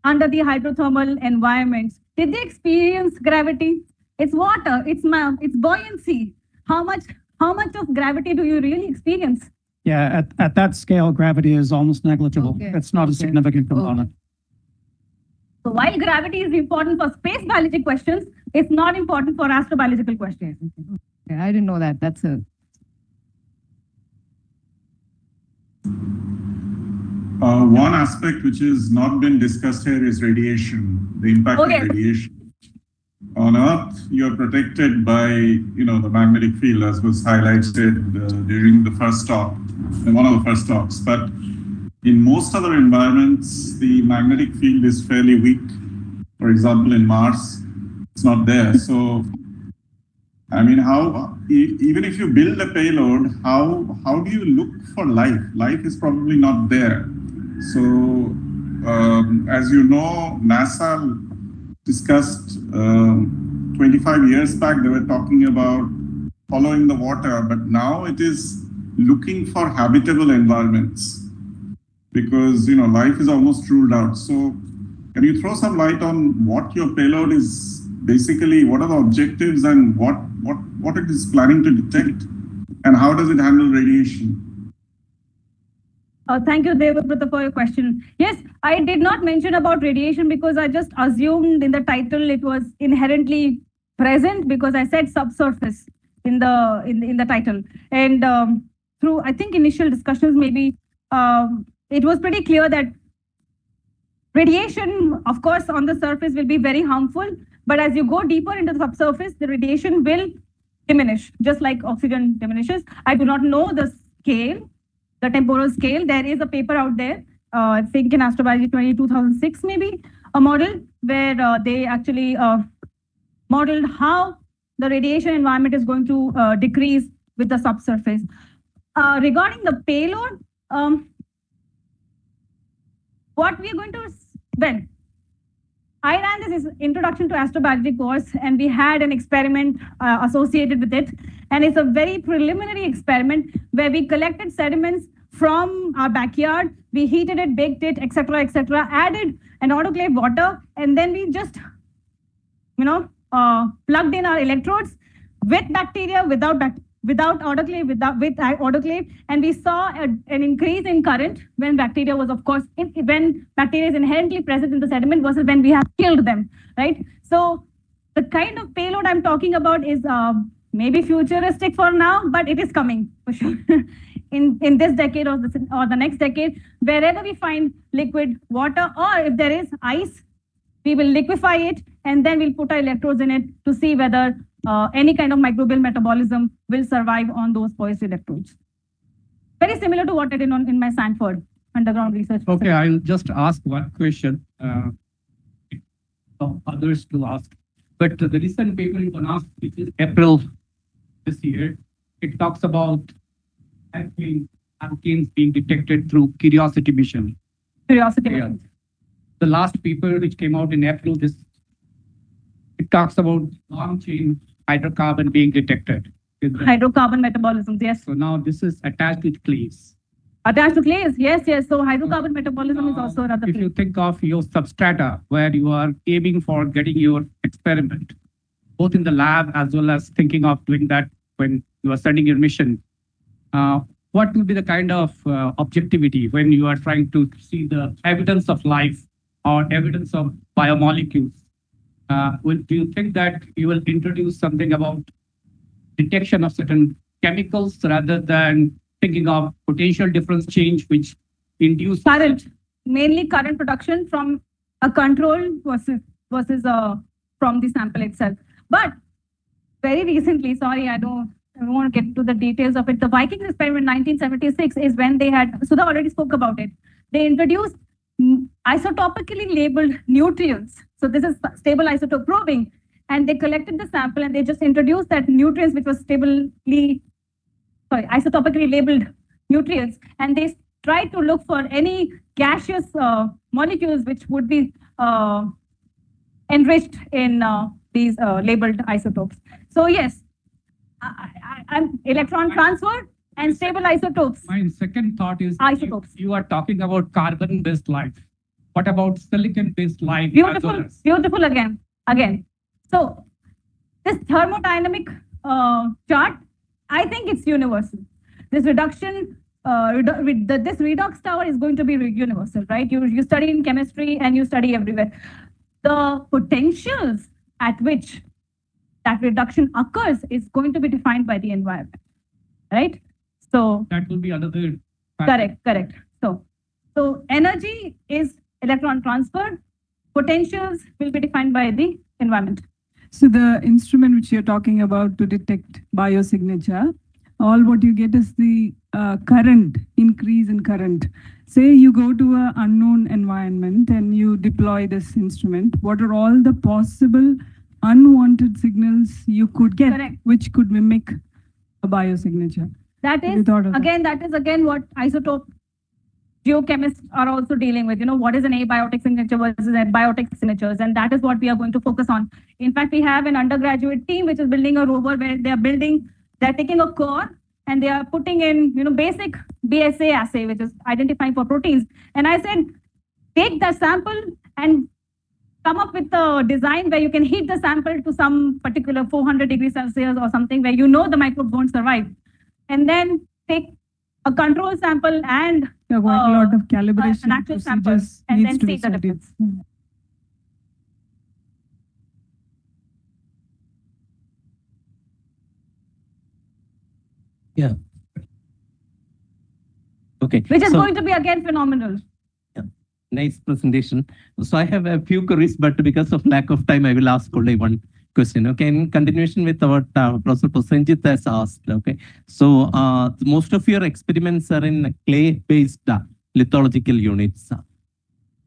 under the hydrothermal environments, did they experience gravity? It's water, it's buoyancy. How much of gravity do you really experience? Yeah, at that scale, gravity is almost negligible. Okay. It's not a significant component. So while gravity is important for space biology questions, it's not important for astrobiological questions. Okay, I didn't know that. That's a one aspect which has not been discussed here is radiation, the impact of radiation. On Earth, you're protected by, the magnetic field, as was highlighted during the first talk, one of the first talks. But in most other environments, the magnetic field is fairly weak. For example, in Mars, it's not there. So, I mean, even if you build a payload, how do you look for life? Life is probably not there. So, as you know, NASA discussed 25 years back, they were talking about following the water, but now it is looking for habitable environments because, life is almost ruled out. So can you throw some light on what your payload is basically, what are the objectives and what it is planning to detect and how does it handle radiation? Thank you, Devabrata, for your question. Yes, I did not mention about radiation because I just assumed in the title it was inherently present because I said subsurface in the title. And through, I think, initial discussions, maybe it was pretty clear that radiation, of course, on the surface will be very harmful. But as you go deeper into the subsurface, the radiation will diminish, just like oxygen diminishes. I do not know the scale, the temporal scale. There is a paper out there, I think in Astrobiology 2006, maybe, a model where they actually modeled how the radiation environment is going to decrease with the subsurface. Regarding the payload, what we are going to, I ran this introduction to astrobiology course and we had an experiment associated with it. And it's a very preliminary experiment where we collected sediments from our backyard, we heated it, baked it, etc., added an autoclave water, and then we just, plugged in our electrodes with bacteria, without autoclave, with autoclave, and we saw an increase in current when bacteria was, of course, when bacteria is inherently present in the sediment versus when we have killed them, right? So the kind of payload I'm talking about is maybe futuristic for now, but it is coming for sure. in this decade or the next decade, wherever we find liquid water, or if there is ice, we will liquefy it and then we'll put our electrodes in it to see whether any kind of microbial metabolism will survive on those poised electrodes. Very similar to what I did in my Sanford underground research. Okay, I'll just ask one question. Others to ask. But the recent paper you can ask, which is April this year, it talks about alkanes being detected through Curiosity mission. Curiosity mission. The last paper which came out in April, it talks about long chain hydrocarbon being detected. Hydrocarbon metabolism, yes. So now this is attached with clays. Attached to clays, yes. So hydrocarbon metabolism is also another. If you think of your substrata, where you are aiming for getting your experiment, both in the lab as well as thinking of doing that when you are sending your mission, what will be the kind of objectivity when you are trying to see the evidence of life or evidence of biomolecules? Do you think that you will introduce something about detection of certain chemicals rather than thinking of potential difference change which induce current, mainly current production from a control versus from the sample itself? But very recently, sorry, I don't want to get to the details of it. The Vikings experiment 1976 is when they had, Sudha already spoke about it. they introduced isotopically labeled nutrients. So this is stable isotope probing. And they collected the sample and they just introduced that nutrients which was isotopically labeled nutrients. And they tried to look for any gaseous molecules which would be enriched in these labeled isotopes. So yes, I'm electron transfer and stable isotopes. My second thought is Isotopes. You are talking about carbon-based life. What about silicon-based life? Beautiful, beautiful again. So this thermodynamic chart, I think it's universal. This reduction, this redox tower is going to be universal, right? You study in chemistry and you study everywhere. The potentials at which that reduction occurs is going to be defined by the environment, right? So that will be another factor. Correct. So energy is electron transfer. Potentials will be defined by the environment. So the instrument which you're talking about to detect biosignature, all what you get is the current, increase in current. Say you go to an unknown environment and you deploy this instrument, what are all the possible unwanted signals you could get, which could mimic a biosignature? That is again what isotope geochemists are also dealing with. What is an abiotic signature versus abiotic signatures, and that is what we are going to focus on. In fact, we have an undergraduate team which is building a rover where they're taking a core and they are putting in basic BSA assay, which is identifying for proteins. And I said, take that sample and come up with a design where you can heat the sample to some particular 400 degrees Celsius or something where the microbes won't survive. And then take a control sample and quite a lot of calibration an actual sample and then see the difference. Yeah. Okay. Which is going to be again phenomenal. Yeah. Nice presentation. So I have a few queries, but because of lack of time, I will ask only one question. Okay. In continuation with what Professor Prosenjit has asked. Okay. So most of your experiments are in clay-based lithological units.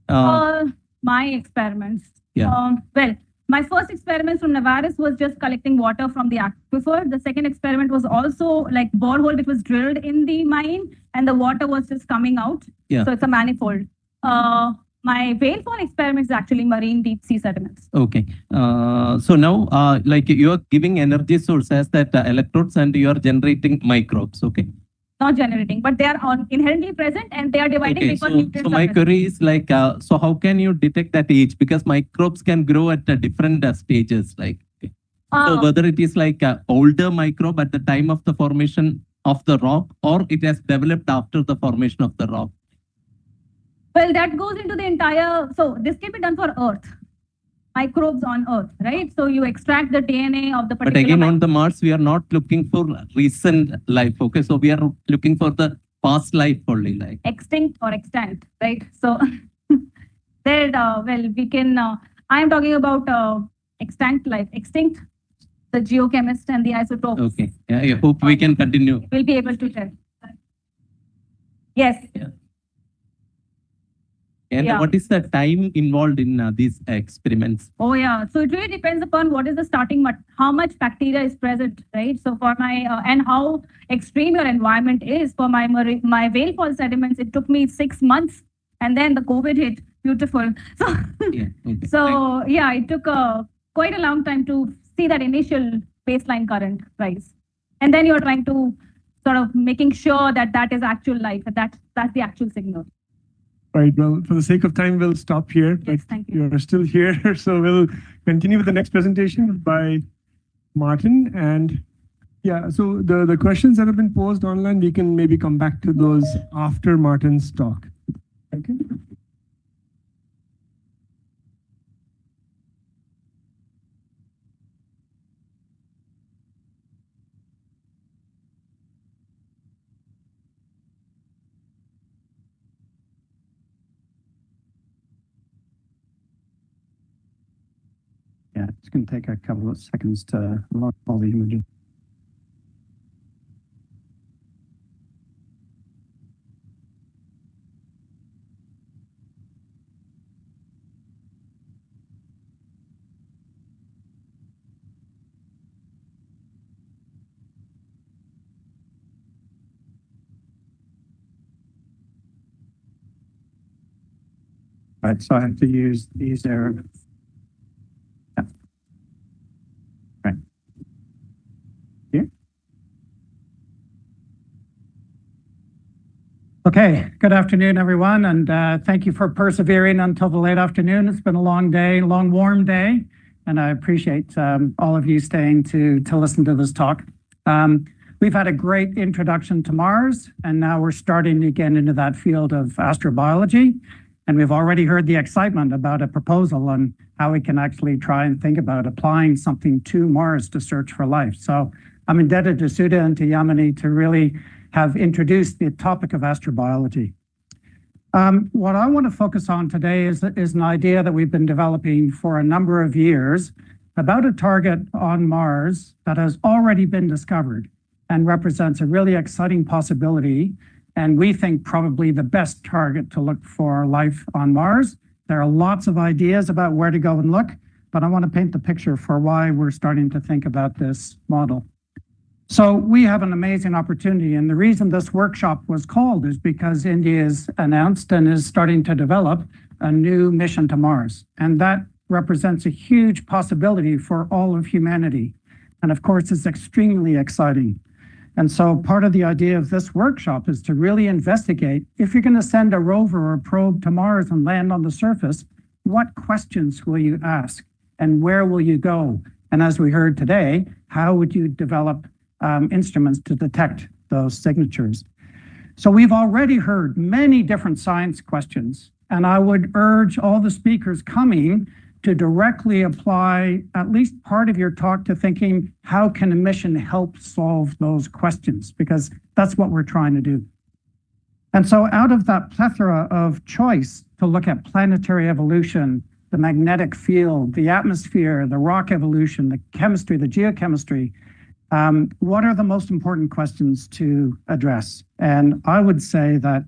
My experiments. Yeah. Well, my first experiments from Navaris was just collecting water from the aquifer. The second experiment was also like borehole, which was drilled in the mine, and the water was just coming out. Yeah. So it's a manifold. My whalefall experiment is actually marine deep sea sediments. Okay. So now, like you are giving energy source as that electrodes, and you are generating microbes. Okay. Not generating, but they are inherently present and they are dividing okay, because nutrients so my query is like, so how can you detect that age? Because microbes can grow at different stages. Like, okay. So whether it is like older microbe at the time of the formation of the rock, or it has developed after the formation of the rock. Well, that goes into the entire. So this can be done for Earth. Microbes on Earth, right? So you extract the DNA of the particular. But again, on the Mars, we are not looking for recent life. Okay, so we are looking for the past life only, like extinct or extant, right? So there, well, we can. I am talking about extant life, extinct, the geochemist and the isotopes. Okay, yeah, I hope we can continue. We'll be able to tell. Yes. Yeah. And what is the time involved in these experiments? Oh yeah, so it really depends upon what is the starting, how much bacteria is present, right? So for my and how extreme your environment is. For my whalefall sediments, it took me 6 months, and then the COVID hit. Beautiful. So yeah, okay. So yeah, it took quite a long time to see that initial baseline current rise, and then you're trying to sort of making sure that that is actual life, that's the actual signal. Right. Well, for the sake of time, we'll stop here. Yes, thank you. You're still here, so we'll continue with the next presentation by Martin. And yeah, so the questions that have been posed online, we can maybe come back to those after Martin's talk. Okay. Yeah, it's going to take a couple of seconds to load all the images. Right, so I have to use these arrows. Yeah. Right. Here. Okay, good afternoon, everyone, and thank you for persevering until the late afternoon. It's been a long day, long warm day, and I appreciate all of you staying to listen to this talk. We've had a great introduction to Mars, and now we're starting to get into that field of astrobiology. And we've already heard the excitement about a proposal on how we can actually try and think about applying something to Mars to search for life. So I'm indebted to Sudha and to Yamini to really have introduced the topic of astrobiology. What I want to focus on today is an idea that we've been developing for a number of years about a target on Mars that has already been discovered and represents a really exciting possibility. And we think probably the best target to look for life on Mars. There are lots of ideas about where to go and look, but I want to paint the picture for why we're starting to think about this model. So we have an amazing opportunity, and the reason this workshop was called is because India has announced and is starting to develop a new mission to Mars, and that represents a huge possibility for all of humanity. And of course, it's extremely exciting. And so part of the idea of this workshop is to really investigate, if you're going to send a rover or a probe to Mars and land on the surface, what questions will you ask and where will you go? And as we heard today, how would you develop instruments to detect those signatures? So we've already heard many different science questions, and I would urge all the speakers coming to directly apply at least part of your talk to thinking, how can a mission help solve those questions? Because that's what we're trying to do. And so out of that plethora of choice to look at planetary evolution, the magnetic field, the atmosphere, the rock evolution, the chemistry, the geochemistry, what are the most important questions to address? And I would say that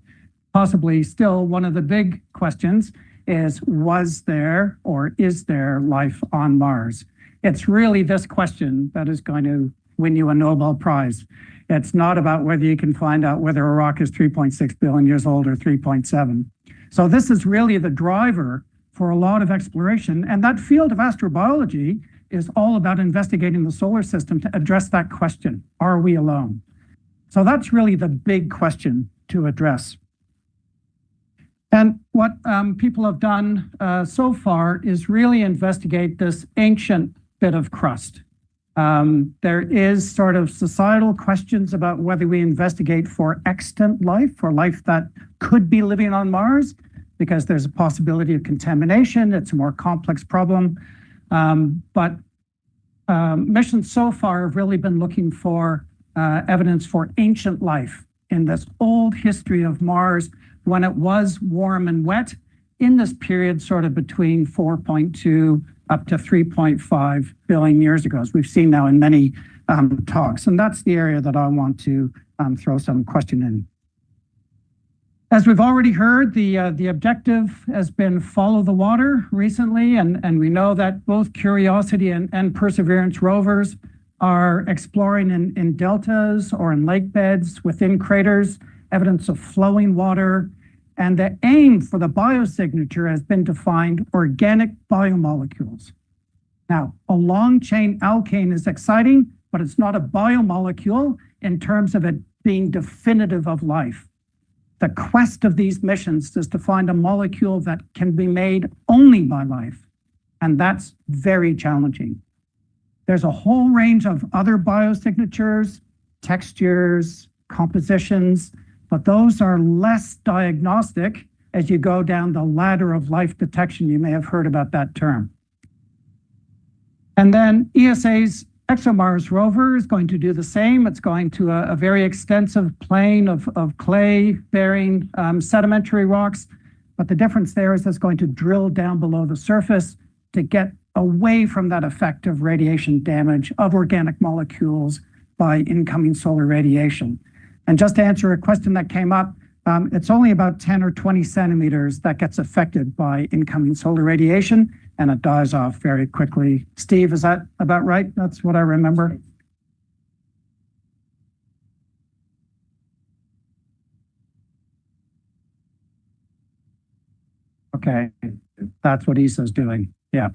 possibly still one of the big questions is, was there or is there life on Mars? It's really this question that is going to win you a Nobel Prize. It's not about whether you can find out whether a rock is 3.6 billion years old or 3.7. So this is really the driver for a lot of exploration. And that field of astrobiology is all about investigating the solar system to address that question. Are we alone? So that's really the big question to address. And what people have done so far is really investigate this ancient bit of crust. There is sort of societal questions about whether we investigate for extant life, for life that could be living on Mars, because there's a possibility of contamination. It's a more complex problem. But missions so far have really been looking for evidence for ancient life in this old history of Mars, when it was warm and wet in this period sort of between 4.2 up to 3.5 billion years ago, as we've seen now in many talks. And that's the area that I want to throw some question in. As we've already heard, the objective has been follow the water recently, and we know that both Curiosity and Perseverance rovers are exploring in deltas or in lake beds within craters, evidence of flowing water. And the aim for the biosignature has been to find organic biomolecules. Now, a long chain alkane is exciting, but it's not a biomolecule in terms of it being definitive of life. The quest of these missions is to find a molecule that can be made only by life. And that's very challenging. There's a whole range of other biosignatures, textures, compositions, but those are less diagnostic as you go down the ladder of life detection. You may have heard about that term. And then ESA's ExoMars rover is going to do the same. It's going to a very extensive plain of clay-bearing sedimentary rocks. But the difference there is it's going to drill down below the surface to get away from that effect of radiation damage of organic molecules by incoming solar radiation. And just to answer a question that came up, it's only about 10 or 20 centimeters that gets affected by incoming solar radiation, and it dies off very quickly. Steve, is that about right? That's what I remember. Okay, that's what ESA's doing. Yeah.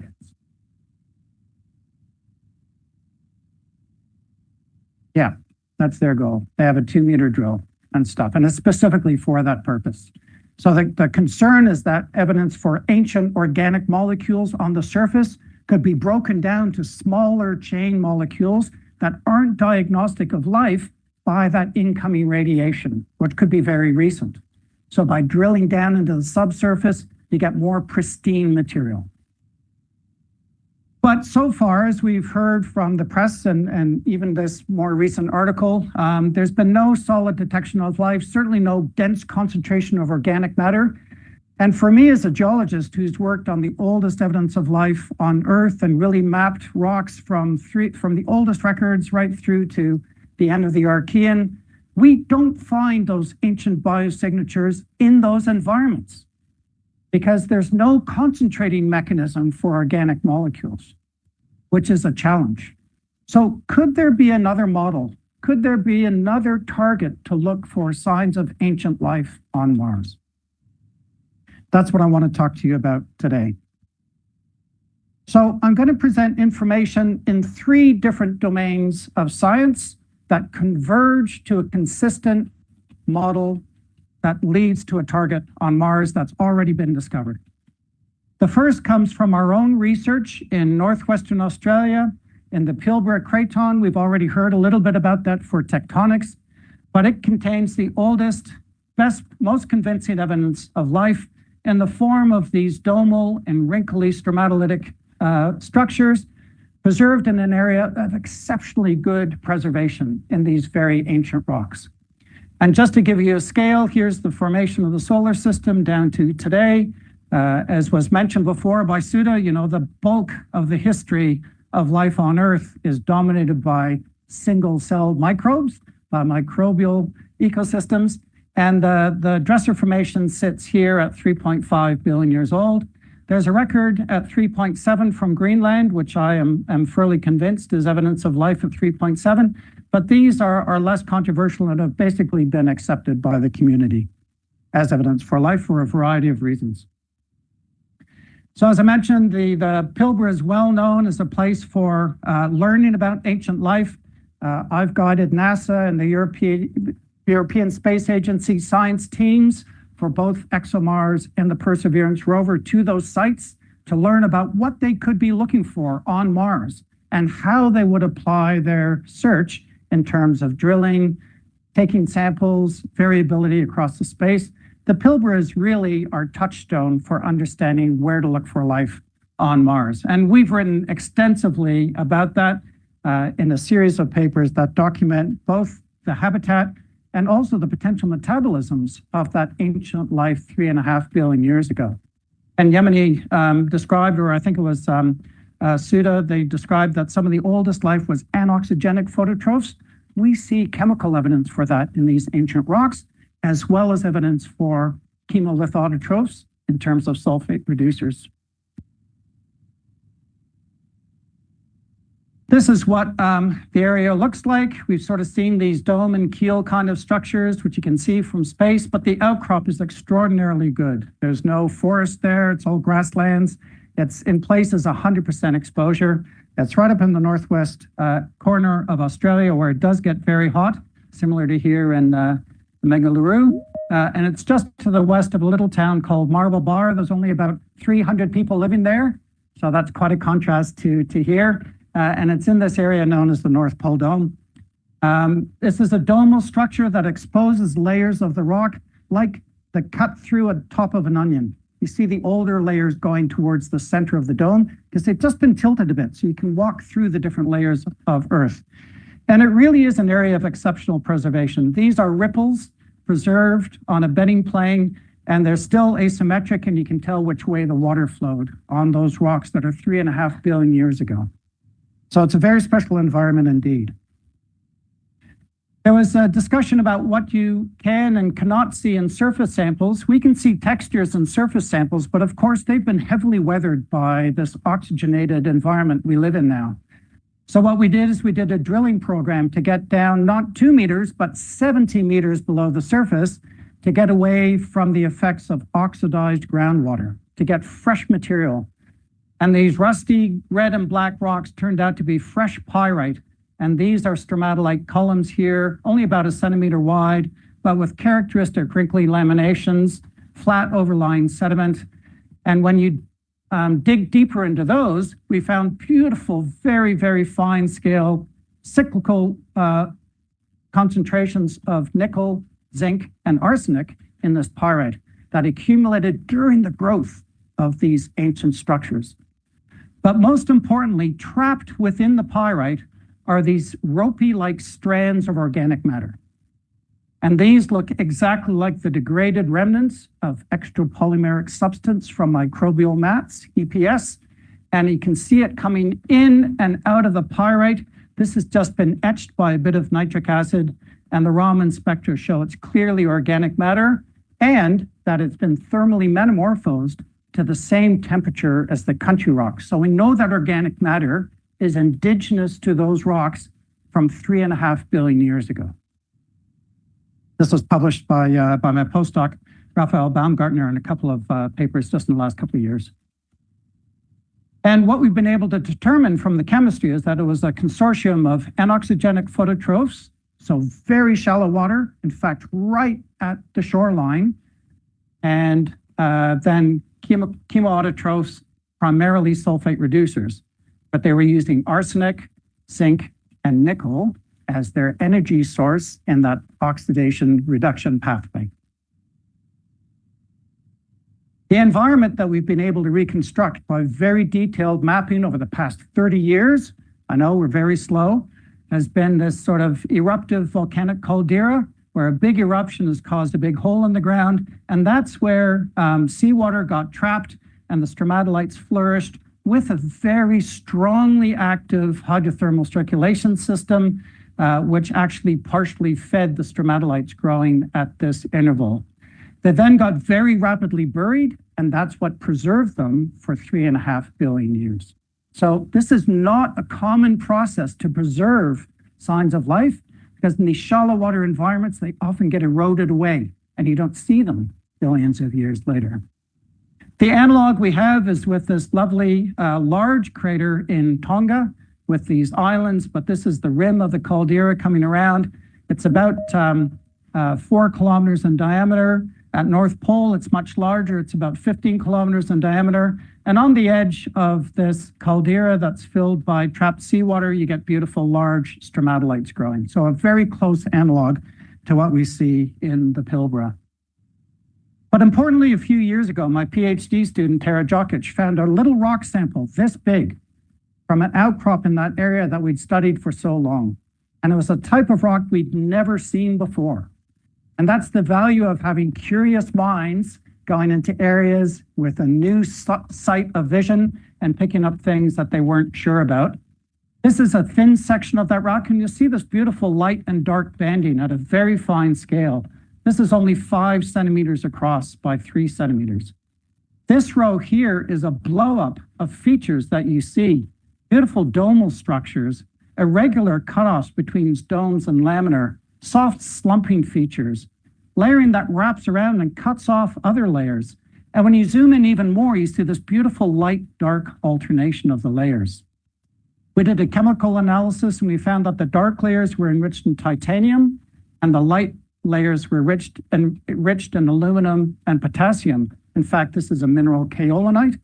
Yeah, that's their goal. They have a 2-meter drill and stuff, and it's specifically for that purpose. So the concern is that evidence for ancient organic molecules on the surface could be broken down to smaller chain molecules that aren't diagnostic of life by that incoming radiation, which could be very recent. So by drilling down into the subsurface, you get more pristine material. But so far, as we've heard from the press and even this more recent article, there's been no solid detection of life, certainly no dense concentration of organic matter. And for me as a geologist who's worked on the oldest evidence of life on Earth and really mapped rocks from the oldest records right through to the end of the Archean, we don't find those ancient biosignatures in those environments because there's no concentrating mechanism for organic molecules, which is a challenge. So could there be another model? Could there be another target to look for signs of ancient life on Mars? That's what I want to talk to you about today. So I'm going to present information in 3 different domains of science that converge to a consistent model that leads to a target on Mars that's already been discovered. The first comes from our own research in northwestern Australia in the Pilbara Craton. We've already heard a little bit about that for tectonics, but it contains the oldest, best, most convincing evidence of life in the form of these domal and wrinkly stromatolitic structures preserved in an area of exceptionally good preservation in these very ancient rocks. And just to give you a scale, here's the formation of the solar system down to today. As was mentioned before by Sudha, the bulk of the history of life on Earth is dominated by single-celled microbes, microbial ecosystems. And the Dresser Formation sits here at 3.5 billion years old. There's a record at 3.7 from Greenland, which I am fairly convinced is evidence of life at 3.7. But these are less controversial and have basically been accepted by the community as evidence for life for a variety of reasons. So as I mentioned, the Pilbara is well known as a place for learning about ancient life. I've guided NASA and the European Space Agency science teams for both ExoMars and the Perseverance rover to those sites to learn about what they could be looking for on Mars and how they would apply their search in terms of drilling, taking samples, variability across the space. The Pilbara is really our touchstone for understanding where to look for life on Mars. And we've written extensively about that in a series of papers that document both the habitat and also the potential metabolisms of that ancient life 3.5 billion years ago. And Yemeni described, or I think it was Sudha, they described that some of the oldest life was anoxygenic phototrophs. We see chemical evidence for that in these ancient rocks, as well as evidence for chemolithotrophs in terms of sulfate reducers. This is what the area looks like. We've sort of seen these dome and keel kind of structures, which you can see from space, but the outcrop is extraordinarily good. There's no forest there. It's all grasslands. It's in places 100% exposure. It's right up in the northwest corner of Australia where it does get very hot, similar to here in Bengaluru. And it's just to the west of a little town called Marble Bar. There's only about 300 people living there. So that's quite a contrast to here. And it's in this area known as the North Pole Dome. This is a domal structure that exposes layers of the rock like the cut through a top of an onion. You see the older layers going towards the center of the dome because they've just been tilted a bit so you can walk through the different layers of Earth. And it really is an area of exceptional preservation. These are ripples preserved on a bedding plane, and they're still asymmetric, and you can tell which way the water flowed on those rocks that are 3.5 billion years ago. So it's a very special environment indeed. There was a discussion about what you can and cannot see in surface samples. We can see textures in surface samples, but of course they've been heavily weathered by this oxygenated environment we live in now. So what we did is we did a drilling program to get down not 2 meters, but 70 meters below the surface to get away from the effects of oxidized groundwater. to get fresh material. And these rusty red and black rocks turned out to be fresh pyrite. And these are stromatolite columns here, only about 1 centimeter wide, but with characteristic wrinkly laminations, flat overlying sediment. And when you dig deeper into those, we found beautiful, very, very fine scale cyclical concentrations of nickel, zinc, and arsenic in this pyrite that accumulated during the growth of these ancient structures. But most importantly, trapped within the pyrite are these ropey-like strands of organic matter. And these look exactly like the degraded remnants of extrapolymeric substance from microbial mats, EPS. And you can see it coming in and out of the pyrite. This has just been etched by a bit of nitric acid, and the Raman spectra show it's clearly organic matter and that it's been thermally metamorphosed to the same temperature as the country rocks. So we know that organic matter is indigenous to those rocks from 3.5 billion years ago. This was published by my postdoc, Raphael Baumgartner, in a couple of papers just in the last couple of years. And what we've been able to determine from the chemistry is that it was a consortium of anoxygenic phototrophs, so very shallow water, in fact, right at the shoreline, and then chemoautotrophs, primarily sulfate reducers. But they were using arsenic, zinc, and nickel as their energy source in that oxidation reduction pathway. The environment that we've been able to reconstruct by very detailed mapping over the past 30 years, I know we're very slow, has been this sort of eruptive volcanic caldera where a big eruption has caused a big hole in the ground. And that's where seawater got trapped and the stromatolites flourished with a very strongly active hydrothermal circulation system, which actually partially fed the stromatolites growing at this interval. They then got very rapidly buried, and that's what preserved them for 3.5 billion years. So this is not a common process to preserve signs of life, because in these shallow water environments, they often get eroded away, and you don't see them billions of years later. The analog we have is with this lovely large crater in Tonga with these islands, but this is the rim of the caldera coming around. It's about 4 kilometers in diameter. At North Pole, it's much larger. It's about 15 kilometers in diameter. And on the edge of this caldera that's filled by trapped seawater, you get beautiful large stromatolites growing. So a very close analog to what we see in the Pilbara. But importantly, a few years ago, my PhD student, Tara Jokic, found a little rock sample this big from an outcrop in that area that we'd studied for so long. And it was a type of rock we'd never seen before. And that's the value of having curious minds going into areas with a new sight of vision and picking up things that they weren't sure about. This is a thin section of that rock, and you'll see this beautiful light and dark banding at a very fine scale. This is only 5 centimeters across by 3 centimeters. This row here is a blow-up of features that you see. Beautiful domal structures, irregular cutoffs between domes and laminar, soft slumping features, layering that wraps around and cuts off other layers. And when you zoom in even more, you see this beautiful light-dark alternation of the layers. We did a chemical analysis and we found that the dark layers were enriched in titanium and the light layers were enriched in aluminum and potassium. In fact, this is a mineral kaolinite.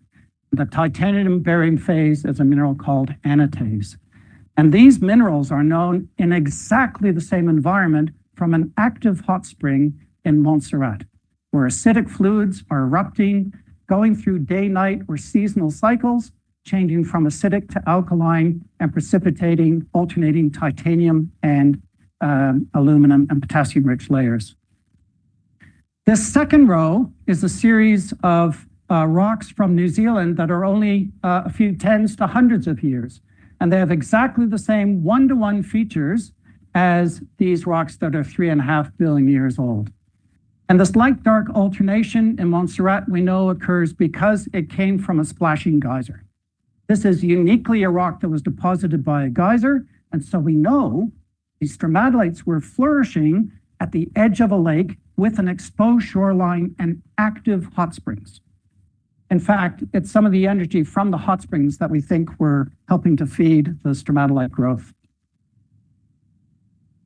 The titanium-bearing phase is a mineral called anatase. And these minerals are known in exactly the same environment from an active hot spring in Montserrat, where acidic fluids are erupting, going through day-night or seasonal cycles, changing from acidic to alkaline and precipitating alternating titanium and aluminum and potassium-rich layers. This second row is a series of rocks from New Zealand that are only a few tens to hundreds of years. And they have exactly the same one-to-one features as these rocks that are 3.5 billion years old. And this light-dark alternation in Montserrat we know occurs because it came from a splashing geyser. This is uniquely a rock that was deposited by a geyser, and so we know these stromatolites were flourishing at the edge of a lake with an exposed shoreline and active hot springs. In fact, it's some of the energy from the hot springs that we think were helping to feed the stromatolite growth.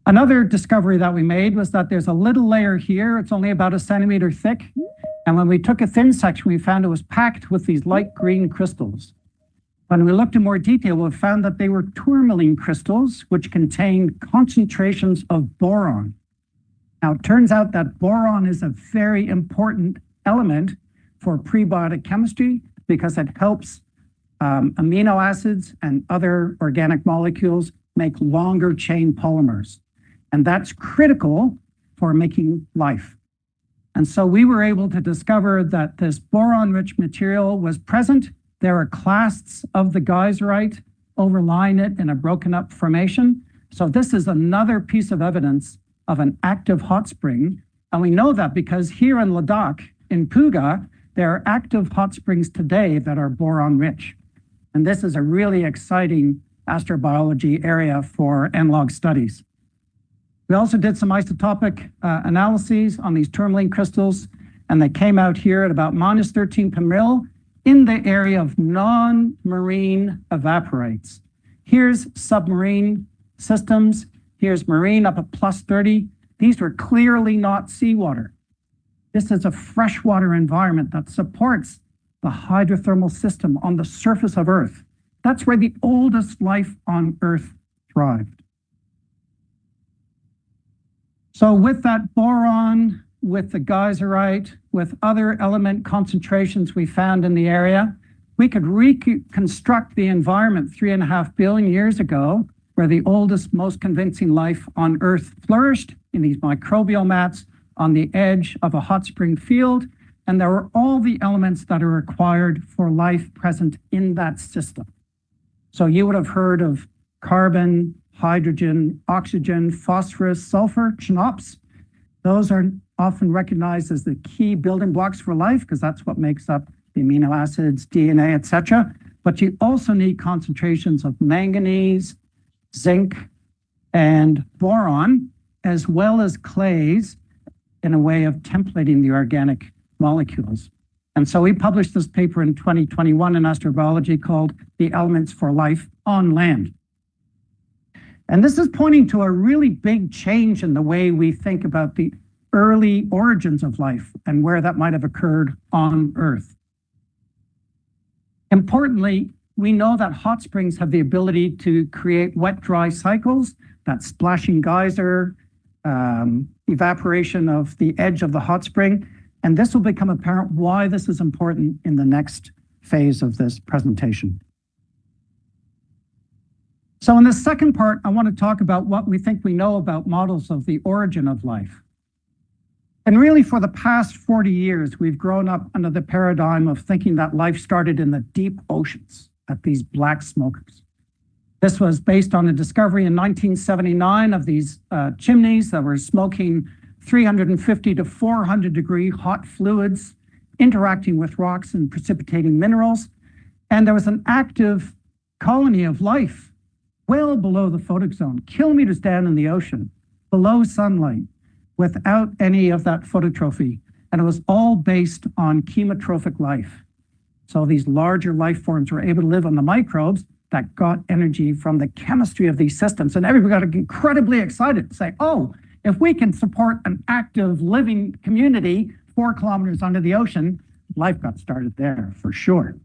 Another discovery that we made was that there's a little layer here. It's only about 1 centimeter thick. And when we took a thin section, we found it was packed with these light green crystals. When we looked in more detail, we found that they were tourmaline crystals, which contained concentrations of boron. Now, it turns out that boron is a very important element for prebiotic chemistry because it helps amino acids and other organic molecules make longer chain polymers. And that's critical for making life. And so we were able to discover that this boron-rich material was present. There are clasts of the geyserite overlying it in a broken up formation. So this is another piece of evidence of an active hot spring. And we know that because here in Ladakh, in Puga, there are active hot springs today that are boron-rich. And this is a really exciting astrobiology area for analog studies. We also did some isotopic analyses on these tourmaline crystals, and they came out here at about -13 per mil in the area of non-marine evaporites. Here's submarine systems. Here's marine up at +30. These were clearly not seawater. This is a freshwater environment that supports the hydrothermal system on the surface of Earth. That's where the oldest life on Earth thrived. So with that boron, with the geyserite, with other element concentrations we found in the area, we could reconstruct the environment 3.5 billion years ago, where the oldest, most convincing life on Earth flourished in these microbial mats on the edge of a hot spring field. And there were all the elements that are required for life present in that system. So you would have heard of carbon, hydrogen, oxygen, phosphorus, sulfur, CHNOPS. Those are often recognized as the key building blocks for life because that's what makes up the amino acids, DNA, etc. But you also need concentrations of manganese, zinc, and boron, as well as clays in a way of templating the organic molecules. And so we published this paper in 2021 in astrobiology called The Elements for Life on Land. And this is pointing to a really big change in the way we think about the early origins of life and where that might have occurred on Earth. Importantly, we know that hot springs have the ability to create wet-dry cycles, that splashing geyser, evaporation of the edge of the hot spring. And this will become apparent why this is important in the next phase of this presentation. So in the second part, I want to talk about what we think we know about models of the origin of life. And really for the past 40 years, we've grown up under the paradigm of thinking that life started in the deep oceans at these black smokers. This was based on the discovery in 1979 of these chimneys that were smoking 350 to 400 degree hot fluids interacting with rocks and precipitating minerals. And there was an active colony of life well below the photic zone, kilometers down in the ocean, below sunlight, without any of that phototrophy. And it was all based on chemotrophic life. So these larger life forms were able to live on the microbes that got energy from the chemistry of these systems. And everybody got incredibly excited to say, oh, if we can support an active living community 4 kilometers under the ocean, life got started there for sure.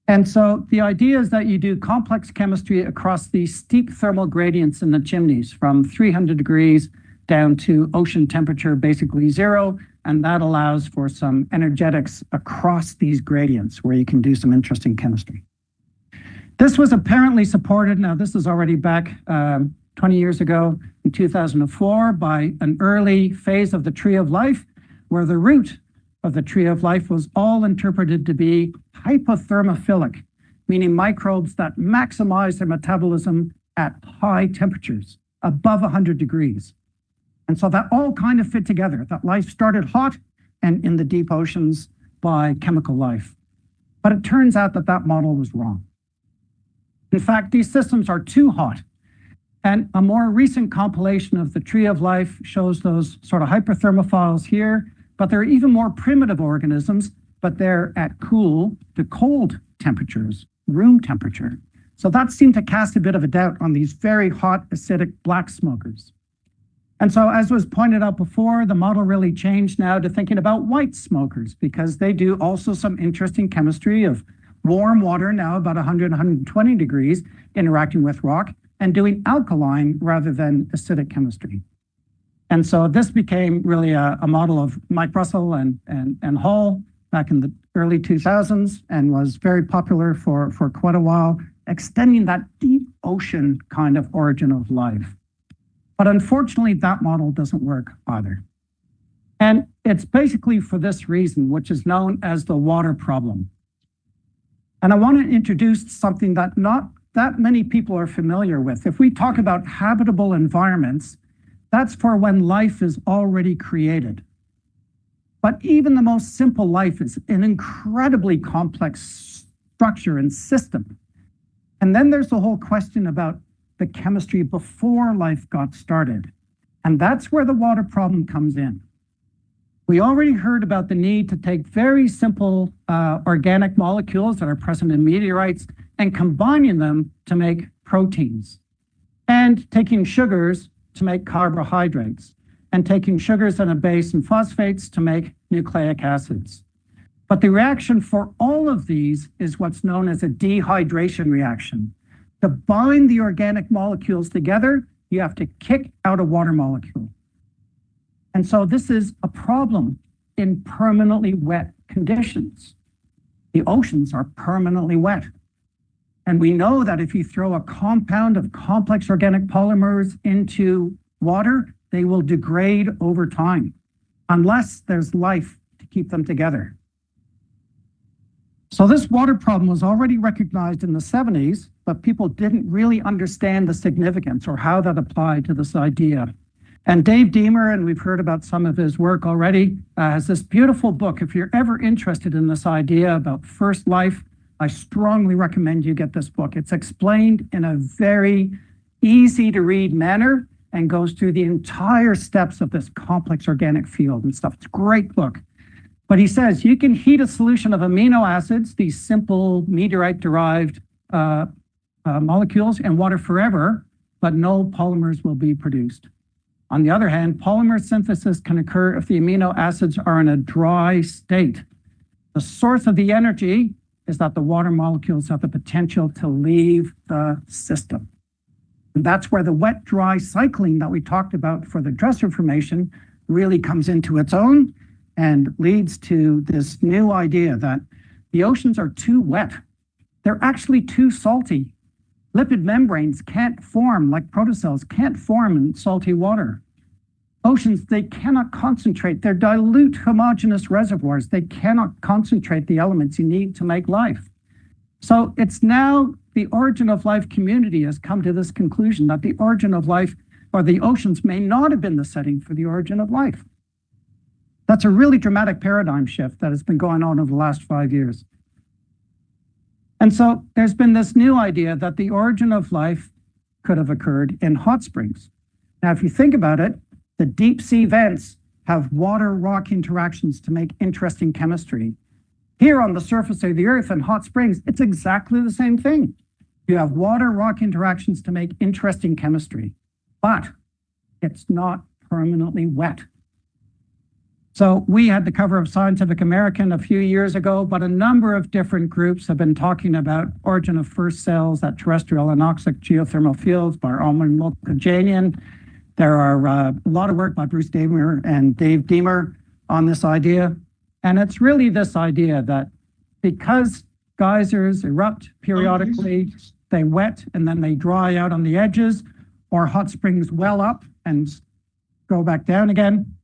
And so the idea is that you do complex chemistry across these steep thermal gradients in the chimneys from 300 degrees down to ocean temperature, basically 0. And that allows for some energetics across these gradients where you can do some interesting chemistry. This was apparently supported, now this is already back 20 years ago in 2004 by an early phase of the tree of life, where the root of the tree of life was all interpreted to be hypothermophilic, meaning microbes that maximize their metabolism at high temperatures, above 100 degrees. And so that all kind of fit together, that life started hot and in the deep oceans by chemical life. But it turns out that that model was wrong. In fact, these systems are too hot. And a more recent compilation of the tree of life shows those sort of hyperthermophiles here, but there are even more primitive organisms but they're at cool to cold temperatures, room temperature. So that seemed to cast a bit of a doubt on these very hot acidic black smokers. And so, as was pointed out before, the model really changed now to thinking about white smokers, because they do also some interesting chemistry of warm water, now about 100, 120 degrees, interacting with rock, and doing alkaline rather than acidic chemistry. And so this became really a model of Mike Russell and Hall back in the early 2000s, and was very popular for quite a while, extending that deep ocean kind of origin of life. But unfortunately, that model doesn't work either. And it's basically for this reason, which is known as the water problem. And I want to introduce something that not that many people are familiar with. If we talk about habitable environments, that's for when life is already created. But even the most simple life is an incredibly complex structure and system. And then there's the whole question about the chemistry before life got started. And that's where the water problem comes in. We already heard about the need to take very simple organic molecules that are present in meteorites and combining them to make proteins, and taking sugars to make carbohydrates, and taking sugars and a base and phosphates to make nucleic acids. But the reaction for all of these is what's known as a dehydration reaction. To bind the organic molecules together, you have to kick out a water molecule. And so this is a problem in permanently wet conditions. The oceans are permanently wet. And we know that if you throw a compound of complex organic polymers into water, they will degrade over time, unless there's life to keep them together. So this water problem was already recognized in the 70s, but people didn't really understand the significance or how that applied to this idea. And Dave Deemer, and we've heard about some of his work already, has this beautiful book. If you're ever interested in this idea about first life, I strongly recommend you get this book. It's explained in a very easy to read manner and goes through the entire steps of this complex organic field and stuff. It's a great book. But he says you can heat a solution of amino acids, these simple meteorite-derived molecules, in water forever, but no polymers will be produced. On the other hand, polymer synthesis can occur if the amino acids are in a dry state. The source of the energy is that the water molecules have the potential to leave the system. And that's where the wet-dry cycling that we talked about for the Dresser formation really comes into its own and leads to this new idea that the oceans are too wet. They're actually too salty. Lipid membranes can't form, like protocells, can't form in salty water. Oceans, they cannot concentrate. They're dilute homogeneous reservoirs. They cannot concentrate the elements you need to make life. So it's now the origin of life community has come to this conclusion that the origin of life, or the oceans, may not have been the setting for the origin of life. That's a really dramatic paradigm shift that has been going on over the last 5 years. And so there's been this new idea that the origin of life could have occurred in hot springs. Now, if you think about it, the deep sea vents have water-rock interactions to make interesting chemistry. Here on the surface of the Earth in hot springs, it's exactly the same thing. You have water-rock interactions to make interesting chemistry, but it's not permanently wet. So we had the cover of Scientific American a few years ago, but a number of different groups have been talking about origin of first cells at terrestrial anoxic geothermal fields by Alman Mulkajanian. There are a lot of work by Bruce Deemer and Dave Deemer on this idea. And it's really this idea that because geysers erupt periodically, they wet and then they dry out on the edges, or hot springs well up and go back down again,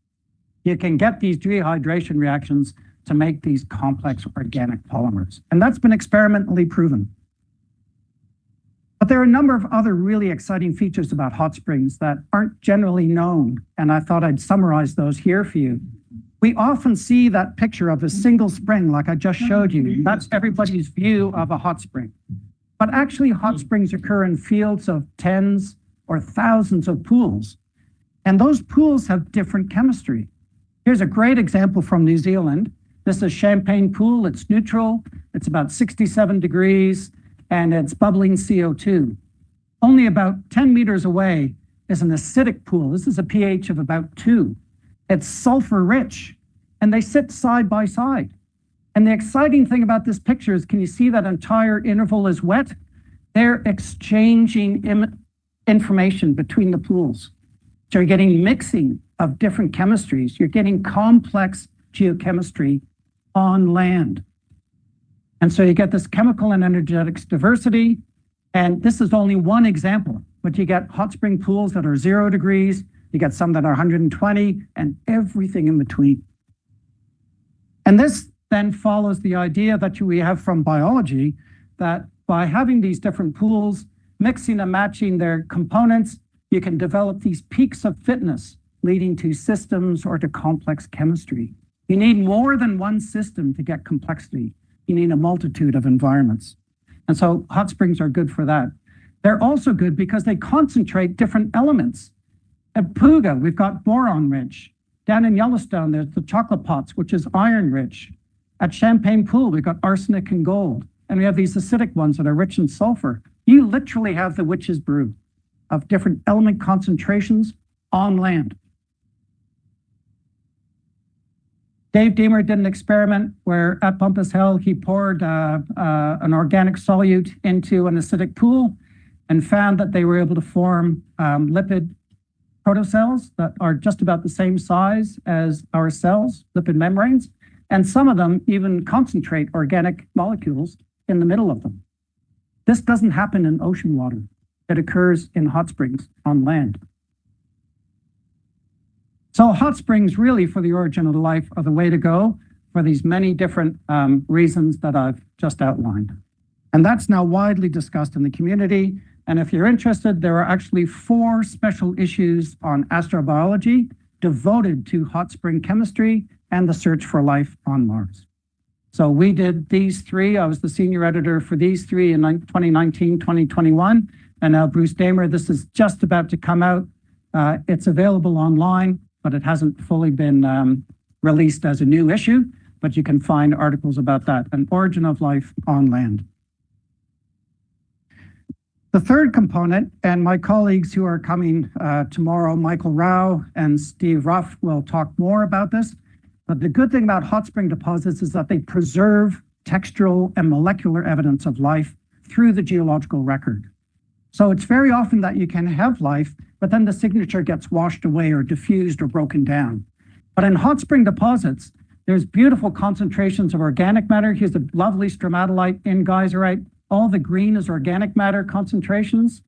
you can get these dehydration reactions to make these complex organic polymers. And that's been experimentally proven. But there are a number of other really exciting features about hot springs that aren't generally known, and I thought I'd summarize those here for you. We often see that picture of a single spring like I just showed you. That's everybody's view of a hot spring. But actually, hot springs occur in fields of tens or thousands of pools, and those pools have different chemistry. Here's a great example from New Zealand. This is Champagne Pool. It's neutral. It's about 67 degrees, and it's bubbling CO2. Only about 10 meters away is an acidic pool. This is a pH of about 2. It's sulfur rich, and they sit side by side. And the exciting thing about this picture is, can you see that entire interval is wet? They're exchanging information between the pools. So you're getting mixing of different chemistries. You're getting complex geochemistry on land. And so you get this chemical and energetics diversity. And this is only one example, but you get hot spring pools that are 0 degrees. You get some that are 120 and everything in between. And this then follows the idea that we have from biology, that by having these different pools, mixing and matching their components, you can develop these peaks of fitness leading to systems or to complex chemistry. You need more than one system to get complexity. You need a multitude of environments. And so hot springs are good for that. They're also good because they concentrate different elements. At Puga, we've got boron rich. Down in Yellowstone, there's the chocolate pots, which is iron rich. At Champagne Pool, we've got arsenic and gold. And we have these acidic ones that are rich in sulfur. You literally have the witch's brew of different element concentrations on land. Dave Deemer did an experiment where at Bumpus Hill, he poured an organic solute into an acidic pool and found that they were able to form lipid protocells that are just about the same size as our cells, lipid membranes, and some of them even concentrate organic molecules in the middle of them. This doesn't happen in ocean water. It occurs in hot springs on land. So hot springs really for the origin of life are the way to go for these many different reasons that I've just outlined. And that's now widely discussed in the community. And if you're interested, there are actually 4 special issues on astrobiology devoted to hot spring chemistry and the search for life on Mars. So we did these 3. I was the senior editor for these 3 in 2019, 2021. And now Bruce Damer, this is just about to come out. It's available online, but it hasn't fully been released as a new issue, but you can find articles about that, an origin of life on land. The third component, and my colleagues who are coming tomorrow, Michael Rao and Steve Ruff, will talk more about this. But the good thing about hot spring deposits is that they preserve textural and molecular evidence of life through the geological record. So it's very often that you can have life, but then the signature gets washed away or diffused or broken down. But in hot spring deposits, there's beautiful concentrations of organic matter. Here's a lovely stromatolite in geyserite. All the green is organic matter concentrations.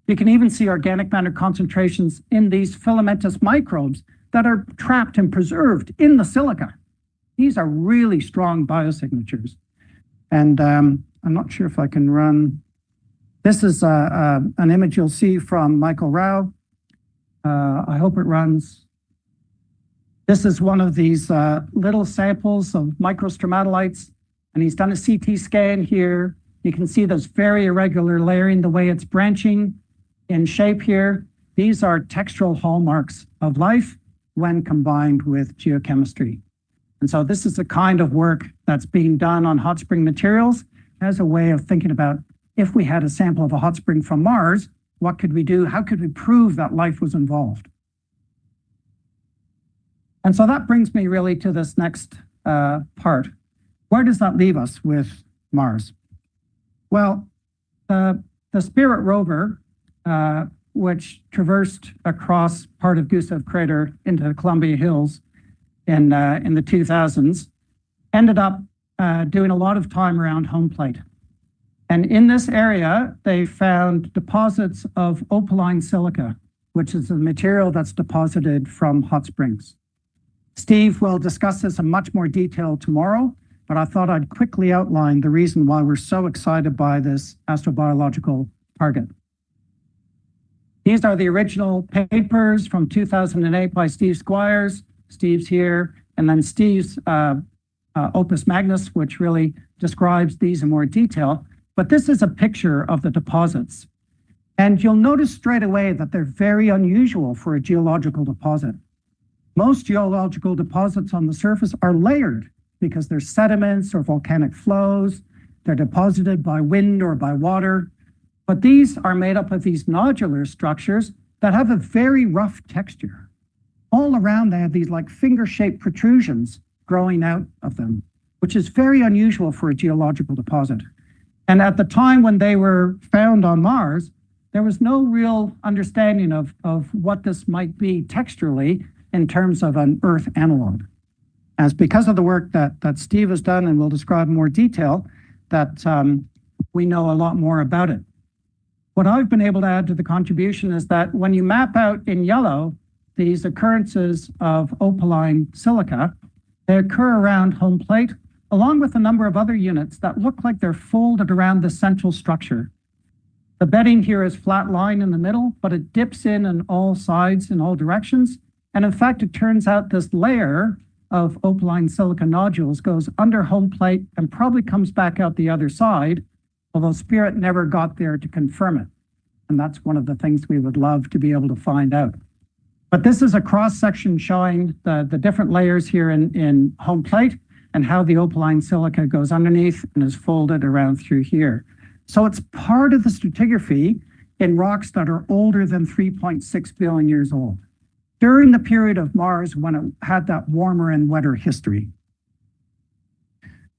You can even see organic matter concentrations in these filamentous microbes that are trapped and preserved in the silica. These are really strong biosignatures. And I'm not sure if I can run. This is an image you'll see from Michael Rao. I hope it runs. This is one of these little samples of microstromatolites, and he's done a CT scan here. You can see this very irregular layering, the way it's branching in shape here. These are textural hallmarks of life when combined with geochemistry. And so this is the kind of work that's being done on hot spring materials as a way of thinking about, if we had a sample of a hot spring from Mars, what could we do? How could we prove that life was involved? And so that brings me really to this next part. Where does that leave us with Mars? Well, the Spirit rover, which traversed across part of Gusev Crater into the Columbia Hills in the 2000s, ended up doing a lot of time around home plate. And in this area, they found deposits of opaline silica, which is the material that's deposited from hot springs. Steve will discuss this in much more detail tomorrow, but I thought I'd quickly outline the reason why we're so excited by this astrobiological target. These are the original papers from 2008 by Steve Squires. Steve's here, and then Steve's opus magnus, which really describes these in more detail. But this is a picture of the deposits. And you'll notice straight away that they're very unusual for a geological deposit. Most geological deposits on the surface are layered. because they're sediments or volcanic flows. They're deposited by wind or by water. But these are made up of these nodular structures that have a very rough texture. All around, they have these like finger-shaped protrusions growing out of them, which is very unusual for a geological deposit. And at the time when they were found on Mars, there was no real understanding of what this might be texturally in terms of an Earth analog. As because of the work that Steve has done, and we'll describe in more detail, that we know a lot more about it. What I've been able to add to the contribution is that when you map out in yellow these occurrences of opaline silica, they occur around home plate, along with a number of other units that look like they're folded around the central structure. The bedding here is flat line in the middle, but it dips in all sides, in all directions. And in fact, it turns out this layer of opaline silica nodules goes under home plate and probably comes back out the other side, although Spirit never got there to confirm it. And that's one of the things we would love to be able to find out. But this is a cross-section showing the different layers here in home plate and how the opaline silica goes underneath and is folded around through here. So it's part of the stratigraphy in rocks that are older than 3.6 billion years old, during the period of Mars when it had that warmer and wetter history.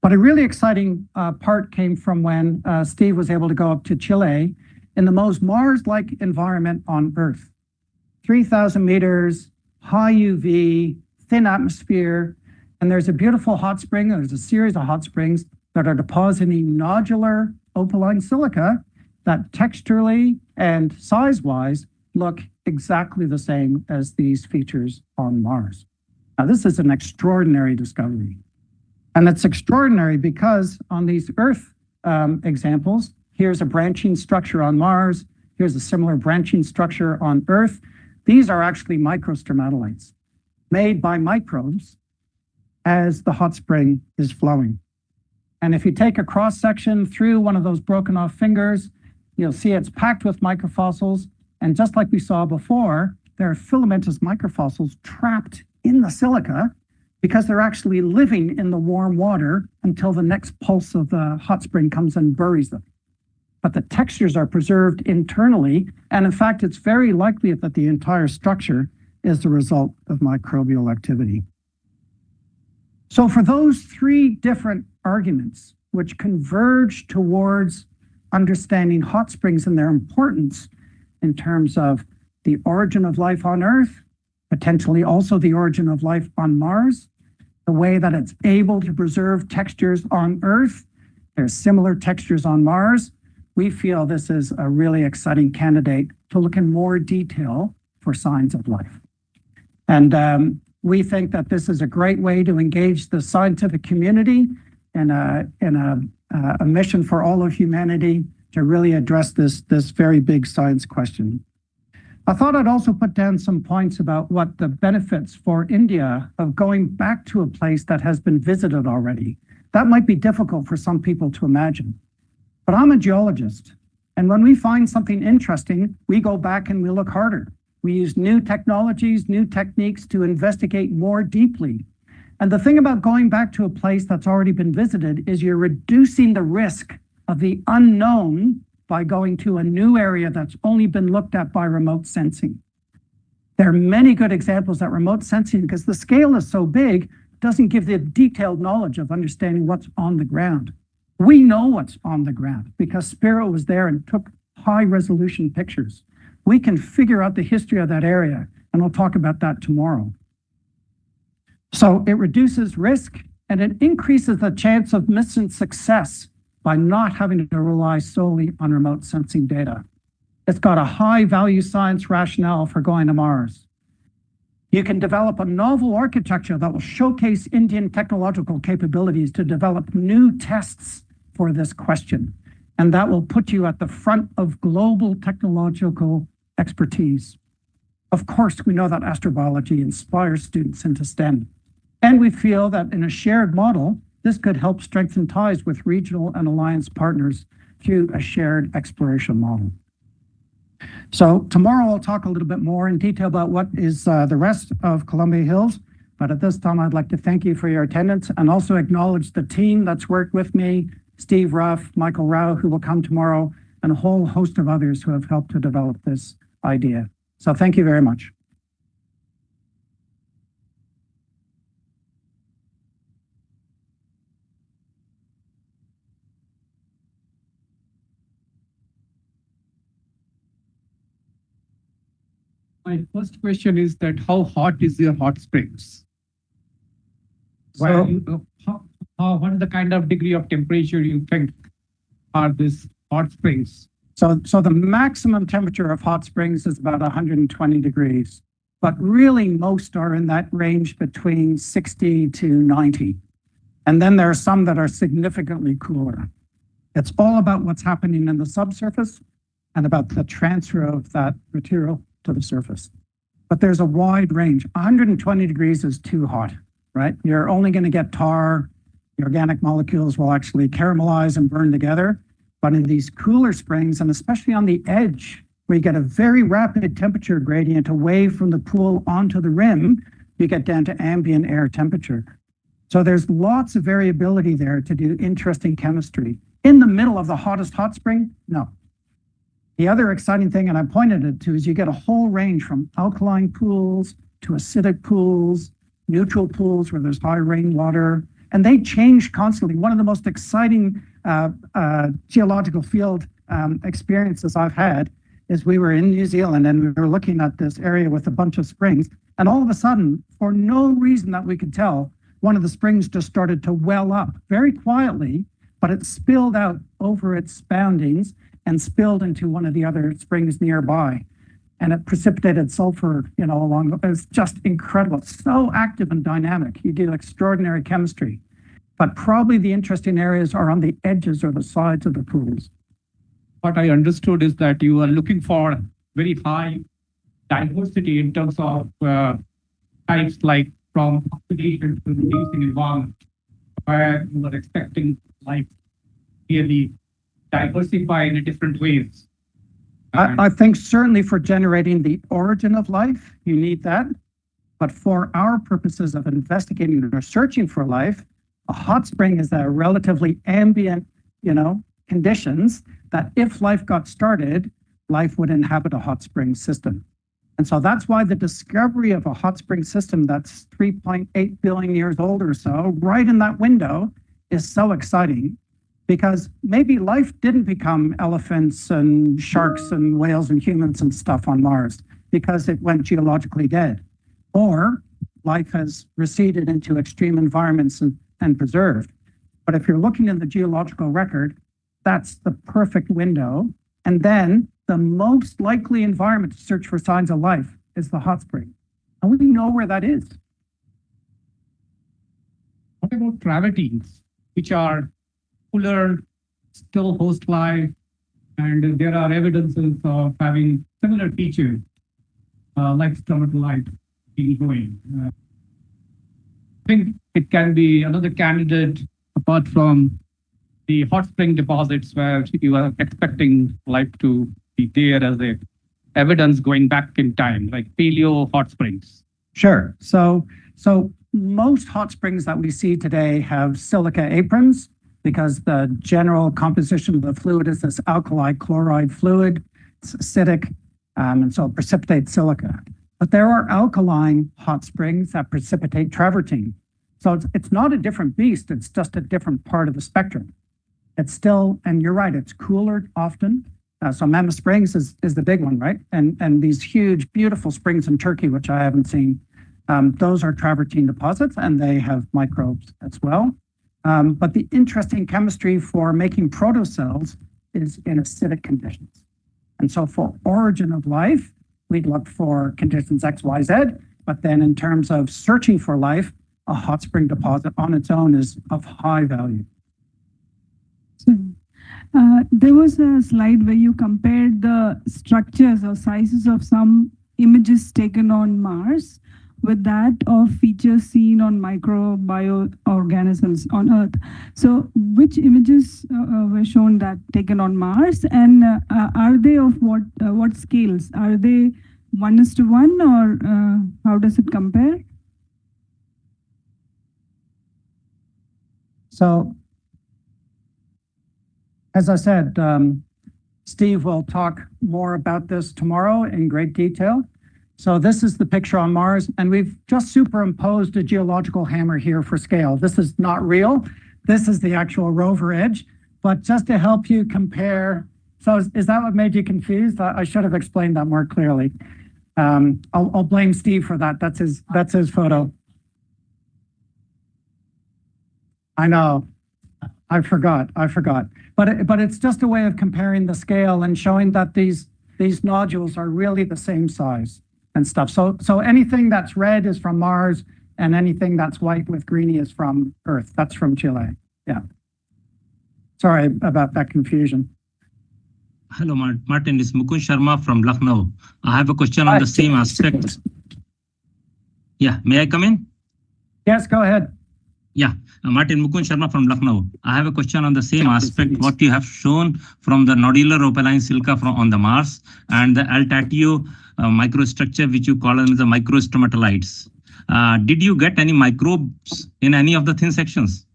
But a really exciting part came from when Steve was able to go up to Chile in the most Mars-like environment on Earth. 3,000 meters, high UV, thin atmosphere, and there's a beautiful hot spring. There's a series of hot springs that are depositing nodular opaline silica that texturally and size-wise look exactly the same as these features on Mars. Now, this is an extraordinary discovery. And it's extraordinary because on these Earth examples, here's a branching structure on Mars, here's a similar branching structure on Earth. These are actually microstromatolites made by microbes as the hot spring is flowing. And if you take a cross-section through one of those broken off fingers, you'll see it's packed with microfossils. And just like we saw before, there are filamentous microfossils trapped in the silica because they're actually living in the warm water until the next pulse of the hot spring comes and buries them. But the textures are preserved internally. And in fact, it's very likely that the entire structure is the result of microbial activity. So for those three different arguments, which converge towards understanding hot springs and their importance in terms of the origin of life on Earth, potentially also the origin of life on Mars, the way that it's able to preserve textures on Earth, there's similar textures on Mars, we feel this is a really exciting candidate to look in more detail for signs of life. And we think that this is a great way to engage the scientific community in a mission for all of humanity to really address this very big science question. I thought I'd also put down some points about what the benefits for India of going back to a place that has been visited already. That might be difficult for some people to imagine. But I'm a geologist, and when we find something interesting, we go back and we look harder. We use new technologies, new techniques to investigate more deeply. And the thing about going back to a place that's already been visited is you're reducing the risk of the unknown by going to a new area that's only been looked at by remote sensing. There are many good examples that remote sensing, because the scale is so big, doesn't give the detailed knowledge of understanding what's on the ground. We know what's on the ground because Spiro was there and took high resolution pictures. We can figure out the history of that area, and we'll talk about that tomorrow. So it reduces risk and it increases the chance of mission success by not having to rely solely on remote sensing data. It's got a high value science rationale for going to Mars. You can develop a novel architecture that will showcase Indian technological capabilities to develop new tests for this question. And that will put you at the front of global technological expertise. Of course, we know that astrobiology inspires students into STEM. And we feel that in a shared model, this could help strengthen ties with regional and alliance partners through a shared exploration model. So tomorrow I'll talk a little bit more in detail about what is the rest of Columbia Hills. But at this time, I'd like to thank you for your attendance and also acknowledge the team that's worked with me, Steve Ruff, Michael Rao, who will come tomorrow, and a whole host of others who have helped to develop this idea. So thank you very much. My first question is that how hot is your hot springs? So- What is the kind of degree of temperature you think are these hot springs? So the maximum temperature of hot springs is about 120 degrees, but really most are in that range between 60 to 90. And then there are some that are significantly cooler. It's all about what's happening in the subsurface and about the transfer of that material to the surface. But there's a wide range. 120 degrees is too hot, right? You're only going to get tar. The organic molecules will actually caramelize and burn together. But in these cooler springs, and especially on the edge, where you get a very rapid temperature gradient away from the pool onto the rim, you get down to ambient air temperature. So there's lots of variability there to do interesting chemistry. In the middle of the hottest hot spring, no. The other exciting thing, and I pointed it to, is you get a whole range from alkaline pools to acidic pools, neutral pools where there's high rainwater, and they change constantly. One of the most exciting geological field experiences I've had is we were in New Zealand and we were looking at this area with a bunch of springs, and all of a sudden, for no reason that we could tell, one of the springs just started to well up very quietly, but it spilled out over its boundings and spilled into one of the other springs nearby. And it precipitated sulfur, along. It was just incredible. It's so active and dynamic. You do extraordinary chemistry. But probably the interesting areas are on the edges or the sides of the pools. What I understood is that you are looking for very high diversity in terms of types, like from oxidation to reducing environment, where you are expecting life really diversify in different ways. I think certainly for generating the origin of life, you need that. But for our purposes of investigating or searching for life, a hot spring is a relatively ambient, conditions that if life got started, life would inhabit a hot spring system. And so that's why the discovery of a hot spring system that's 3.8 billion years old or so, right in that window, is so exciting. Because maybe life didn't become elephants and sharks and whales and humans and stuff on Mars because it went geologically dead. Or life has receded into extreme environments and preserved. But if you're looking in the geological record, that's the perfect window. And then the most likely environment to search for signs of life is the hot spring. And we know where that is. What about travertines, which are cooler, still host life, and there are evidences of having similar features like stromatolite being going. I think it can be another candidate apart from the hot spring deposits where you are expecting life to be there as a evidence going back in time, like paleo hot springs. Sure. So most hot springs that we see today have silica aprons, because the general composition of the fluid is this alkali chloride fluid. It's acidic, and so it precipitates silica. But there are alkaline hot springs that precipitate travertine. So it's not a different beast, it's just a different part of the spectrum. It's still, and you're right, it's cooler often. So Mammoth Springs is the big one, right? And these huge, beautiful springs in Turkey, which I haven't seen, those are travertine deposits, and they have microbes as well. But the interesting chemistry for making protocells is in acidic conditions. And so for origin of life, we'd look for conditions X, Y, Z. But then in terms of searching for life, a hot spring deposit on its own is of high value. So, there was a slide where you compared the structures or sizes of some images taken on Mars with that of features seen on microbioorganisms on Earth. So which images were shown that taken on Mars, and are they of what scales? Are they 1:1, or how does it compare? So, as I said, Steve will talk more about this tomorrow in great detail. So this is the picture on Mars, and we've just superimposed a geological hammer here for scale. This is not real. This is the actual rover edge, but just to help you compare. So is that what made you confused? I should have explained that more clearly. I'll blame Steve for that. That's his photo. I know. I forgot. But it's just a way of comparing the scale and showing that these nodules are really the same size and stuff. So anything that's red is from Mars, and anything that's white with greeny is from Earth. That's from Chile. Yeah. Sorry about that confusion. Hello, Martin. This is Mukund Sharma from Lucknow. I have a question on the same aspect. Yeah, may I come in? Yes, go ahead. Yeah, Martin, Mukund Sharma from Lucknow. I have a question on the same aspect, what you have shown from the nodular opaline silica on the Mars and the Altatio microstructure, which you call them the microstromatolites. Did you get any microbes in any of the thin sections?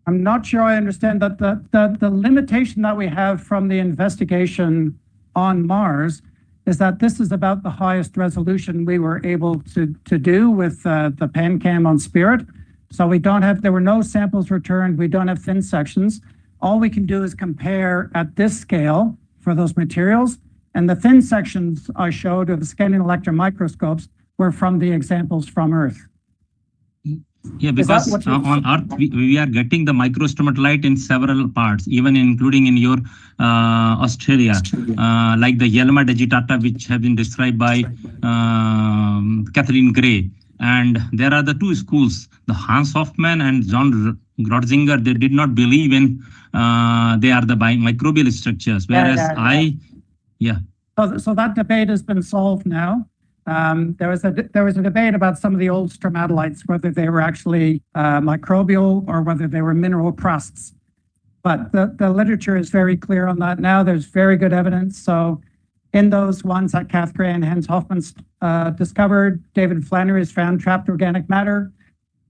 I'm not sure I understand that the limitation that we have from the investigation on Mars is that this is about the highest resolution we were able to do with the PanCam on Spirit. So there were no samples returned. We don't have thin sections. All we can do is compare at this scale for those materials. And the thin sections I showed of the scanning electron microscopes were from the examples from Earth. Yeah, because on Earth, we are getting the microstromatolite in several parts, even including in your Australia, like the Yelma digitata, which have been described by Kathleen Gray. And there are the two schools, the Hans Hofmann and John Grotzinger. They did not believe in they are the microbial structures, whereas So that debate has been solved now. There was a debate about some of the old stromatolites, whether they were actually microbial or whether they were mineral crusts. But the literature is very clear on that now. There's very good evidence. So in those ones that Kath Gray and Hans Hofmann discovered, David Flannery has found trapped organic matter.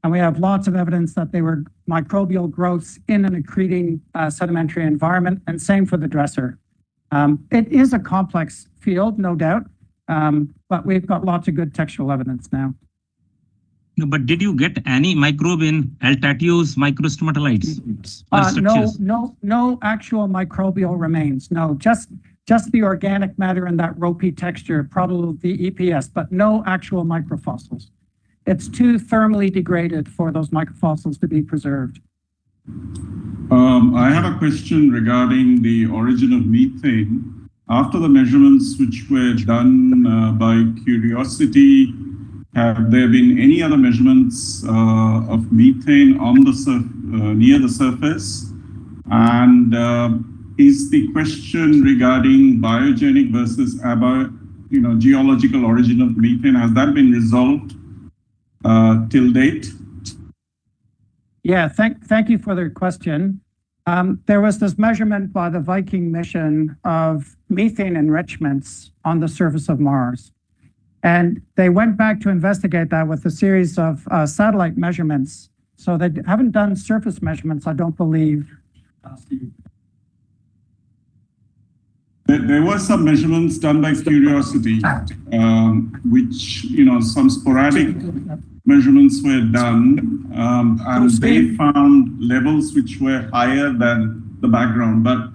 And we have lots of evidence that they were microbial growths in an accreting sedimentary environment, and same for the dresser. It is a complex field, no doubt. But we've got lots of good textual evidence now. No, but did you get any microbe in Altatio's microstromatolites? No actual microbial remains. No, just the organic matter and that ropey texture, probably the EPS, but no actual microfossils. It's too thermally degraded for those microfossils to be preserved. I have a question regarding the origin of methane. After the measurements which were done by Curiosity, have there been any other measurements of methane on the near the surface? And is the question regarding biogenic versus geological origin of methane, has that been resolved till date? Yeah, thank you for the question. There was this measurement by the Viking mission of methane enrichments on the surface of Mars. And they went back to investigate that with a series of satellite measurements. So they haven't done surface measurements, I don't believe. There were some measurements done by Curiosity, which, some sporadic measurements were done, and they found levels which were higher than the background. But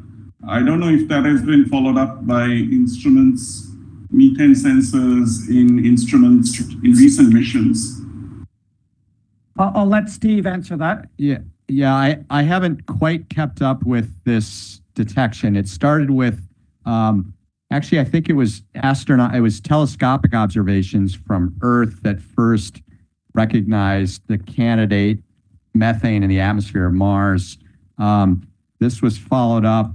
I don't know if that has been followed up by instruments, methane sensors in instruments in recent missions. I'll let Steve answer that. Yeah. I haven't quite kept up with this detection. It started with, actually, I think it was telescopic observations from Earth that first recognized the candidate methane in the atmosphere of Mars. This was followed up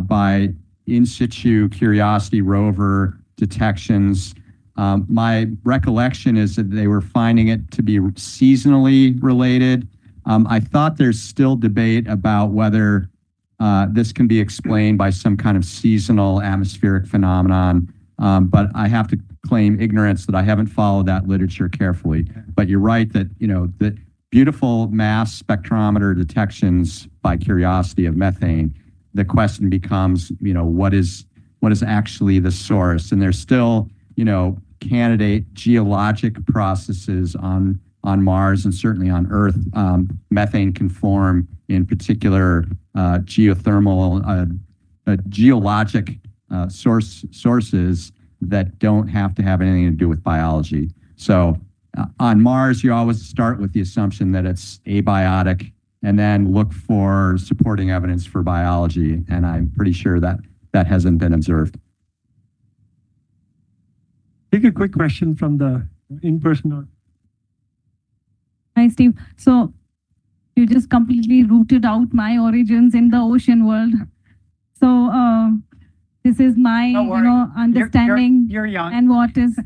by in situ Curiosity rover detections. My recollection is that they were finding it to be seasonally related. I thought there's still debate about whether this can be explained by some kind of seasonal atmospheric phenomenon. But I have to claim ignorance that I haven't followed that literature carefully. But you're right that, that beautiful mass spectrometer detections by Curiosity of methane, the question becomes, what is actually the source? And there's still, candidate geologic processes on Mars and certainly on Earth. Methane can form in particular geothermal, geologic sources that don't have to have anything to do with biology. So on Mars, you always start with the assumption that it's abiotic and then look for supporting evidence for biology. And I'm pretty sure that that hasn't been observed. Take a quick question from the in-person. Hi, Steve. So you just completely rooted out my origins in the ocean world. So this is my, understanding you're young. and what is,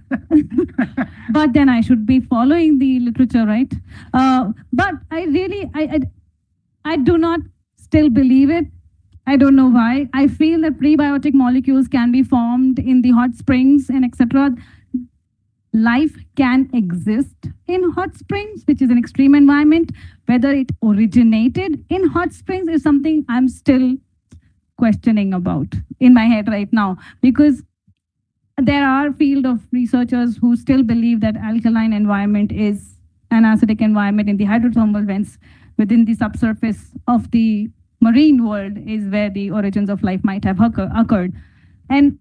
but then I should be following the literature, right? But I really, I do not still believe it. I don't know why. I feel that prebiotic molecules can be formed in the hot springs and etc. Life can exist in hot springs, which is an extreme environment. Whether it originated in hot springs is something I'm still questioning about in my head right now, because there are field of researchers who still believe that alkaline environment is an acidic environment in the hydrothermal vents within the subsurface of the marine world is where the origins of life might have occurred. And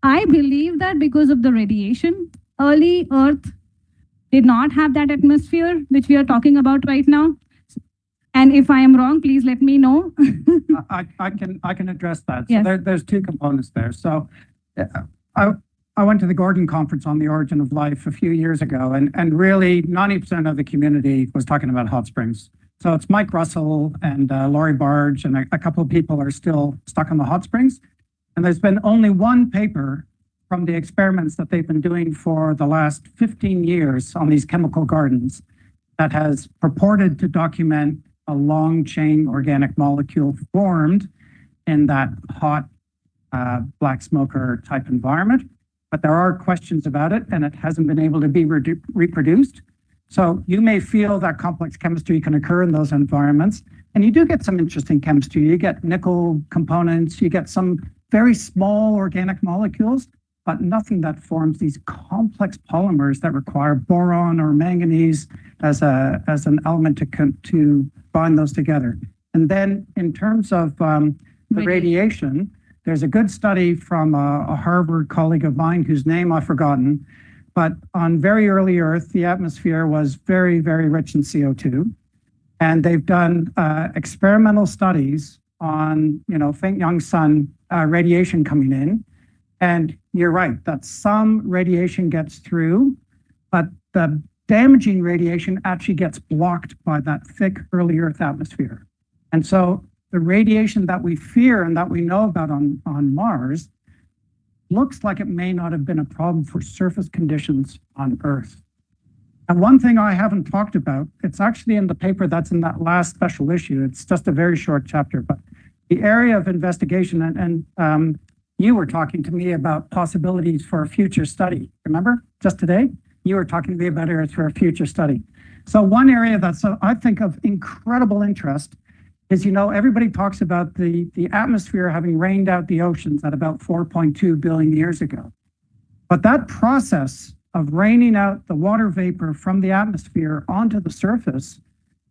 I believe that because of the radiation, early Earth did not have that atmosphere which we are talking about right now. And if I am wrong, please let me know. I can address that. Yes. So there's two components there. So I went to the Gordon conference on the origin of life a few years ago, and really 90% of the community was talking about hot springs. So it's Mike Russell and Laurie Barge and a couple of people are still stuck on the hot springs. And there's been only one paper from the experiments that they've been doing for the last 15 years on these chemical gardens that has purported to document a long chain organic molecule formed in that hot black smoker type environment. But there are questions about it and it hasn't been able to be reproduced. So you may feel that complex chemistry can occur in those environments. And you do get some interesting chemistry. You get nickel components, you get some very small organic molecules, but nothing that forms these complex polymers that require boron or manganese as an element to bind those together. And then in terms of the radiation, there's a good study from a Harvard colleague of mine whose name I've forgotten, but on very early Earth, the atmosphere was very, very rich in CO2. And they've done experimental studies on, faint young sun radiation coming in. And you're right that some radiation gets through, but the damaging radiation actually gets blocked by that thick early Earth atmosphere. And so the radiation that we fear and that we know about on Mars looks like it may not have been a problem for surface conditions on Earth. And one thing I haven't talked about, it's actually in the paper that's in that last special issue. It's just a very short chapter, but the area of investigation, and you were talking to me about possibilities for a future study. Remember, just today, you were talking to me about areas for a future study. So one area that's, I think, of incredible interest is, everybody talks about the atmosphere having rained out the oceans at about 4.2 billion years ago. But that process of raining out the water vapor from the atmosphere onto the surface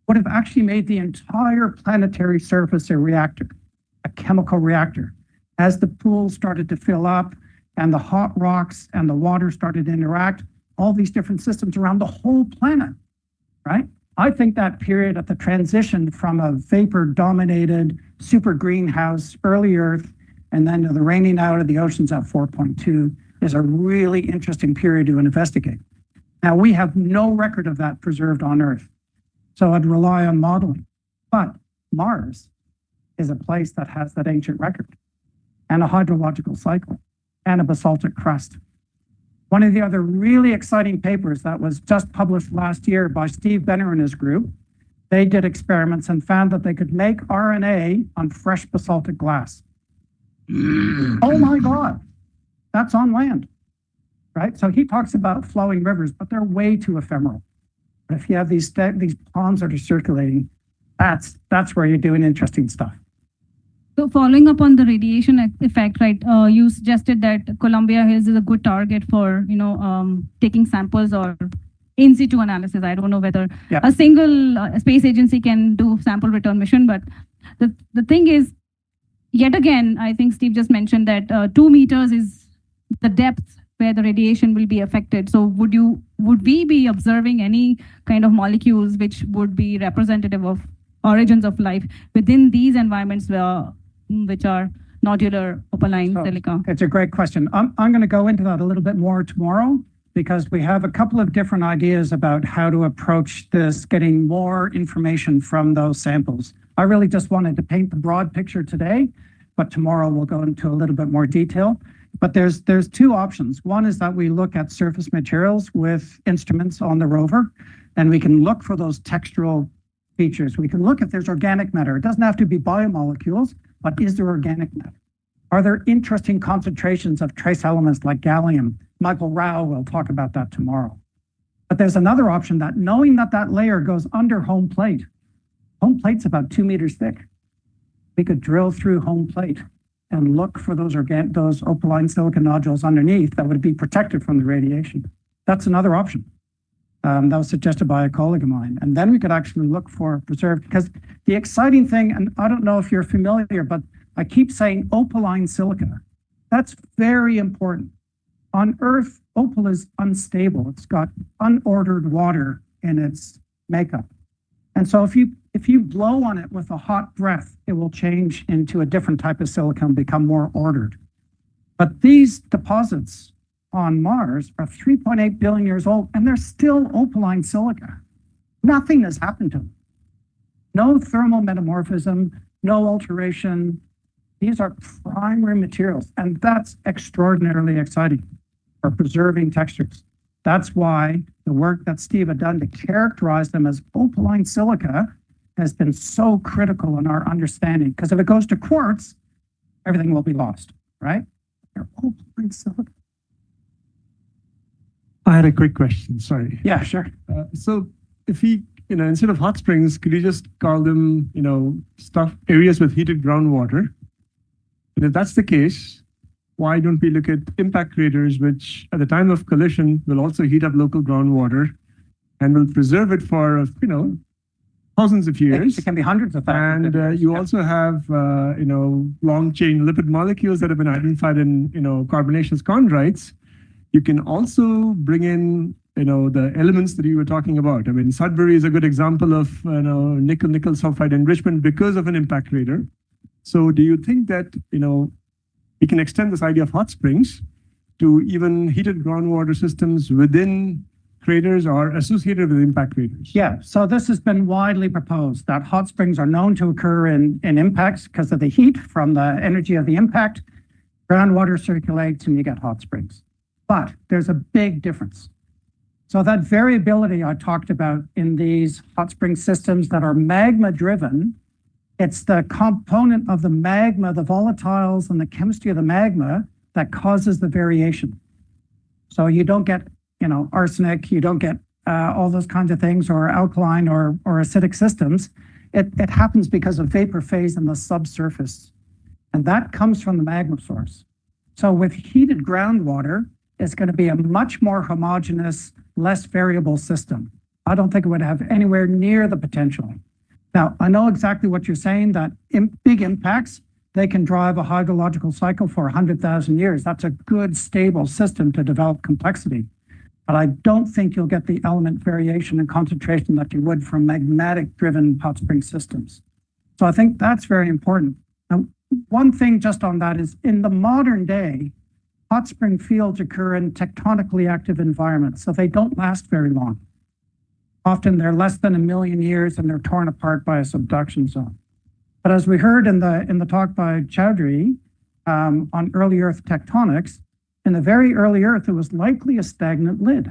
would have actually made the entire planetary surface a reactor, a chemical reactor. As the pool started to fill up and the hot rocks and the water started to interact, all these different systems around the whole planet, right? I think that period at the transition from a vapor-dominated super greenhouse, early Earth, and then to the raining out of the oceans at 4.2 is a really interesting period to investigate. Now, we have no record of that preserved on Earth, so I'd rely on modeling. But Mars is a place that has that ancient record and a hydrological cycle and a basaltic crust. One of the other really exciting papers that was just published last year by Steve Benner and his group, they did experiments and found that they could make RNA on fresh basaltic glass. Oh my God, that's on land, right? So he talks about flowing rivers, but they're way too ephemeral. If you have these ponds that are circulating, that's where you're doing interesting stuff. So following up on the radiation effect, right? You suggested that Columbia Hills is a good target for, taking samples or in situ analysis. I don't know whether a single space agency can do sample return mission, but the thing is, yet again, I think Steve just mentioned that 2 meters is the depth where the radiation will be affected. So would we be observing any kind of molecules which would be representative of origins of life within these environments which are nodular opaline silica? It's a great question. I'm going to go into that a little bit more tomorrow, because we have a couple of different ideas about how to approach this, getting more information from those samples. I really just wanted to paint the broad picture today, but tomorrow we'll go into a little bit more detail. But there's two options. One is that we look at surface materials with instruments on the rover, and we can look for those textural features. We can look if there's organic matter. It doesn't have to be biomolecules, but is there organic matter? Are there interesting concentrations of trace elements like gallium? Michael Rao will talk about that tomorrow. But there's another option, that knowing that layer goes under home plate. Home plate's about 2 meters thick. We could drill through home plate and look for those opaline silica nodules underneath that would be protected from the radiation. That's another option. That was suggested by a colleague of mine. And then we could actually look for preserved, because the exciting thing, and I don't know if you're familiar, but I keep saying opaline silica. That's very important. On Earth, opal is unstable. It's got unordered water in its makeup. And so if you blow on it with a hot breath, it will change into a different type of silica and become more ordered. But these deposits on Mars are 3.8 billion years old, and they're still opaline silica. Nothing has happened to them. No thermal metamorphism, no alteration. These are primary materials, and that's extraordinarily exciting for preserving textures. That's why the work that Steve had done to characterize them as opaline silica has been so critical in our understanding, because if it goes to quartz, everything will be lost, right? They're opaline silica. I had a quick question, sorry. Yeah, sure. So if we, instead of hot springs, could you just call them, areas with heated groundwater? And if that's the case, why don't we look at impact craters, which at the time of collision will also heat up local groundwater and will preserve it for, thousands of years. It can be hundreds of thousands. And you also have, long chain lipid molecules that have been identified in, carbonaceous chondrites. You can also bring in, the elements that you were talking about. I mean, Sudbury is a good example of, nickel sulfide enrichment because of an impact crater. So do you think that, we can extend this idea of hot springs to even heated groundwater systems within craters or associated with impact craters? Yeah, so this has been widely proposed, that hot springs are known to occur in impacts because of the heat from the energy of the impact. Groundwater circulates and you get hot springs. But there's a big difference. So that variability I talked about in these hot spring systems that are magma driven, it's the component of the magma, the volatiles and the chemistry of the magma that causes the variation. So you don't get, arsenic, you don't get all those kinds of things, or alkaline or acidic systems. It happens because of vapor phase in the subsurface. And that comes from the magma source. So with heated groundwater, it's going to be a much more homogeneous, less variable system. I don't think it would have anywhere near the potential. Now, I know exactly what you're saying, that big impacts, they can drive a hydrological cycle for 100,000 years. That's a good, stable system to develop complexity. But I don't think you'll get the element variation and concentration that you would from magmatic-driven hot spring systems. So I think that's very important. Now, one thing just on that is, in the modern day, hot spring fields occur in tectonically active environments, so they don't last very long. Often they're less than 1 million years and they're torn apart by a subduction zone. But as we heard in the talk by Chowdhury on early Earth tectonics, in the very early Earth, it was likely a stagnant lid.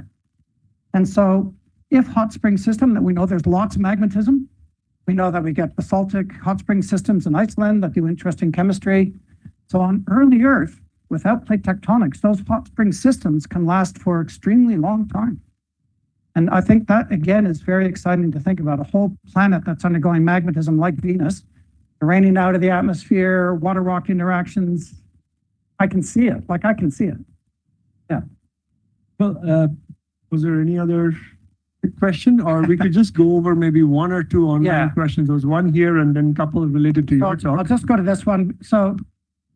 And so if hot spring system, that we know there's lots of magmatism, we know that we get basaltic hot spring systems in Iceland that do interesting chemistry. So on early Earth, without plate tectonics, those hot spring systems can last for extremely long time. And I think that, again, is very exciting to think about. A whole planet that's undergoing magnetism like Venus, raining out of the atmosphere, water rock interactions. I can see it. Like, I can see it. Yeah. Well, was there any other question, or we could just go over maybe one or two online questions? There was one here and then a couple related to your talk. I'll just go to this one. So,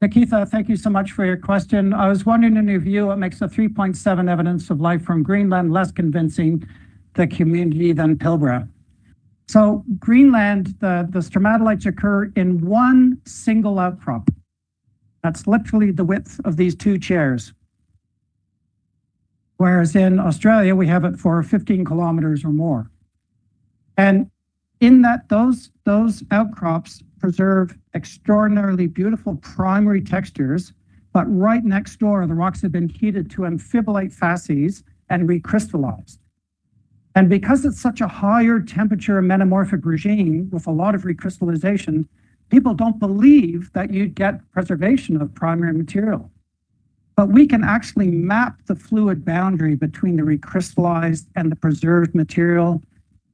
Nikita, thank you so much for your question. I was wondering, in your view, what makes the 3.7 evidence of life from Greenland less convincing the community than Pilbara? So Greenland, the stromatolites occur in one single outcrop. That's literally the width of these two chairs. Whereas in Australia, we have it for 15 kilometers or more. And in that, those outcrops preserve extraordinarily beautiful primary textures, but right next door, the rocks have been heated to amphibolate facies and recrystallized. And because it's such a higher temperature metamorphic regime with a lot of recrystallization, people don't believe that you'd get preservation of primary material. But we can actually map the fluid boundary between the recrystallized and the preserved material.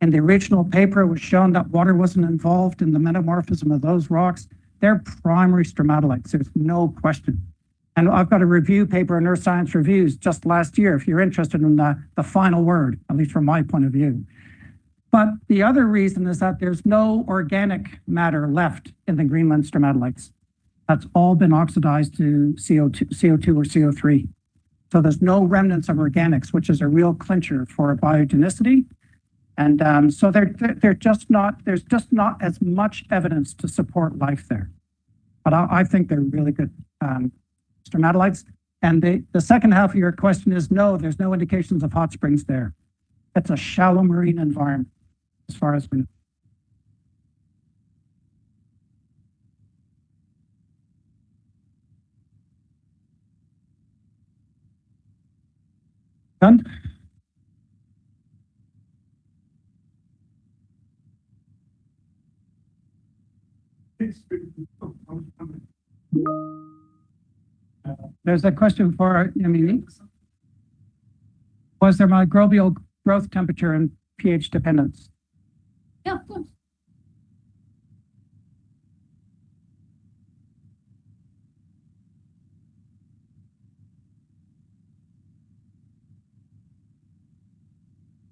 In the original paper, it was shown that water wasn't involved in the metamorphism of those rocks. They're primary stromatolites, there's no question. And I've got a review paper in Earth Science Reviews just last year, if you're interested in the final word, at least from my point of view. But the other reason is that there's no organic matter left in the Greenland stromatolites. That's all been oxidized to CO2 or CO3. So there's no remnants of organics, which is a real clincher for biogenicity. And so there's just not as much evidence to support life there. But I think they're really good stromatolites. And the second half of your question is no, there's no indications of hot springs there. It's a shallow marine environment, as far as we know. Done? There's a question for Yamini. Was there microbial growth temperature and pH dependence? Yeah, of course.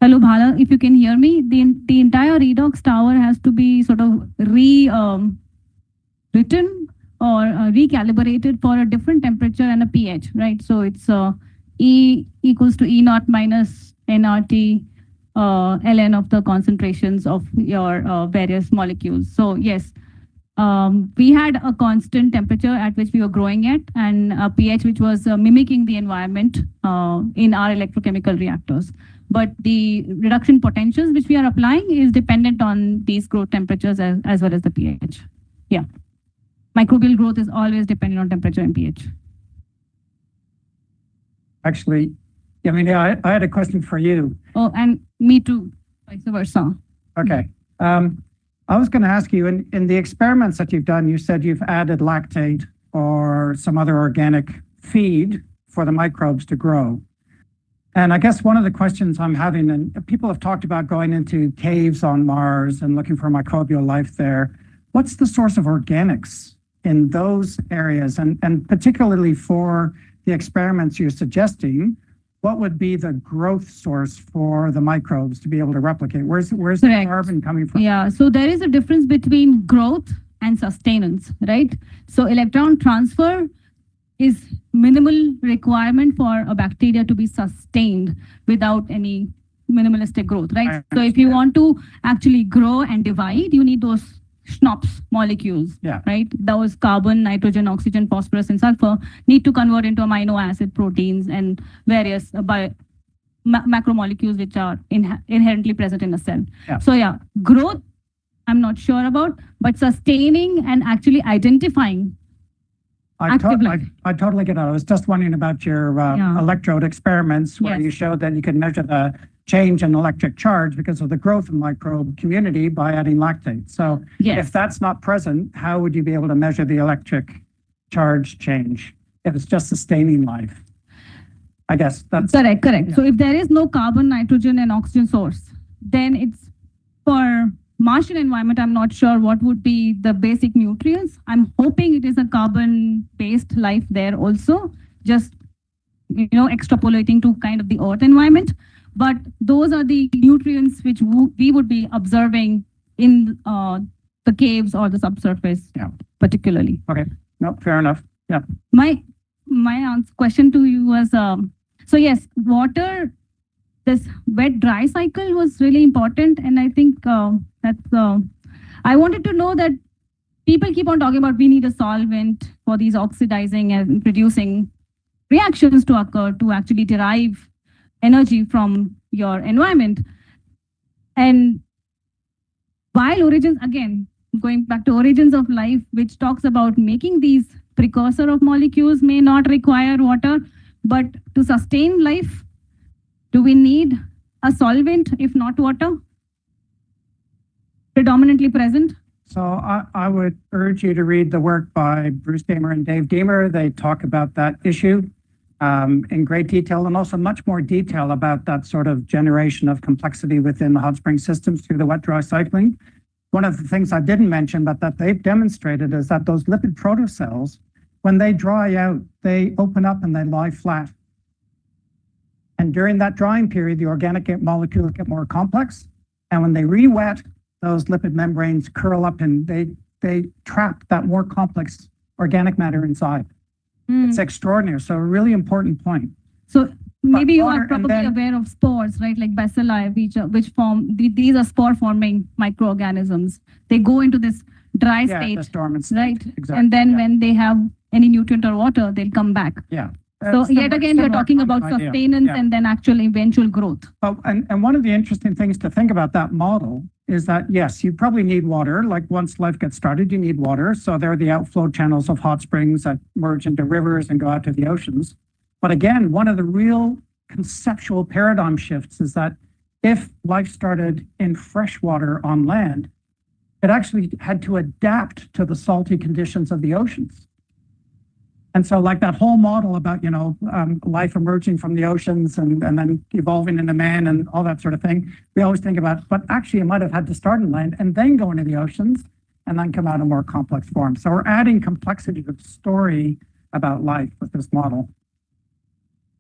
Hello, Bhala, if you can hear me, the entire redox tower has to be sort of written or recalibrated for a different temperature and a pH, right? So it's E equals to E naught minus nRT ln of the concentrations of your various molecules. So yes, we had a constant temperature at which we were growing at, and a pH which was mimicking the environment in our electrochemical reactors. But the reduction potentials which we are applying is dependent on these growth temperatures as well as the pH. Yeah. Microbial growth is always dependent on temperature and pH. Actually, I had a question for you. Oh, and me too, vice versa. Okay. I was going to ask you, in the experiments that you've done, you said you've added lactate or some other organic feed for the microbes to grow. And I guess one of the questions I'm having, and people have talked about going into caves on Mars and looking for microbial life there. What's the source of organics in those areas? And particularly for the experiments you're suggesting, what would be the growth source for the microbes to be able to replicate? Where's the carbon coming from? Yeah, so there is a difference between growth and sustenance, right? So electron transfer is minimal requirement for a bacteria to be sustained without any minimalistic growth, right? So if you want to actually grow and divide, you need those SNOPs molecules, right? Those carbon, nitrogen, oxygen, phosphorus, and sulfur need to convert into amino acid proteins and various macromolecules which are inherently present in a cell. So yeah, growth, I'm not sure about, but sustaining and actually identifying I totally get it. I was just wondering about your electrode experiments where you showed that you could measure the change in electric charge because of the growth of microbe community by adding lactate. So if that's not present, how would you be able to measure the electric charge change if it's just sustaining life? I guess that's correct. Yeah. So if there is no carbon, nitrogen, and oxygen source, then it's for Martian environment. I'm not sure what would be the basic nutrients. I'm hoping it is a carbon-based life there also, just extrapolating to kind of the Earth environment. But those are the nutrients which we would be observing in the caves or the subsurface, particularly. Okay. No, fair enough. Yeah. My question to you was, so yes, water, this wet-dry cycle was really important, and I think I wanted to know that people keep on talking about we need a solvent for these oxidizing and producing reactions to occur to actually derive energy from your environment. And while origins, again, going back to origins of life, which talks about making these precursor of molecules may not require water, but to sustain life, do we need a solvent if not water predominantly present? So I would urge you to read the work by Bruce Damer and Dave Deemer. They talk about that issue in great detail, and also much more detail about that sort of generation of complexity within the hot spring systems through the wet-dry cycling. One of the things I didn't mention, but that they've demonstrated, is that those lipid protocells, when they dry out, they open up and they lie flat. And during that drying period, the organic molecules get more complex. And when they re-wet, those lipid membranes curl up and they trap that more complex organic matter inside. It's extraordinary. So a really important point. So maybe you water are and probably then- aware of spores, right? Like bacilli, which form, these are spore-forming microorganisms. They go into this dry Yeah, state, this dormant state. right? Exactly. And then when they have any nutrient or water, they'll come back. Yeah. So yet again, we're talking about idea. sustenance Yeah. and then actual eventual growth. Oh, and one of the interesting things to think about that model is that, yes, you probably need water. Like once life gets started, you need water. So there are the outflow channels of hot springs that merge into rivers and go out to the oceans. But again, one of the real conceptual paradigm shifts is that if life started in fresh water on land, it actually had to adapt to the salty conditions of the oceans. And so like that whole model about, life emerging from the oceans and then evolving into man and all that sort of thing, we always think about, but actually it might have had to start in land and then go into the oceans and then come out in more complex form. So we're adding complexity to the story about life with this model.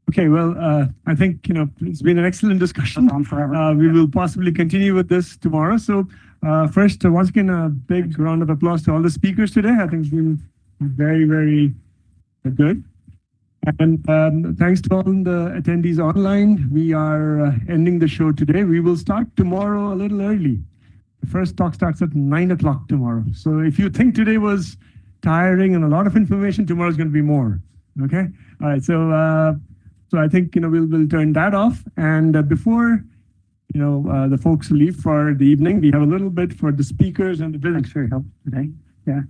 Okay, well, I think, it's been an excellent discussion. It's on forever. We will possibly continue with this tomorrow. So first, once again, a big round of applause to all the speakers today. I think it's been very, very good. And thanks to all the attendees online. We are ending the show today. We will start tomorrow a little early. The first talk starts at 9 o'clock tomorrow. So if you think today was tiring and a lot of information, tomorrow is going to be more. Okay? All right. So I think, we'll turn that off. And before, the folks leave for the evening, we have a little bit for the speakers and the visitors. Thanks for your help today. Yeah.